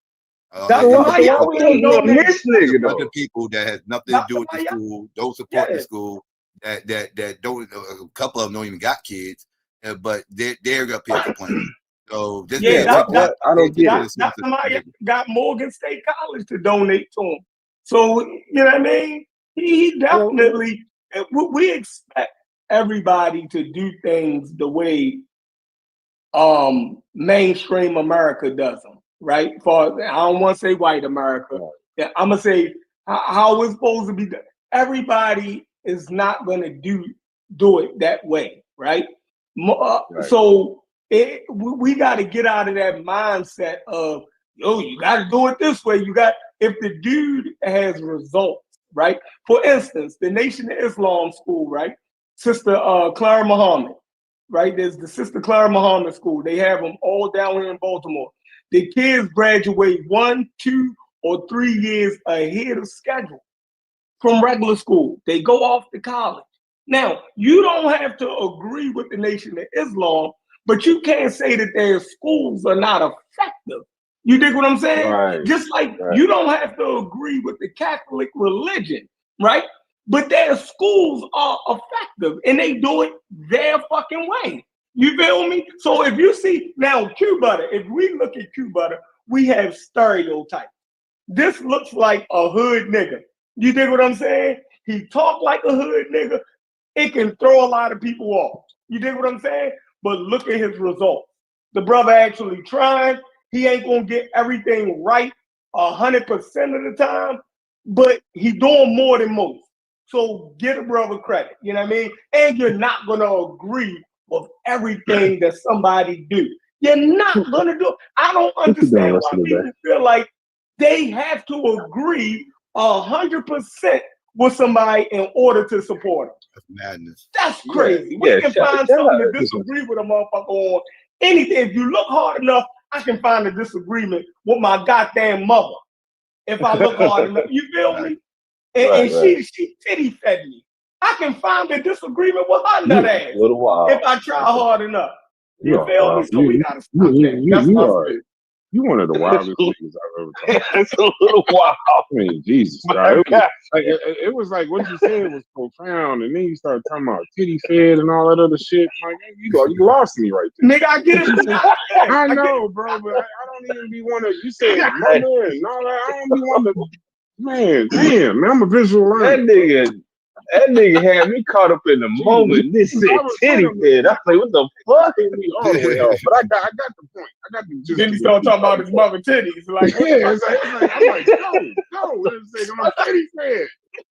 Dr. It's Why Mayette we still hating on donates. this a nigga bunch though? of people that has nothing to Dr. do with the Mayette, school, don't support yeah. the school, that don't. A couple of them don't even got kids, but they're up here complaining. So just Yeah, pay attention. What? I don't get it. Dr. Mayette got Morgan State College to donate to him. So, you know what I mean? He definitely, we expect everybody to do things the way mainstream America does them, right? For I don't want to say white America. Yeah, I'm gonna say how it's supposed to be done. Everybody is not gonna do it that way, right? So we got to get out of that mindset of you got to do it this way. If the dude has results, right? For instance, the Nation of Islam school, right? Sister Clara Muhammad, right? There's the Sister Clara Muhammad School. They have them all down here in Baltimore. The kids graduate 1, 2, or 3 years ahead of schedule from regular school. They go off to college. Now, you don't have to agree with the Nation of Islam, but you can't say that their schools are not effective. You dig what I'm saying? Right. Just like you don't have to agree with the Catholic religion, right? But their schools are effective and they do it their fucking way. You feel me? So if you see now Q-Butter, if we look at Q-Butter, we have stereotypes. This looks like a hood nigga. You dig what I'm saying? He talk like a hood nigga. It can throw a lot of people off. You dig what I'm saying? But look at his results. The brother actually tried. He ain't gonna get everything right 100% of the time, but he doing more than most. So get a brother credit. You know what I mean? And you're not gonna agree with everything that somebody do. You're not gonna do it. I don't understand why people feel like they have to agree 100% with somebody in order to support them. That's madness. That's crazy. We can find something to disagree with a motherfucker on anything. If you look hard enough, I can find a disagreement with my goddamn mother. If I look hard enough, you feel me? And she titty fed me. I can find a disagreement with her nut ass if I try hard enough. You feel me? So we gotta stop that. That's my spirit. You one of the wildest niggas I've ever talked to. It's a little wild. I mean, Jesus. It was like what you said was profound, and then you started talking about titty fed and all that other shit. Like, you lost me right there. Nigga, I get it. I know, bro, but I don't even be one of you said mother and all that. I don't be one of man, damn, man, I'm a visual learner. That nigga had me caught up in the moment. This said titty fed. I was like, what the fuck? All the way off. But I got the point. I got the gist. Then he started talking about his mother titties. Like, yeah, it's like I'm like, go. I'm a titty fed.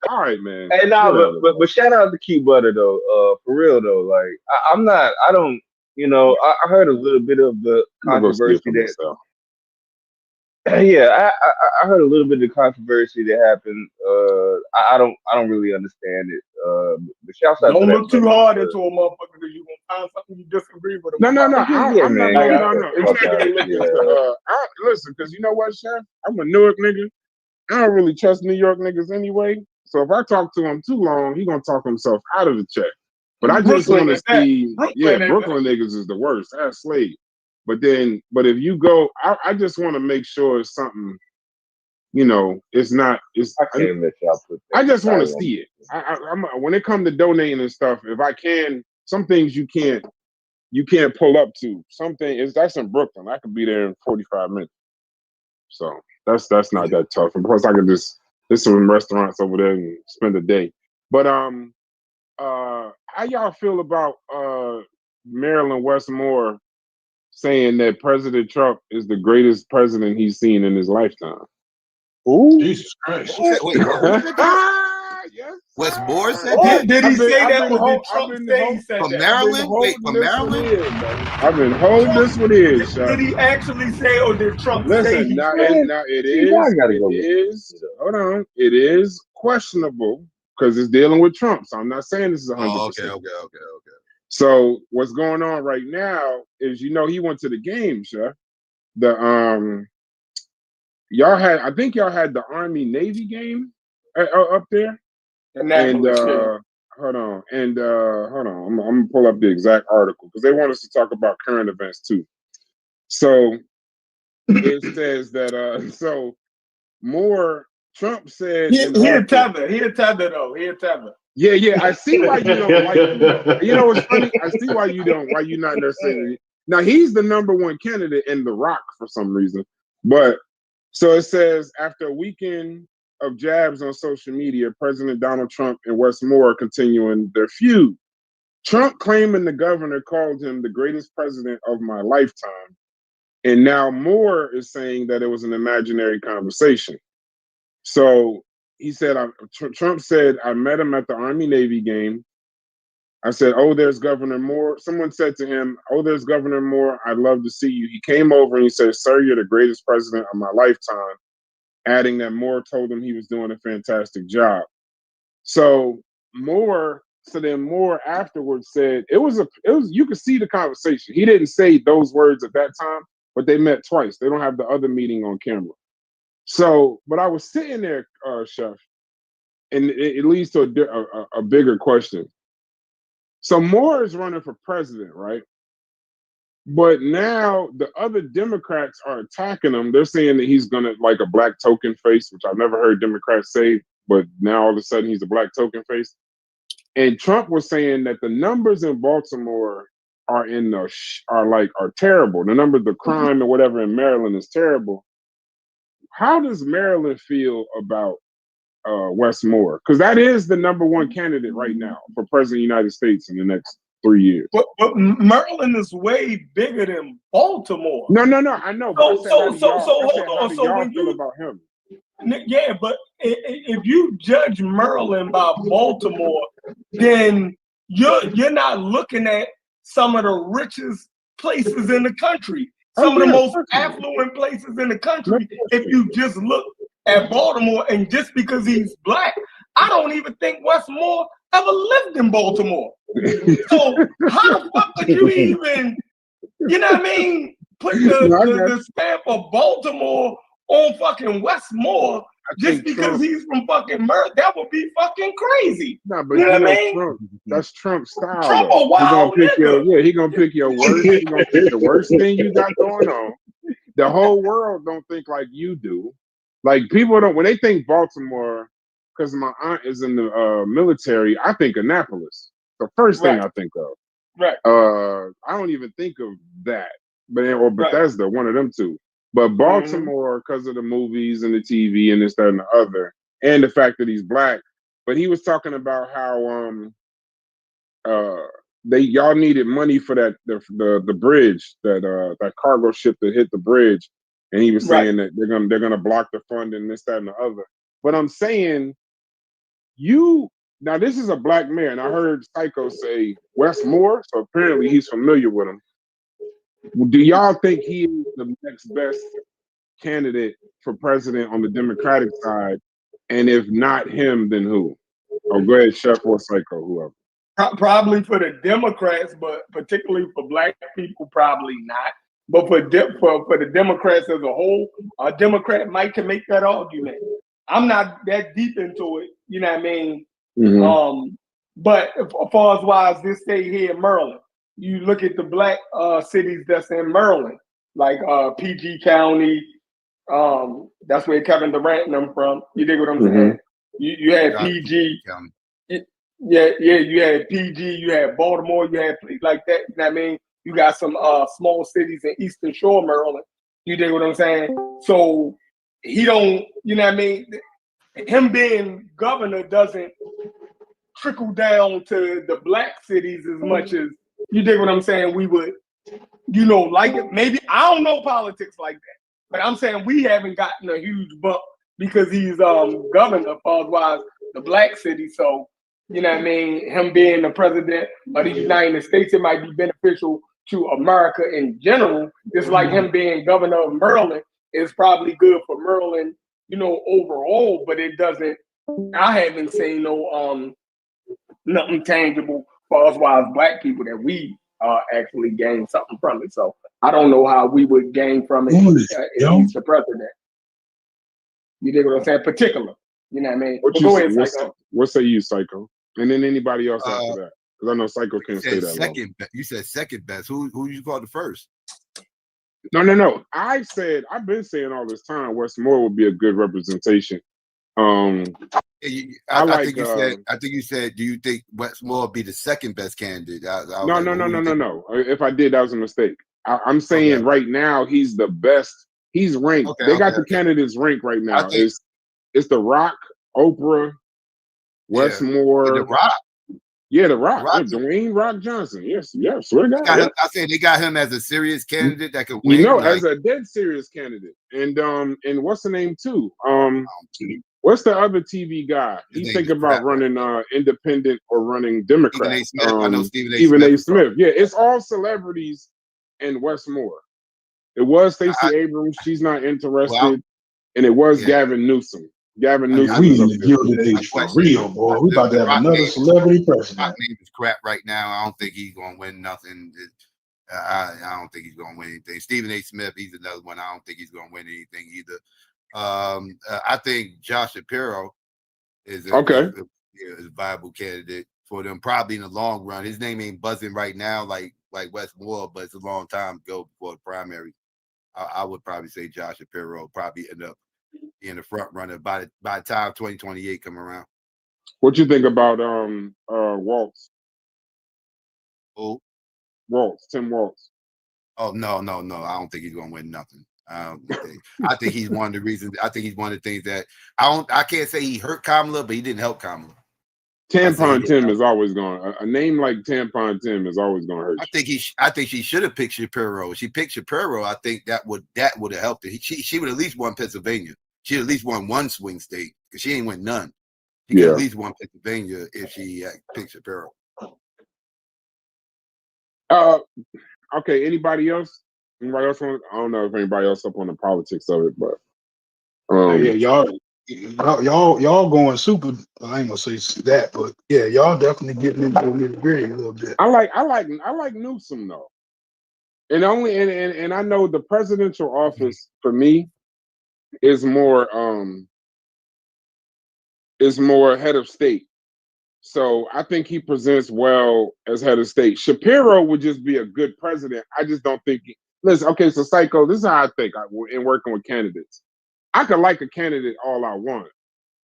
All right, man. Hey, nah, but shout out to Q-Butter though. For real though, like I don't. You know, I heard a little bit of the controversy that. Yeah, I heard a little bit of the controversy that happened. I don't really understand it. But shouts out don't to look too hard into a motherfucker because you gonna find something you disagree with him. No. Yeah, man. No. It's not gonna look into. Listen, because you know what, Chef? I'm a Newark nigga. I don't really trust New York niggas anyway. So if I talk to him too long, he gonna talk himself out of the check. But I just want to see. Brooklyn niggas is the worst. That's slave. But if you go, I just want to make sure it's something, you know, it's not. I can't let y'all put that. I just want to see it. I'm when it comes to donating and stuff. If I can, some things you can't pull up to. That's in Brooklyn. I could be there in 45 minutes. So that's not that tough. And plus, I could there's some restaurants over there and spend a day. But how y'all feel about Marilyn Westmore saying that President Trump is the greatest president he's seen in his lifetime? Ooh, Jesus Christ! Wait, what? Yes. Westmore said Or that did he I've been, say I've that, been, or did hold, Trump say he said from that? Maryland. Wait, from this one Maryland. in, man. I've been holding this one in, Chef. Did he actually say, or did Trump say Listen, he now said? it See, I is, gotta go look. hold on, it is questionable because it's dealing with Trump. So I'm not saying this is 100%. Oh, okay. So what's going on right now is, he went to the game, Chef. The I think y'all had the Army Navy game up there, and hold on, I'm gonna pull up the exact article because they want us to talk about current events too. So it says that so Trump said He a tether though. Yeah, I see why you don't like him. You know what's funny? I see why you're not necessarily. Now he's the #1 candidate in The Rock for some reason. But so it says, after a weekend of jabs on social media, President Donald Trump and Wes Moore are continuing their feud. Trump claiming the governor called him the greatest president of my lifetime. And now Moore is saying that it was an imaginary conversation. So he said, Trump said, I met him at the Army Navy game. I said, oh, there's Governor Moore. Someone said to him, oh, there's Governor Moore. I'd love to see you. He came over and he said, sir, you're the greatest president of my lifetime. Adding that Moore told him he was doing a fantastic job. So then Moore afterwards said, it was you could see the conversation. He didn't say those words at that time, but they met twice. They don't have the other meeting on camera. So, but I was sitting there, Chef, and it leads to a bigger question. So Moore is running for president, right? But now the other Democrats are attacking him. They're saying that he's gonna like a black token face, which I've never heard Democrats say, but now all of a sudden he's a black token face. And Trump was saying that the numbers in Baltimore are terrible. The number of the crime or whatever in Maryland is terrible. How does Maryland feel about Wes Moore? Because that is the #1 candidate right now for president of the United States in the next 3 years. But Maryland is way bigger than Baltimore. No, I know. Hold on. So when you feel about him? Yeah, but if you judge Maryland by Baltimore, then you're not looking at some of the richest places in the country, some of the most affluent places in the country. If you just look at Baltimore, and just because he's black, I don't even think Wes Moore ever lived in Baltimore. So how the fuck could you even, put the stamp of Baltimore on fucking Wes Moore just because he's from fucking Merck? That would be fucking crazy. Nah, but Trump, that's Trump's style. Trump a wild nigga. He gonna pick your worst. He gonna pick the worst thing you got going on. The whole world don't think like you do. Like people don't, when they think Baltimore, because my aunt is in the military, I think Annapolis. The first thing I think of. Right. I don't even think of that, or Bethesda, one of them two. But Baltimore, because of the movies and the TV and this, that, and the other, and the fact that he's black. But he was talking about how y'all needed money for the bridge, that cargo ship that hit the bridge, and he was saying that they're gonna block the fund and this, that, and the other. But I'm saying now this is a black man. I heard Psycho say Wes Moore, so apparently he's familiar with him. Do y'all think he is the next best candidate for president on the Democratic side? And if not him, then who? Oh, go ahead, Chef or Psycho, whoever. Probably for the Democrats, but particularly for black people, probably not. But for the Democrats as a whole, a Democrat might can make that argument. I'm not that deep into it, you know what I mean? Mm-hmm. But as far as wise, this state here in Maryland, you look at the black cities that's in Maryland, like PG County. That's where Kevin Durant and them from. You dig what I'm saying? You had PG. You had PG. You had Baltimore. You had like that. You know what I mean? You got some small cities in Eastern Shore, Maryland. You dig what I'm saying? So he don't. You know what I mean? Him being governor doesn't trickle down to the black cities as much as, you dig what I'm saying, we would, like it. Maybe, I don't know politics like that, but I'm saying we haven't gotten a huge bump because he's governor, as far as the black city. So, you know what I mean? Him being the president of the United States, it might be beneficial to America in general. Just like him being governor of Maryland is probably good for Maryland, you know, overall, but it doesn't, I haven't seen no nothing tangible for us as black people that we actually gain something from it. So I don't know how we would gain from it if he's the president. You dig what I'm saying? Particular. You know what I mean? What But you go say, ahead, Psycho. what say you, Psycho? And then anybody else after that, because I know Psycho can't stay said that long. second. You said second best. Who you called the first? No. I've been saying all this time, Wes Moore would be a good representation. I think you said. Do you think Wes Moore would be the second best candidate? No. If I did, that was a mistake. I'm saying right now he's the best. He's ranked. They got the candidates ranked right now. It's The Rock, Oprah, Wes Moore. The Rock. Yeah, The Rock. Dwayne Rock Johnson. Yes. Swear to God. I said they got him as a serious candidate that could win. You know, as a dead serious candidate. And what's the name too? What's the other TV guy? He's thinking about running independent or running Democrat. I know Stephen A. Smith. Yeah, it's all celebrities and Wes Moore. It was Stacey Abrams. She's not interested. And it was Gavin Newsom. Gavin Newsom. We in the Gilded Age for real, boy. We about to have another celebrity president. Rock name is crap right now. I don't think he's going to win nothing. I don't think he's going to win anything. Stephen A. Smith, he's another one. I don't think he's going to win anything either. I think Josh Shapiro is a viable candidate for them, probably in the long run. His name ain't buzzing right now like Wes Moore, but it's a long time ago before the primary. I would probably say Josh Shapiro will probably end up being the front runner by the time 2028 come around. What you think about Waltz? Who? Waltz, Tim Waltz. Oh no! I don't think he's gonna win nothing. I think he's one of the reasons. I think he's one of the things that I can't say he hurt Kamala, but he didn't help Kamala. Tampon Tim is always going. A name like Tampon Tim is always going to hurt. I think she should have picked Shapiro. She picked Shapiro. I think that would have helped her. She would at least won Pennsylvania. She at least won one swing state because she ain't win none. She could at least won Pennsylvania if she picked Shapiro. Okay. Anybody else? Anybody else? I don't know if anybody else up on the politics of it, but y'all going super. I ain't gonna say that, but yeah, y'all definitely getting into the gritty a little bit. I like Newsom though, and I know the presidential office for me is more head of state. So I think he presents well as head of state. Shapiro would just be a good president. I just don't think. Listen, okay, so Psycho, this is how I think in working with candidates. I could like a candidate all I want,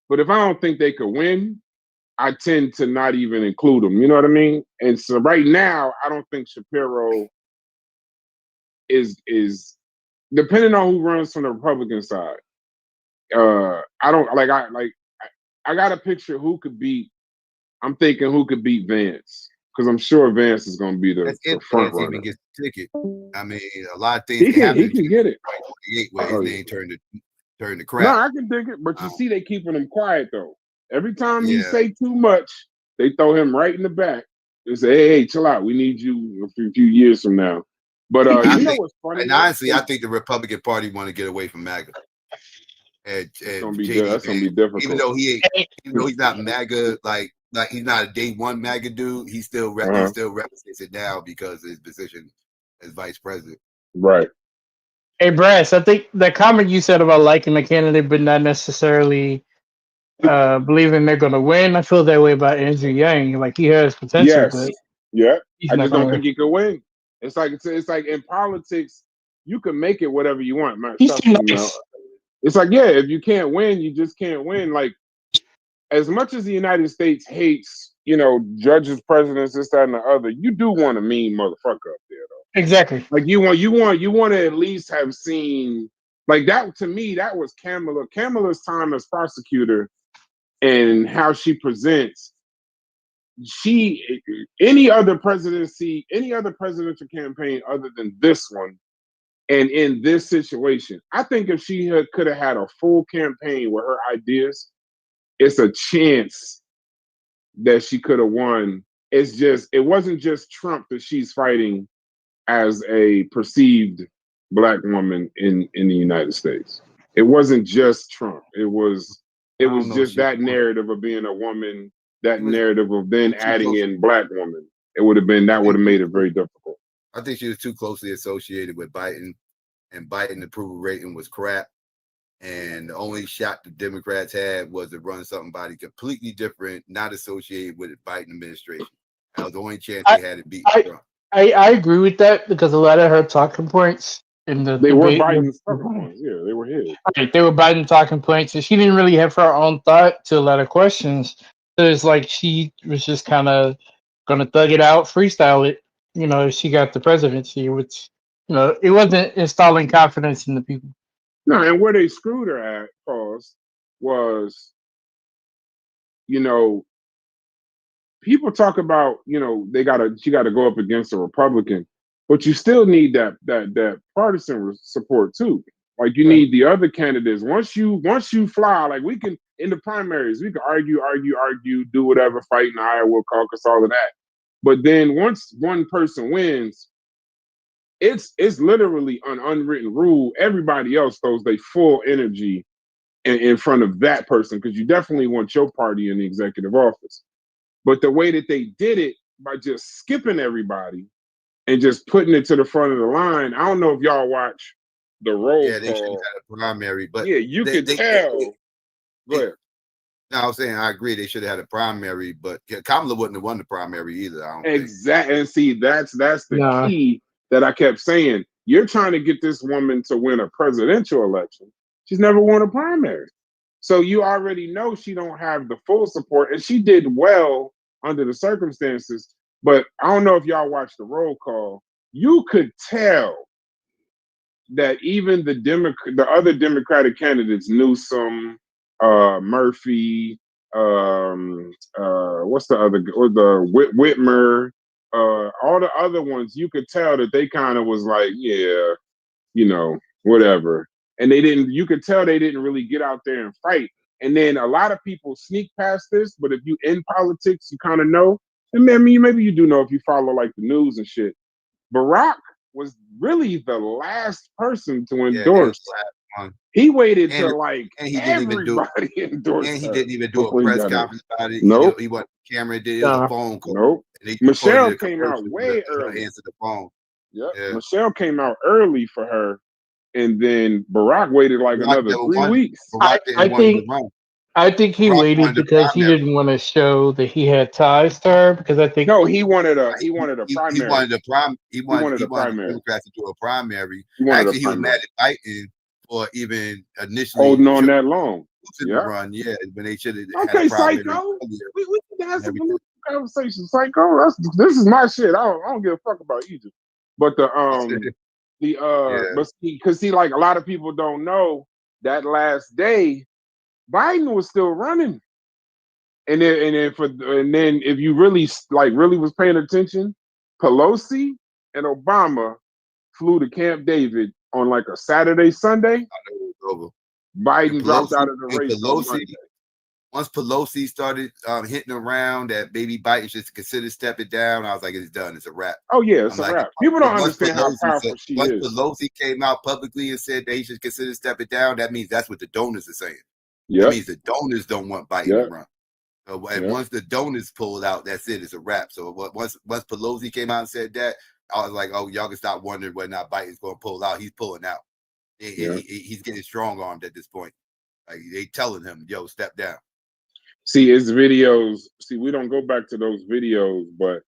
but if I don't think they could win, I tend to not even include them. You know what I mean? And so right now, I don't think Shapiro is depending on who runs from the Republican side. I got a picture who could beat. I'm thinking who could beat Vance because I'm sure Vance is going to be the front runner. Even gets the ticket. I mean, a lot of things he can get it. Where his name turned to crap. No, I can dig it, but you see, they keeping him quiet though. Every time he say too much, they throw him right in the back. They say, "Hey, chill out. We need you a few years from now." But you know what's funny? And honestly, I think the Republican Party want to get away from MAGA. And that's gonna be difficult. Even though he's not MAGA, like he's not a day one MAGA dude, he still represents it now because of his position as vice president. Right. Hey, Brass, I think the comment you said about liking the candidate but not necessarily believing they're going to win, I feel that way about Andrew Yang. Like, he has potential. Yes. Yeah. I just don't think he could win. It's like in politics, you can make it whatever you want. It's like, yeah, if you can't win, you just can't win. Like, as much as the United States hates, judges, presidents, this, that, and the other, you do want a mean motherfucker up there, though. Exactly. Like you want to at least have seen like that. To me, that was Kamala's time as prosecutor and how she presents. Any other presidential campaign other than this one, and in this situation, I think if she could have had a full campaign with her ideas, it's a chance that she could have won. It wasn't just Trump that she's fighting as a perceived black woman in the United States. It wasn't just Trump. It was just that narrative of being a woman, that narrative of then adding in black woman. It would have made it very difficult. I think she was too closely associated with Biden, and Biden approval rating was crap. And the only shot the Democrats had was to run somebody completely different, not associated with the Biden administration. That was the only chance they had to beat Trump. I agree with that because a lot of her talking points in the They were debate Biden's talking points. Yeah, they were his. Right, they were Biden talking points, and she didn't really have her own thought to a lot of questions. So it's like she was just kind of gonna thug it out, freestyle it. If she got the presidency, which it wasn't installing confidence in the people. No, and where they screwed her at, was, people talk about, she got to go up against a Republican, but you still need that partisan support too. Like you need the other candidates. Once you fly, like we can in the primaries, we can argue, do whatever, fight in Iowa caucus, all of that. But then once one person wins, it's literally an unwritten rule. Everybody else throws their full energy in front of that person because you definitely want your party in the executive office. But the way that they did it by just skipping everybody and just putting it to the front of the line, I don't know if y'all watch the roll call. Yeah, they should have had a primary, but yeah, you could tell. Go ahead. No, I was saying I agree they should have had a primary, but Kamala wouldn't have won the primary either. I don't think. Exactly. And see, that's the key that I kept saying. You're trying to get this woman to win a presidential election. She's never won a primary. So you already know she don't have the full support, and she did well under the circumstances. But I don't know if y'all watched the roll call. You could tell that even the other Democratic candidates, Newsom, Murphy, what's the other, or the Whitmer, all the other ones, you could tell that they kind of was like, yeah, whatever. And you could tell they didn't really get out there and fight. And then a lot of people sneak past this, but if you in politics, you kind of know. And maybe you do know if you follow like the news and shit. Barack was really the last person to endorse. He waited till everybody endorsed. And he didn't even do a press conference about it. Nope. He went camera, did a phone call. Nope. Michelle came out way to early. answer the phone. Yep. Yeah. Michelle came out early for her, and then Barack waited like another 3 weeks. I think he waited because he didn't want to show that he had ties to her. Because I think he wanted a primary. He wanted a primary. Democrats to do a primary. Actually, he was mad at Biden for even initially holding on that long. Run, when they should have. Okay, Psycho. We can have some conversation, Psycho. This is my shit. I don't give a fuck about Egypt. But because like a lot of people don't know that last day, Biden was still running, and then if you really was paying attention, Pelosi and Obama flew to Camp David on like a Saturday, Sunday. Biden dropped out of the race on Monday. Once Pelosi started hitting around that maybe Biden should consider stepping down, I was like, it's done. It's a wrap. Oh, yeah, it's a wrap. People don't understand how powerful she is. Once Pelosi came out publicly and said that he should consider stepping down, that means that's what the donors are saying. That means the donors don't want Biden to run. So once the donors pulled out, that's it. It's a wrap. So once Pelosi came out and said that, I was like, oh, y'all can stop wondering whether or not Biden's going to pull out. He's pulling out. He's getting strong-armed at this point. Like, they telling him, yo, step down. See, it's videos. See, we don't go back to those videos, but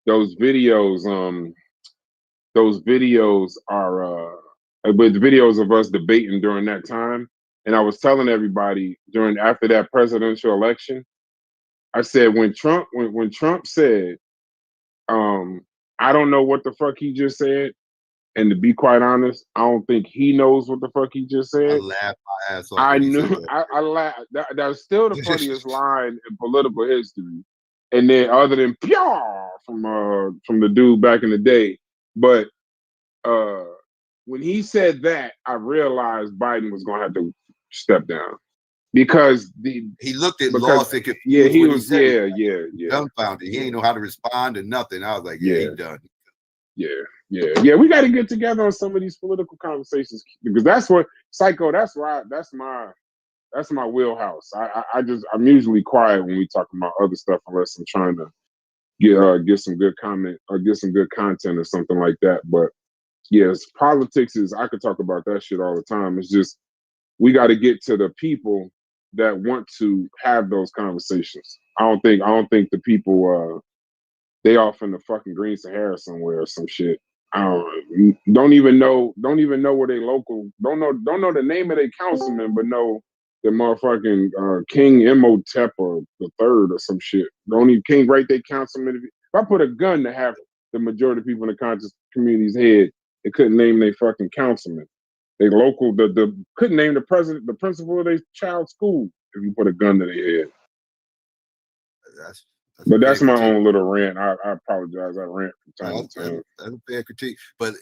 those videos are with videos of us debating during that time. And I was telling everybody after that presidential election, I said when Trump said, I don't know what the fuck he just said. And to be quite honest, I don't think he knows what the fuck he just said. I laughed my ass off. I knew. I laughed. That's still the funniest line in political history. And then other than Pyaw from the dude back in the day. But when he said that, I realized Biden was going to have to step down. because he looked at because lost and confused yeah, he when he was said it. yeah. Dumbfounded. He ain't know how to respond or nothing. I was like, yeah, he done. Yeah. We got to get together on some of these political conversations because that's what Psycho. That's my wheelhouse. I'm usually quiet when we talk about other stuff unless I'm trying to get some good comment or get some good content or something like that. But yes, politics is. I could talk about that shit all the time. It's just we got to get to the people that want to have those conversations. I don't think the people they off in the fucking Green Sahara somewhere or some shit. Don't even know where they local. Don't know the name of their councilman, but know the motherfucking King Imhotep or the third or some shit. Can't rate their councilman. If I put a gun to have the majority of people in the conscious community's head, they couldn't name their fucking councilman. They local the couldn't name the president, the principal of their child's school if you put a gun to their head. But that's my own little rant. I apologize. I rant from time to time. That's a fair critique. But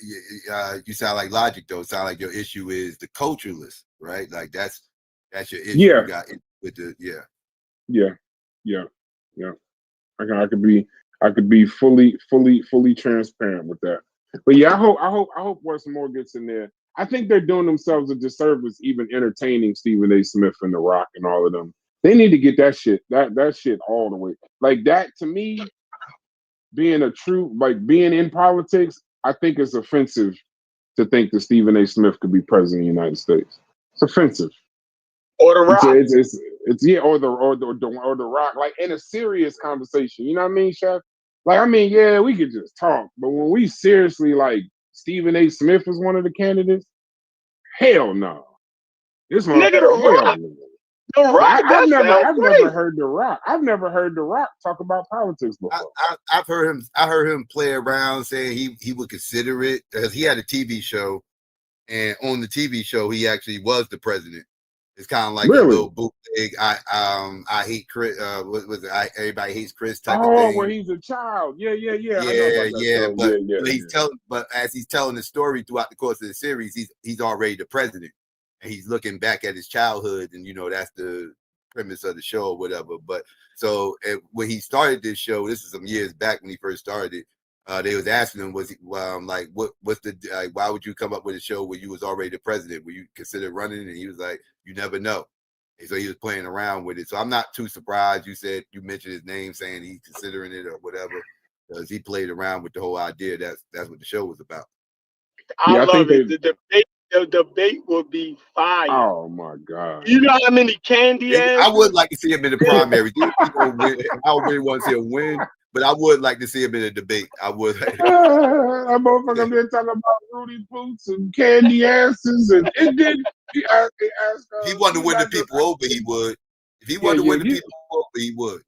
you sound like Logic though. It sound like your issue is the culturalist, right? Like that's your issue. Yeah. You got with the Yeah. I could be fully transparent with that. But yeah, I hope Wes Moore gets in there. I think they're doing themselves a disservice even entertaining Stephen A. Smith and The Rock and all of them. They need to get that shit all the way. Like that to me, being in politics, I think it's offensive to think that Stephen A. Smith could be president of the United States. It's offensive. Or The Rock. Or the Rock. Like in a serious conversation. You know what I mean, Chef? Like, I mean, yeah, we could just talk. But when we seriously like Stephen A. Smith is one of the candidates, hell no. This one, Nigga, The Rock. No. The Rock. I've never heard The Rock. I've never heard The Rock talk about politics before. I heard him play around saying he would consider it because he had a TV show, and on the TV show he actually was the president. It's kind of like a little bootleg. I hate Chris. What was it? Everybody hates Chris type of thing. Where he's a child. Yeah. But as he's telling the story throughout the course of the series, he's already the president. And he's looking back at his childhood, and that's the premise of the show or whatever. But so when he started this show, this is some years back when he first started it. They was asking him, what's the why would you come up with a show where you was already the president? Were you consider running? And he was like, you never know. And so he was playing around with it. So I'm not too surprised. You mentioned his name, saying he's considering it or whatever, because he played around with the whole idea. That's what the show was about. I love it. The debate will be fire. Oh my God! You know how many candy ass? I would like to see him in the primary. I don't really want to see him win, but I would like to see him in a debate. I would. That motherfucker been talking about Rudy Boots and candy asses, and it did. He wanted to win the people over. He would. If he wanted to win the people over, he would.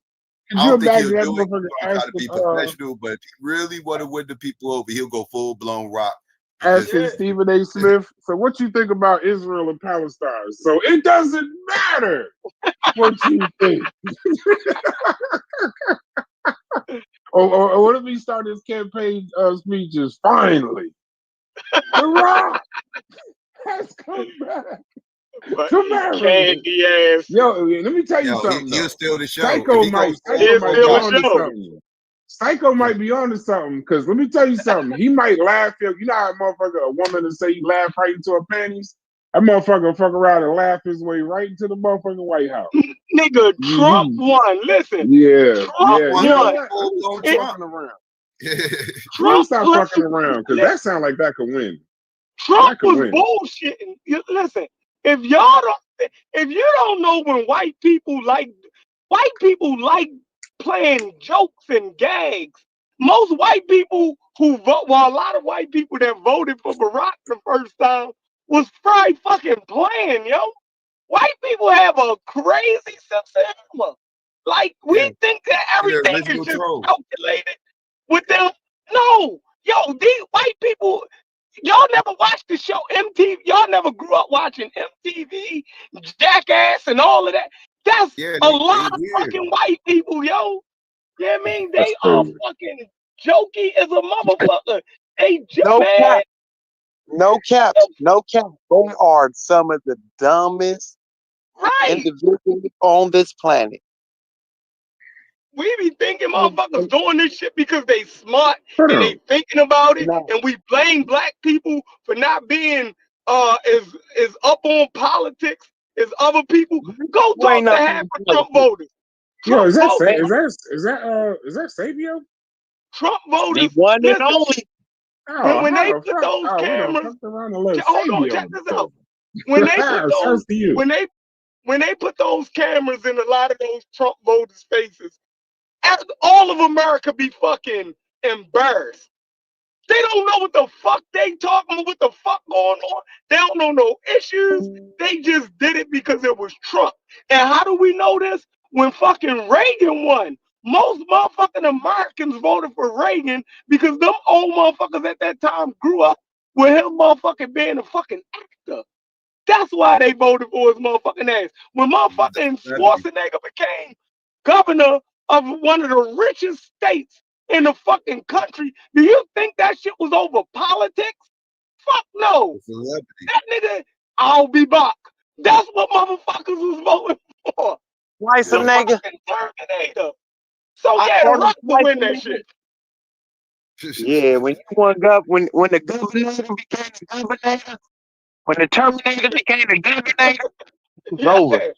I don't think he'll do it. He'll try to be professional, but if he really want to win the people over, he'll go full blown Rock. Asking Stephen A. Smith, so what you think about Israel and Palestine? So it doesn't matter what you think. or what if he started his campaign speeches? Finally, The Rock has come back. Candy ass. Yo, let me tell you something. He'll steal the show. Psycho might be on to something, because let me tell you something. He might laugh. You know how a woman to say he laugh right into her panties? That motherfucker fuck around and laugh his way right into the motherfucking White House. Nigga, Trump won. Listen. Yeah. Trump won. Trump stop fucking around, because that sound like that could win. Trump was bullshitting. Listen, if you don't know when white people like playing jokes and gags. Most white people who vote, a lot of white people that voted for Barack the first time was probably fucking playing, yo. White people have a crazy sense of humor. Like, we think that everything is just calculated with them. No, yo, these white people, y'all never watched the show MTV. Y'all never grew up watching MTV, Jackass, and all of that. That's a lot of fucking white people, yo. You know what I mean? They are fucking jokey as a motherfucker. They No cap. They are some of the dumbest Right. individual on this planet. We be thinking And, motherfuckers doing this shit because they smart hold and on. they thinking about it, No, and we blame black people for not being is up on politics as other people. Go you ain't talk to nothing half to of do Trump with it. voters. Yo, Trump is that voters, is that Sabio? Trump The voters. one and Listen, only. Oh, when how they the put fuck? those Oh, we done cameras, fucked around and let hold on, Sabio check on this the out. table. When they put Shouts to you. when they put those cameras in a lot of those Trump voters' faces, all of America be fucking embarrassed. They don't know what the fuck they talking about, what the fuck going on. They don't know no issues. They just did it because it was Trump. And how do we know this? When fucking Reagan won, most motherfucking Americans voted for Reagan because them old motherfuckers at that time grew up with him motherfucking being a fucking actor. That's why they voted for his motherfucking ass. When motherfucking Schwarzenegger became governor of one of the richest states in the fucking country, do you think that shit was over politics? Fuck no. That nigga, I'll be back. That's what motherfuckers was voting for. The Schwarzenegger. fucking Terminator. So I yeah, Arnold Rock to win that Schwarzenegger. shit. Yeah, when you won when the governor became the governor, when the Terminator became the governor, it's over. Yeah.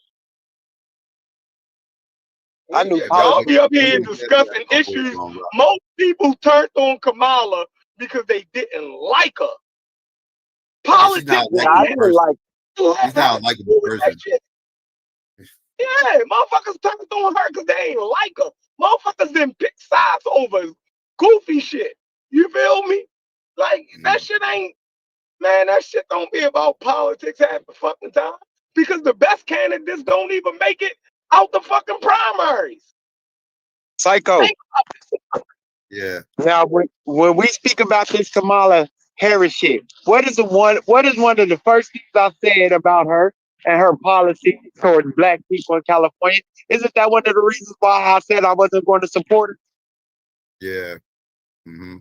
I knew Yeah, Y'all governor. be up politics. here Governor discussing always issues. gonna rock. Most people turned on Kamala because they didn't like her. Yeah, she's not Politics a Yeah, ain't I likable had didn't person. like. to She's have not a nothing to likable do with that person. shit. Yeah, motherfuckers turned on her because they ain't like her. Motherfuckers didn't pick sides over goofy shit. You feel me? Like that shit ain't, man, that shit don't be about politics half the fucking time. Because the best candidates don't even make it out the fucking primaries. Psycho. Think Yeah. Now, when we speak about this Kamala Harris shit, what is one of the first things I said about her and her policy towards black people in California? Isn't that one of the reasons why I said I wasn't going to support her? Yeah. hmm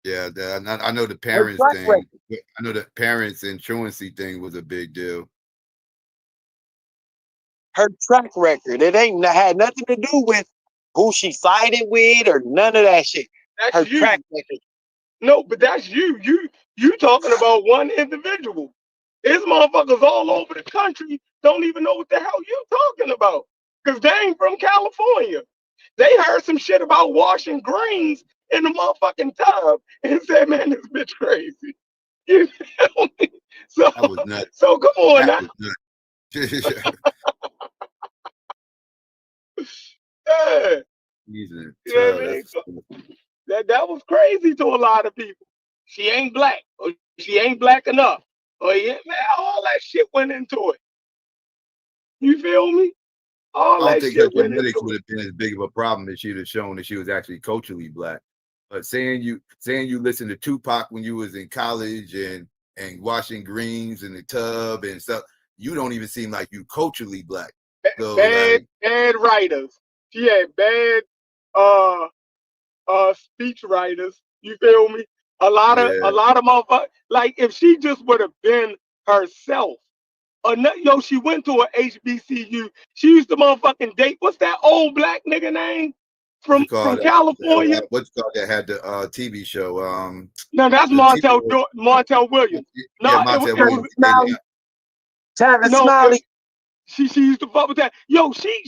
Yeah. I know the Her parents track thing. record. I know the parents and truancy thing was a big deal. Her track record. It ain't had nothing to do with who she sided with or none of that shit. that's Her you. track record. No, but that's you. You talking about one individual. There's motherfuckers all over the country don't even know what the hell you talking about. Because they ain't from California. They heard some shit about washing greens in the motherfucking tub and said, man, this bitch crazy. You feel me? So, That was nuts. so come on That now. was nuts. Yeah, He's in you know a what I mean? That's That was crazy to a lot of people. She ain't black, or she ain't black enough. Or yeah, man, all that shit went into it. You feel me? All I don't that think her shit went genetics into would it. have been as big of a problem if she'd have shown that she was actually culturally black. But saying you listened to Tupac when you was in college and washing greens in the tub and stuff, you don't even seem like you culturally black. So like, Bad writers. She had bad speech writers. You feel me? A lot yeah, of motherfuckers. Like if she just would have been herself. Yo, she went to a HBCU. She used to motherfucking date. What's that old black nigga name from California? what's called that had the TV show. No, that's The TV Martell Williams. No, yeah, Montel it was Williams. Yeah, Travis no. Smiley. She used to fuck with that. Yo, she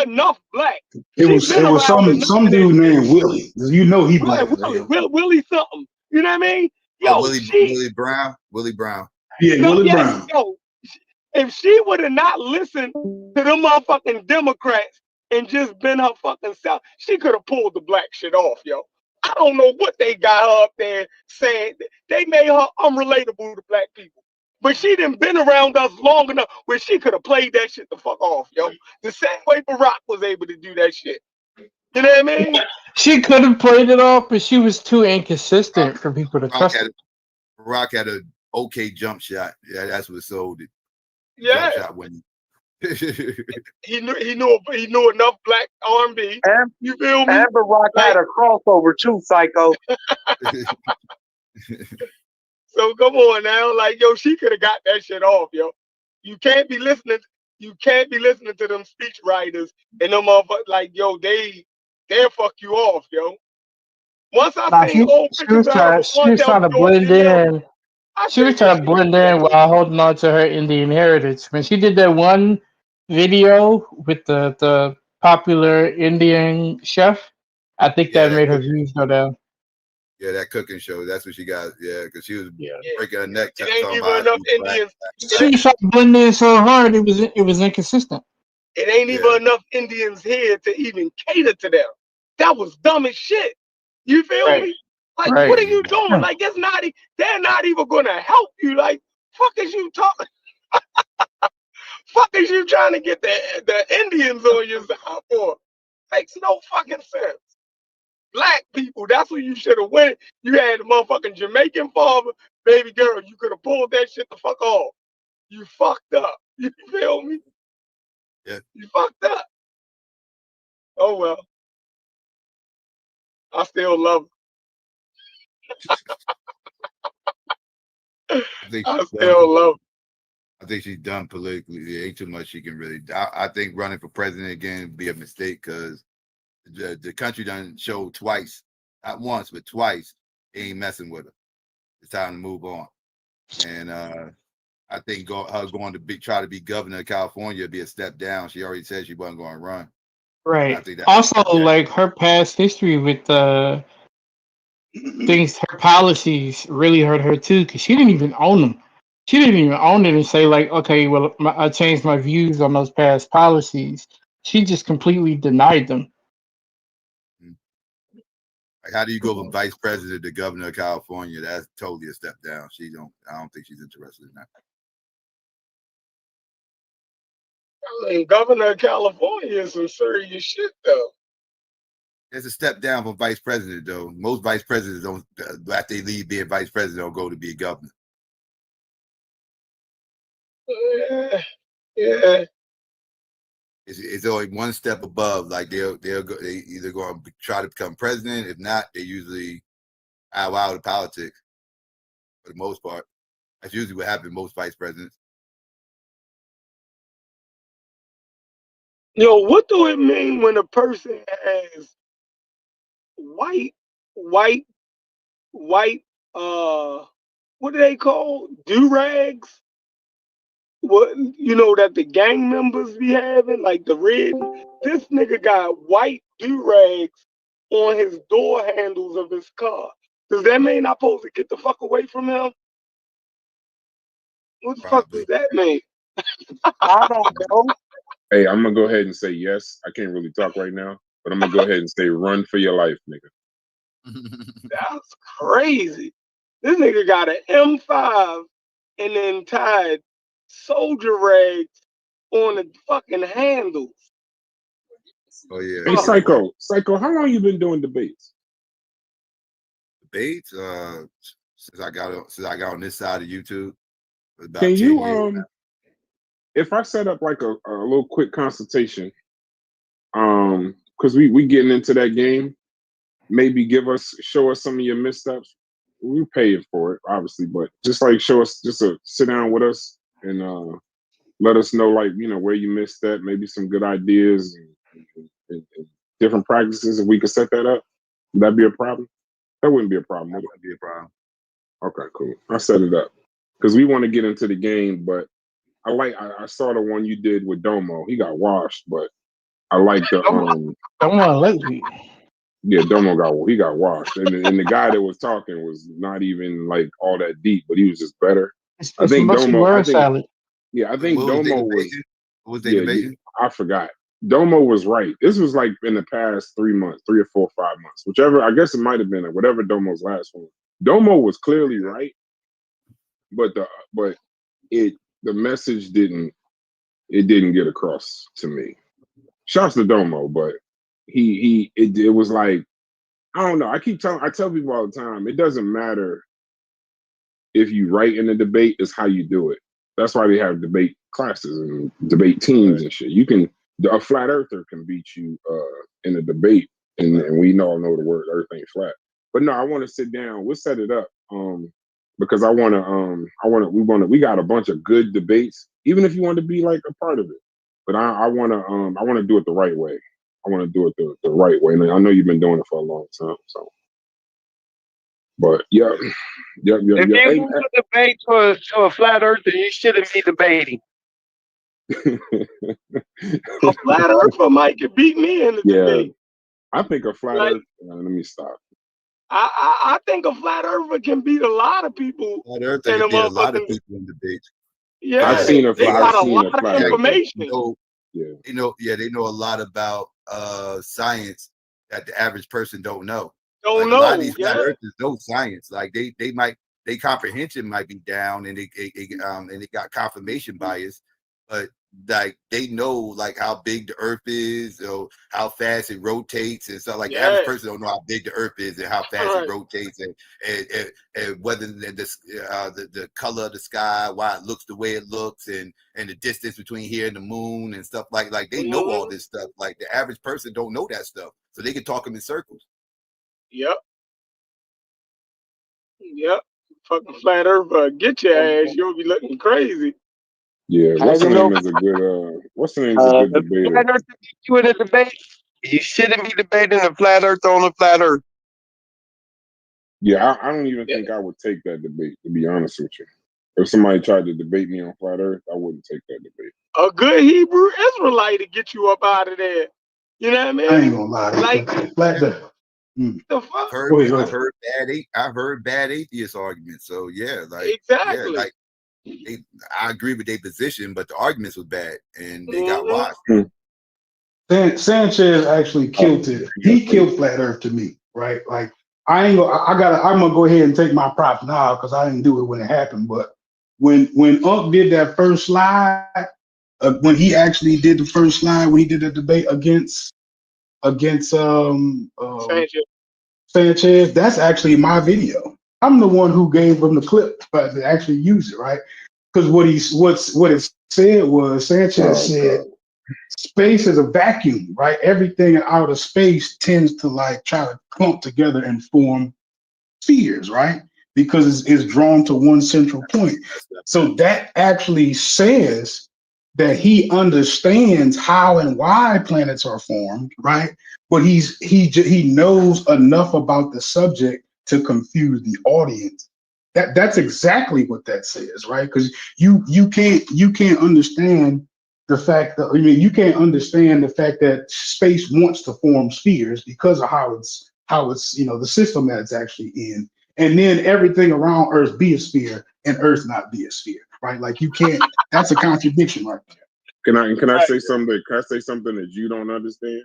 enough black. It She was been around enough some of that dude shit. named Willie. You know he Right, black as hell. Willie something. You know what I mean? Oh, Yo, Willie Brown. Yeah, no, Willie yeah, Brown. yo, if she would have not listened to them motherfucking Democrats and just been her fucking self, she could have pulled the black shit off, yo. I don't know what they got her up there saying. They made her unrelatable to black people. But she done been around us long enough where she could have played that shit the fuck off, yo. The same way Barack was able to do that shit. You know what I mean? She could have played it off, but she was too inconsistent for people to trust her. Barack had a okay jump shot. Yeah, that's what sold it. Yeah. Jump shot winning. he knew enough black R&B. And, you feel me? And Barack had a crossover too, Psycho. So come on now, like yo, she could have got that shit off, yo. You can't be listening. You can't be listening to them speech writers and them motherfuckers like, yo, they'll fuck you off, yo. Once I Nah, seen old she pictures was of her trying she before was death trying to doing blend videos, in. I She was said, yeah, trying to blend in while holding on to her Indian heritage. When she did that one video with the popular Indian chef, I think Yeah, that that made her cooking. views go down. Yeah, that cooking show. That's what she got. Yeah, because she was Yeah. breaking her neck it ain't talking even about enough she's black. Indians. She was trying to blend in so hard it was inconsistent. It ain't Yeah. even enough Indians here to even cater to them. That was dumb as shit. You feel Right. me? Like, Right. what are you doing? Like, it's not. They're not even gonna help you. Like, fuck is you talking? Fuck is you trying to get the Indians on your side for? Makes no fucking sense. Black people, that's what you should have went. You had a motherfucking Jamaican father, baby girl. You could have pulled that shit the fuck off. You fucked up. You feel me? Yeah. You fucked up. Oh well. I still love her. I still love I think she's done politically. There ain't too much she can really. I think running for president again would be a mistake because the country done showed twice, not once but twice, ain't messing with her. It's time to move on. And I think her going to try to be governor of California would be a step down. She already said she wasn't going to run. Right. I think that, Also, like her past history with things, her policies really hurt her too, because she didn't even own them. She didn't even own it and say like, okay, well, I changed my views on those past policies. She just completely denied them. like, how do you go from vice president to governor of California? That's totally a step down. I don't think she's interested in that. And governor of California is some serious shit though. It's a step down from vice president, though. Most vice presidents don't, after they leave being vice president, don't go to be a governor. Yeah. It's only one step above. Like they either going to try to become president. If not, they usually out of politics. For the most part, that's usually what happens to most vice presidents. Yo, what do it mean when a person has white, what do they call do-rags? What, you know, that the gang members be having, like the red. This nigga got white do-rags on his door handles of his car. Does that mean I'm supposed to get the fuck away from him? What the fuck does that mean? I don't know. Hey, I'm gonna go ahead and say yes. I can't really talk right now, but I'm gonna go ahead and say run for your life, nigga. That's crazy. This nigga got an M5 and then tied soldier rags on the fucking handles. Oh yeah. Hey, Psycho, how long you been doing debates? Debates? Since I got on this side of YouTube. About Can 10 you years. if I set up like a little quick consultation, because we getting into that game, maybe show us some of your missteps. We paying for it, obviously, but just like show us, sit down with us and let us know, like, you know, where you missed that, maybe some good ideas and different practices. If we could set that up, would that be a problem? That wouldn't be a problem. Would it? That'd be a problem. Okay, cool. I'll set it up because we want to get into the game, but I saw the one you did with Domo. He got washed, but I like the Domo lately. Yeah, Domo got washed, and the guy that was talking was not even like all that deep, but he was just better. I think Domo. I think Domo was. What was the invasion? I forgot. Domo was right. This was like in the past 3 months, 3 or 4 or 5 months, whichever. I guess it might have been whatever Domo's last one. Domo was clearly right, but the message didn't get across to me. Shouts to Domo, but it was like, I don't know. I tell people all the time, it doesn't matter if you write in a debate, it's how you do it. That's why they have debate classes and debate teams and shit. A flat earther can beat you in a debate, and we all know the word earth ain't flat. But no, I want to sit down. We'll set it up because we got a bunch of good debates. Even if you want to be like a part of it, But I wanna do it the right way. I want to do it the right way. And I know you've been doing it for a long time. So, but yeah, If you Hey, lose a debate to a flat earther, you shouldn't be debating. A flat earther might could beat me in the yeah, debate. I think a flat Like, earth. Let me stop. I think a flat earther can beat a lot of people Flat Earth, in they a beat a lot of motherfucking. people in debates. Yeah, I've Yeah, seen a they flat. got I've a seen a lot of flat earth. information. Yeah. They know a lot about science that the average person don't know. Don't Like a lot of know. these Yeah. flat earthers know science. Like they comprehension might be down, and they got confirmation bias, but like they know like how big the Earth is, or how fast it rotates and stuff. Like the average Yeah. person don't know how big the Earth is and how fast Right. it rotates, and whether the color of the sky, why it looks the way it looks, and the distance between here and the moon and stuff. Like they know all this stuff. Like the average person don't know that stuff, so they can talk them in circles. Yep. Yep. Fucking flat earth, get your ass. You'll be looking crazy. Yeah. How What's the you know? name is a good What's the name is a good If debater. flat earth beat you in a debate, you shouldn't be debating a flat earth on a flat earth. Yeah, I don't even think I would take that debate, to be honest with you. If somebody tried to debate me on flat earth, I wouldn't take that debate. A good Hebrew Israelite to get you up out of there. You know what I mean? I ain't gonna lie. Like Flat the the fuck? I've heard bad atheist arguments. So yeah, Exactly. I agree with their position, but the arguments was bad and they got washed. Sanchez actually killed it. He killed flat earth to me, right? Like I'm gonna go ahead and take my props now because I didn't do it when it happened. But when Unc did that first slide, when he actually did the first slide, when he did the debate against Sanchez, that's actually my video. I'm the one who gave him the clip, but to actually use it, right? Because what it said was Sanchez said space is a vacuum, right? Everything in outer space tends to like try to clump together and form spheres, right? Because it's drawn to one central point. So that actually says that he understands how and why planets are formed, right? But he knows enough about the subject to confuse the audience. That's exactly what that says, right? Because you can't understand the fact that you can't understand the fact that space wants to form spheres because of how it's the system that it's actually in, and then everything around Earth be a sphere and Earth not be a sphere, right? Like you can't. That's a contradiction, right there. Can I say something? Can I say something that you don't understand?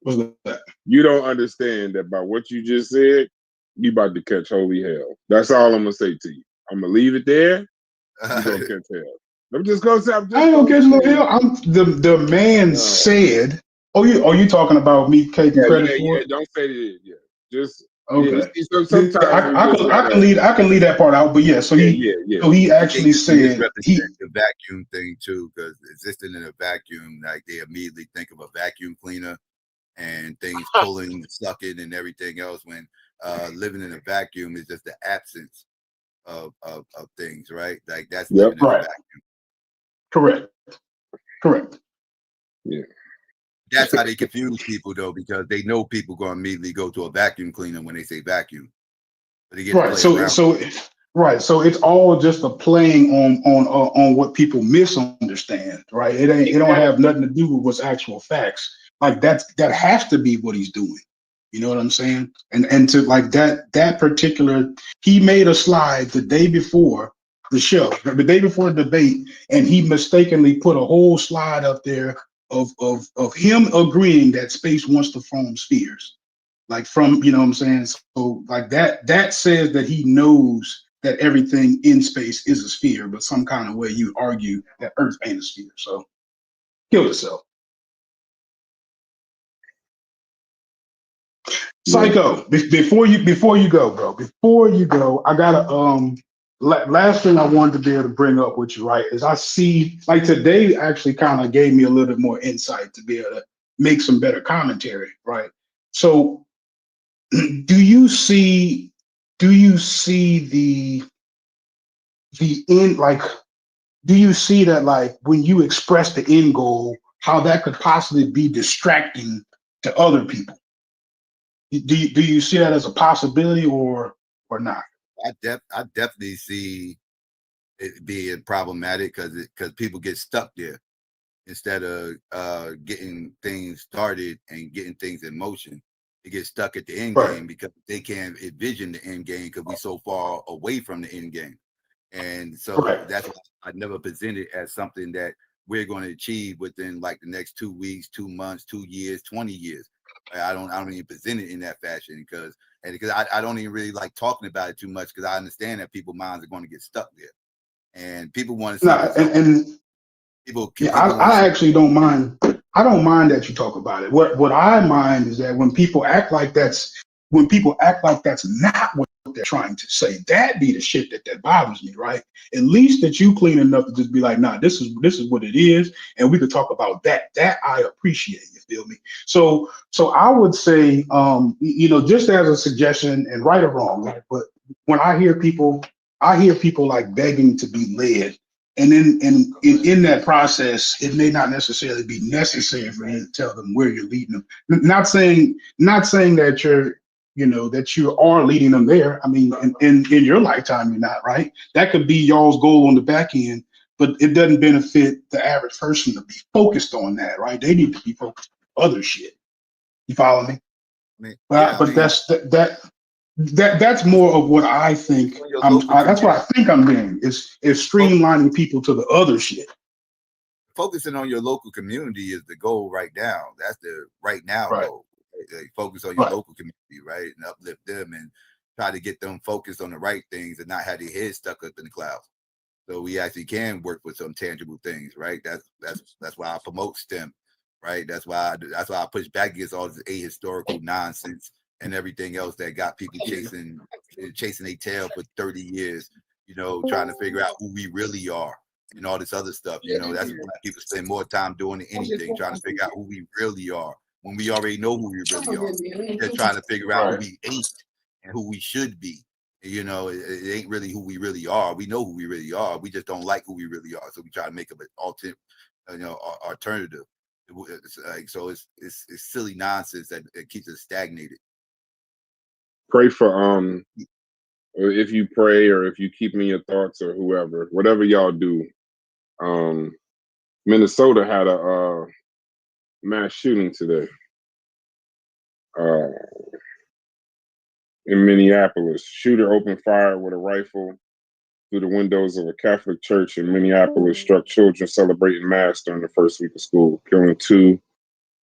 What's that? You don't understand that by what you just said, you about to catch holy hell. That's all I'm gonna say to you. I'm gonna leave it there. You gonna catch hell. I'm just gonna say. I ain't gonna catch no hell. The man said. Oh, you talking about me taking credit for it? Don't say it. Yeah, just okay. So sometimes I can leave that part out, but yeah. So he actually said the vacuum thing too, because existing in a vacuum, like they immediately think of a vacuum cleaner and things pulling, sucking, and everything else. When living in a vacuum is just the absence of things, right? Like that's living in a vacuum. Correct. Yeah. That's how they confuse people, though, because they know people going to immediately go to a vacuum cleaner when they say vacuum. But they get right. So it's all just a playing on what people misunderstand, right? It don't have nothing to do with what's actual facts. Like that has to be what he's doing. You know what I'm saying? And to like that particular, he made a slide the day before the show, the day before the debate, and he mistakenly put a whole slide up there of him agreeing that space wants to form spheres. Like from, you know what I'm saying? So like that says that he knows that everything in space is a sphere, but some kind of way you argue that Earth ain't a sphere. So kill yourself. Psycho, before you go, bro, I gotta last thing I wanted to be able to bring up with you, right, is I see like today actually kind of gave me a little bit more insight to be able to make some better commentary, right? So do you see the end, like do you see that, like, when you express the end goal, how that could possibly be distracting to other people? Do you see that as a possibility or not? I definitely see it being problematic because people get stuck there instead of getting things started and getting things in motion. They get stuck at the end Right. game because they can't envision the end game because we're so far away from the end game. And so Right. that's why I never present it as something that we're going to achieve within like the next 2 weeks, 2 months, 2 years, 20 years. I don't even present it in that fashion because I don't even really like talking about it too much because I understand that people's minds are going to get stuck there, and people want to see No, results. and People yeah, want to I see. actually don't mind. I don't mind that you talk about it. What I mind is that when people act like that's not what they're trying to say, that be the shit that bothers me, right? At least that you clean enough to just be like, nah, this is what it is, and we could talk about that. That I appreciate. You feel me? So I would say, just as a suggestion, and right or wrong, right? But when I hear people like begging to be led. And then in that process, it may not necessarily be necessary for you to tell them where you're leading them. Not saying that that you are leading them there. I mean, in your lifetime, you're not, right? That could be y'all's goal on the back end, but it doesn't benefit the average person to be focused on that, right? They need to be focused on other shit. You follow me? That's more of what I think. That's what I think I'm doing is streamlining people to the other shit. Focusing on your local community is the goal right now. That's the right now goal. Like, focus on your local community, right, and uplift them and try to get them focused on the right things and not have their heads stuck up in the clouds. So we actually can work with some tangible things, right? That's why I promote STEM, right? That's why I push back against all this ahistorical nonsense and everything else that got people chasing their tail for 30 years, trying to figure out who we really are and all this other stuff. That's why people spend more time doing anything, trying to figure out who we really are when we already know who we really are. They're trying to figure out who we ain't and who we should be. It ain't really who we really are. We know who we really are. We just don't like who we really are. So we try to make up an alternative. It's silly nonsense that it keeps us stagnated. Pray for if you pray or if you keep me in your thoughts or whatever y'all do. Minnesota had a mass shooting today. In Minneapolis, shooter opened fire with a rifle through the windows of a Catholic church in Minneapolis, struck children celebrating Mass during the first week of school, killing 2,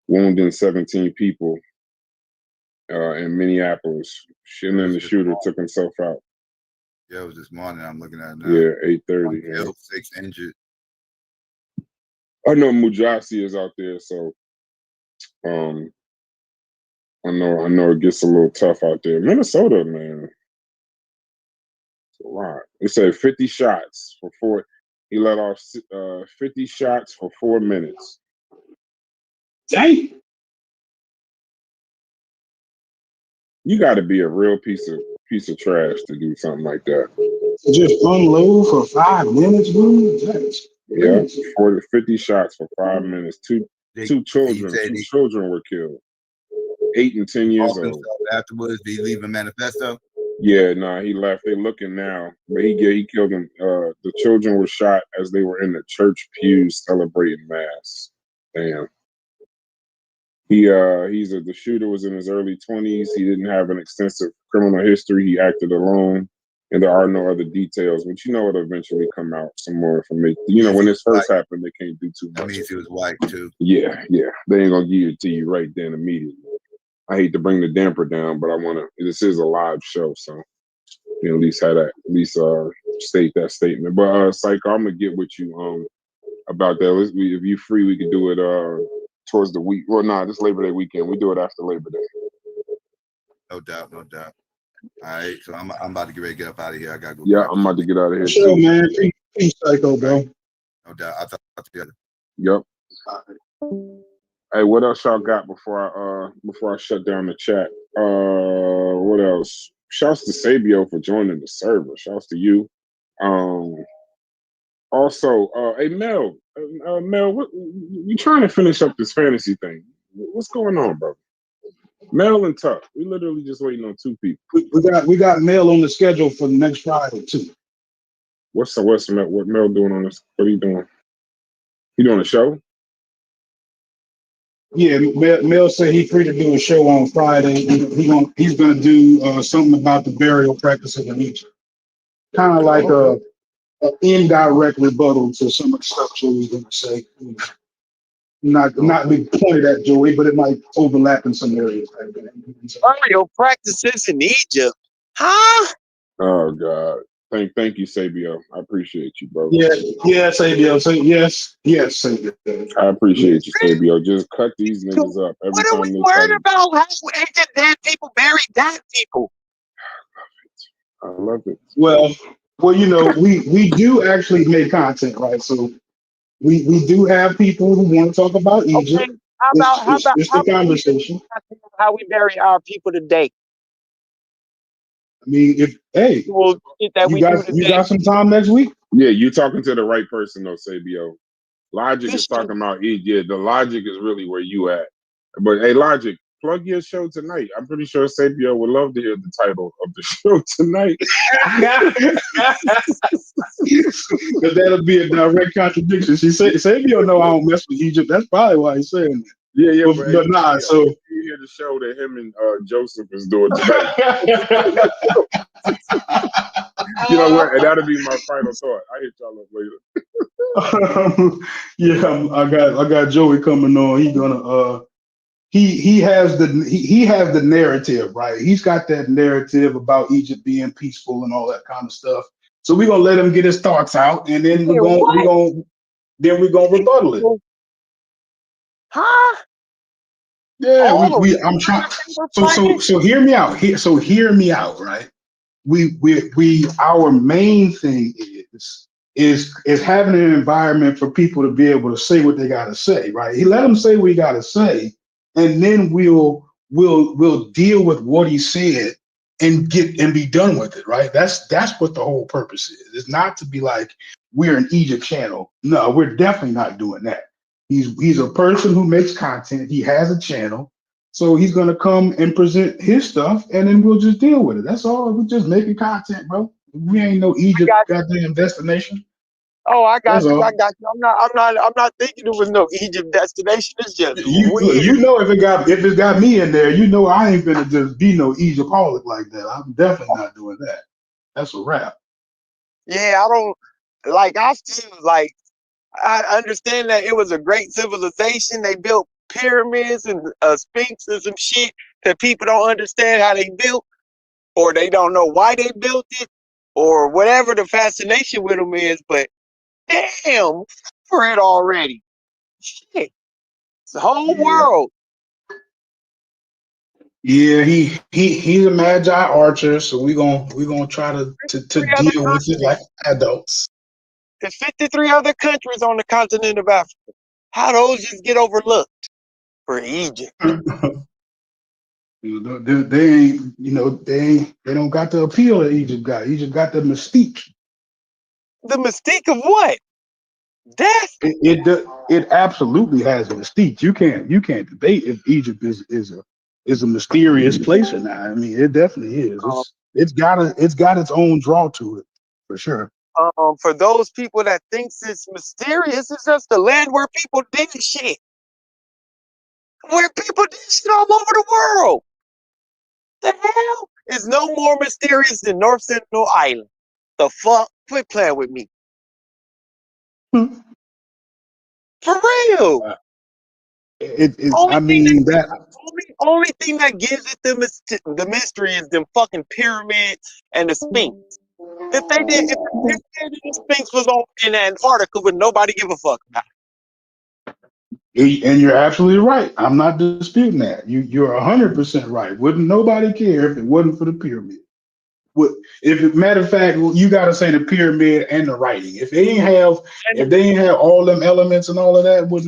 wounding 17 people in Minneapolis. And then the shooter took himself out. Yeah, it was this morning. I'm looking at it now. Yeah, 8:30. Killed, 6 injured. I know Mujasi is out there, so I know it gets a little tough out there. Minnesota, man. It's a lot. It said 50 shots for 4. He let off 50 shots for 4 minutes. Dang. You got to be a real piece of trash to do something like that. Just unload for 5 minutes, dude. Yeah, 50 shots for 5 minutes. Two children were killed. 8 and 10 years old. Afterwards, did he leave a manifesto? Yeah, nah, he left. They're looking now, but he killed them. The children were shot as they were in the church pews celebrating Mass. Damn. The shooter was in his early 20s. He didn't have an extensive criminal history. He acted alone, and there are no other details. But it'll eventually come out some more information. When this first happened, they can't do too much. That means he was white too. Yeah. They ain't gonna give it to you right then immediately. I hate to bring the damper down, but this is a live show, so at least state that statement. But Psycho, I'm gonna get with you about that. If you free, we can do it towards the week. Well, this Labor Day weekend. We do it after Labor Day. No doubt. All right, so I'm about to get ready to get up out of here. I gotta go. Yeah, I'm about to get out of here too. Man, peace, Psycho, bro. No doubt. I'll talk together. Yep. Hey, what else y'all got before I shut down the chat? What else? Shouts to Sabio for joining the server. Shouts to you. Also, hey Mel, Mel, we trying to finish up this fantasy thing. What's going on, bro? Mel and Tuck. We literally just waiting on two people. We got Mel on the schedule for next Friday too. What Mel doing on this? What are you doing? He doing a show? Yeah, Mel said he's free to do a show on Friday. He's gonna do something about the burial practices in Egypt. Kind of like a indirect rebuttal to some of the stuff Joey's gonna say. Not be pointed at Joey, but it might overlap in some areas. Burial practices in Egypt, huh? Oh God! Thank you, Sabio. I appreciate you, bro. Yeah, Sabio. So yes, Sabio. I appreciate you, Sabio. Just cut these niggas up every What are time we they worried come. about? How ancient dead people bury dead people? I love it. Well, you know, we do actually make content, right? So we do have people who want to talk about Egypt. Okay, how about It's the conversation. how we bury our people today? I mean, Well, shit that you we do you today. got some time next week? Yeah, you talking to the right person though, Sabio. Logic This is talking about Egypt. Yeah, the Logic is really where you at. But hey, Logic, plug your show tonight. I'm pretty sure Sabio would love to hear the title of the show tonight. Because that'll be a direct contradiction. She said, Sabio know I don't mess with Egypt. That's probably why he's saying that. Yeah, but nah, so you hear the show that him and Joseph is doing tonight. You know what? And that'll be my final thought. I hit y'all up later. yeah, I got Joey coming on. He's gonna he has the narrative, right? He's got that narrative about Egypt being peaceful and all that kind of stuff. So we're gonna let him get his thoughts out, and then we're gonna rebuttal it. Huh? Yeah, I'm trying. So hear me out. Hear me out, right? Our main thing is having an environment for people to be able to say what they gotta say, right? He let them say what he gotta say, and then we'll deal with what he said and be done with it, right? That's what the whole purpose is. It's not to be like we're an Egypt channel. No, we're definitely not doing that. He's a person who makes content. He has a channel. So he's gonna come and present his stuff, and then we'll just deal with it. That's all. We're just making content, bro. We ain't no Egypt goddamn destination. Oh, I got That's you. all. I got you. I'm not thinking it was no Egypt destination. It's just You know if it got me in there, you know I ain't gonna just be no Egyptaholic like that. I'm definitely not doing that. That's a wrap. Yeah, I don't like. I still like. I understand that it was a great civilization. They built pyramids and sphinxes and shit that people don't understand how they built, or they don't know why they built it, or whatever the fascination with them is. But damn, for it already. Shit, it's the whole world. Yeah, he's a magi archer, so we're gonna try to deal with it like adults. There's 53 other countries on the continent of Africa. How those just get overlooked for Egypt? They don't got the appeal that Egypt got. Egypt got the mystique. The mystique of what? Death. It absolutely has a mystique. You can't debate if Egypt is a mysterious place or not. I mean, it definitely is. It's got its own draw to it for sure. For those people that thinks it's mysterious, it's just the land where people did shit. Where people did shit all over the world. The hell is no more mysterious than North Sentinel Island. The fuck? Quit playing with me. For real. Only thing that gives it the mystery is them fucking pyramids and the Sphinx. If the pyramid and the Sphinx was in Antarctica, would nobody give a fuck about it? And you're absolutely right. I'm not disputing that. You're 100% right. Wouldn't nobody care if it wasn't for the pyramid? Matter of fact, you got to say the pyramid and the writing. If they ain't have all them elements and all of that, wouldn't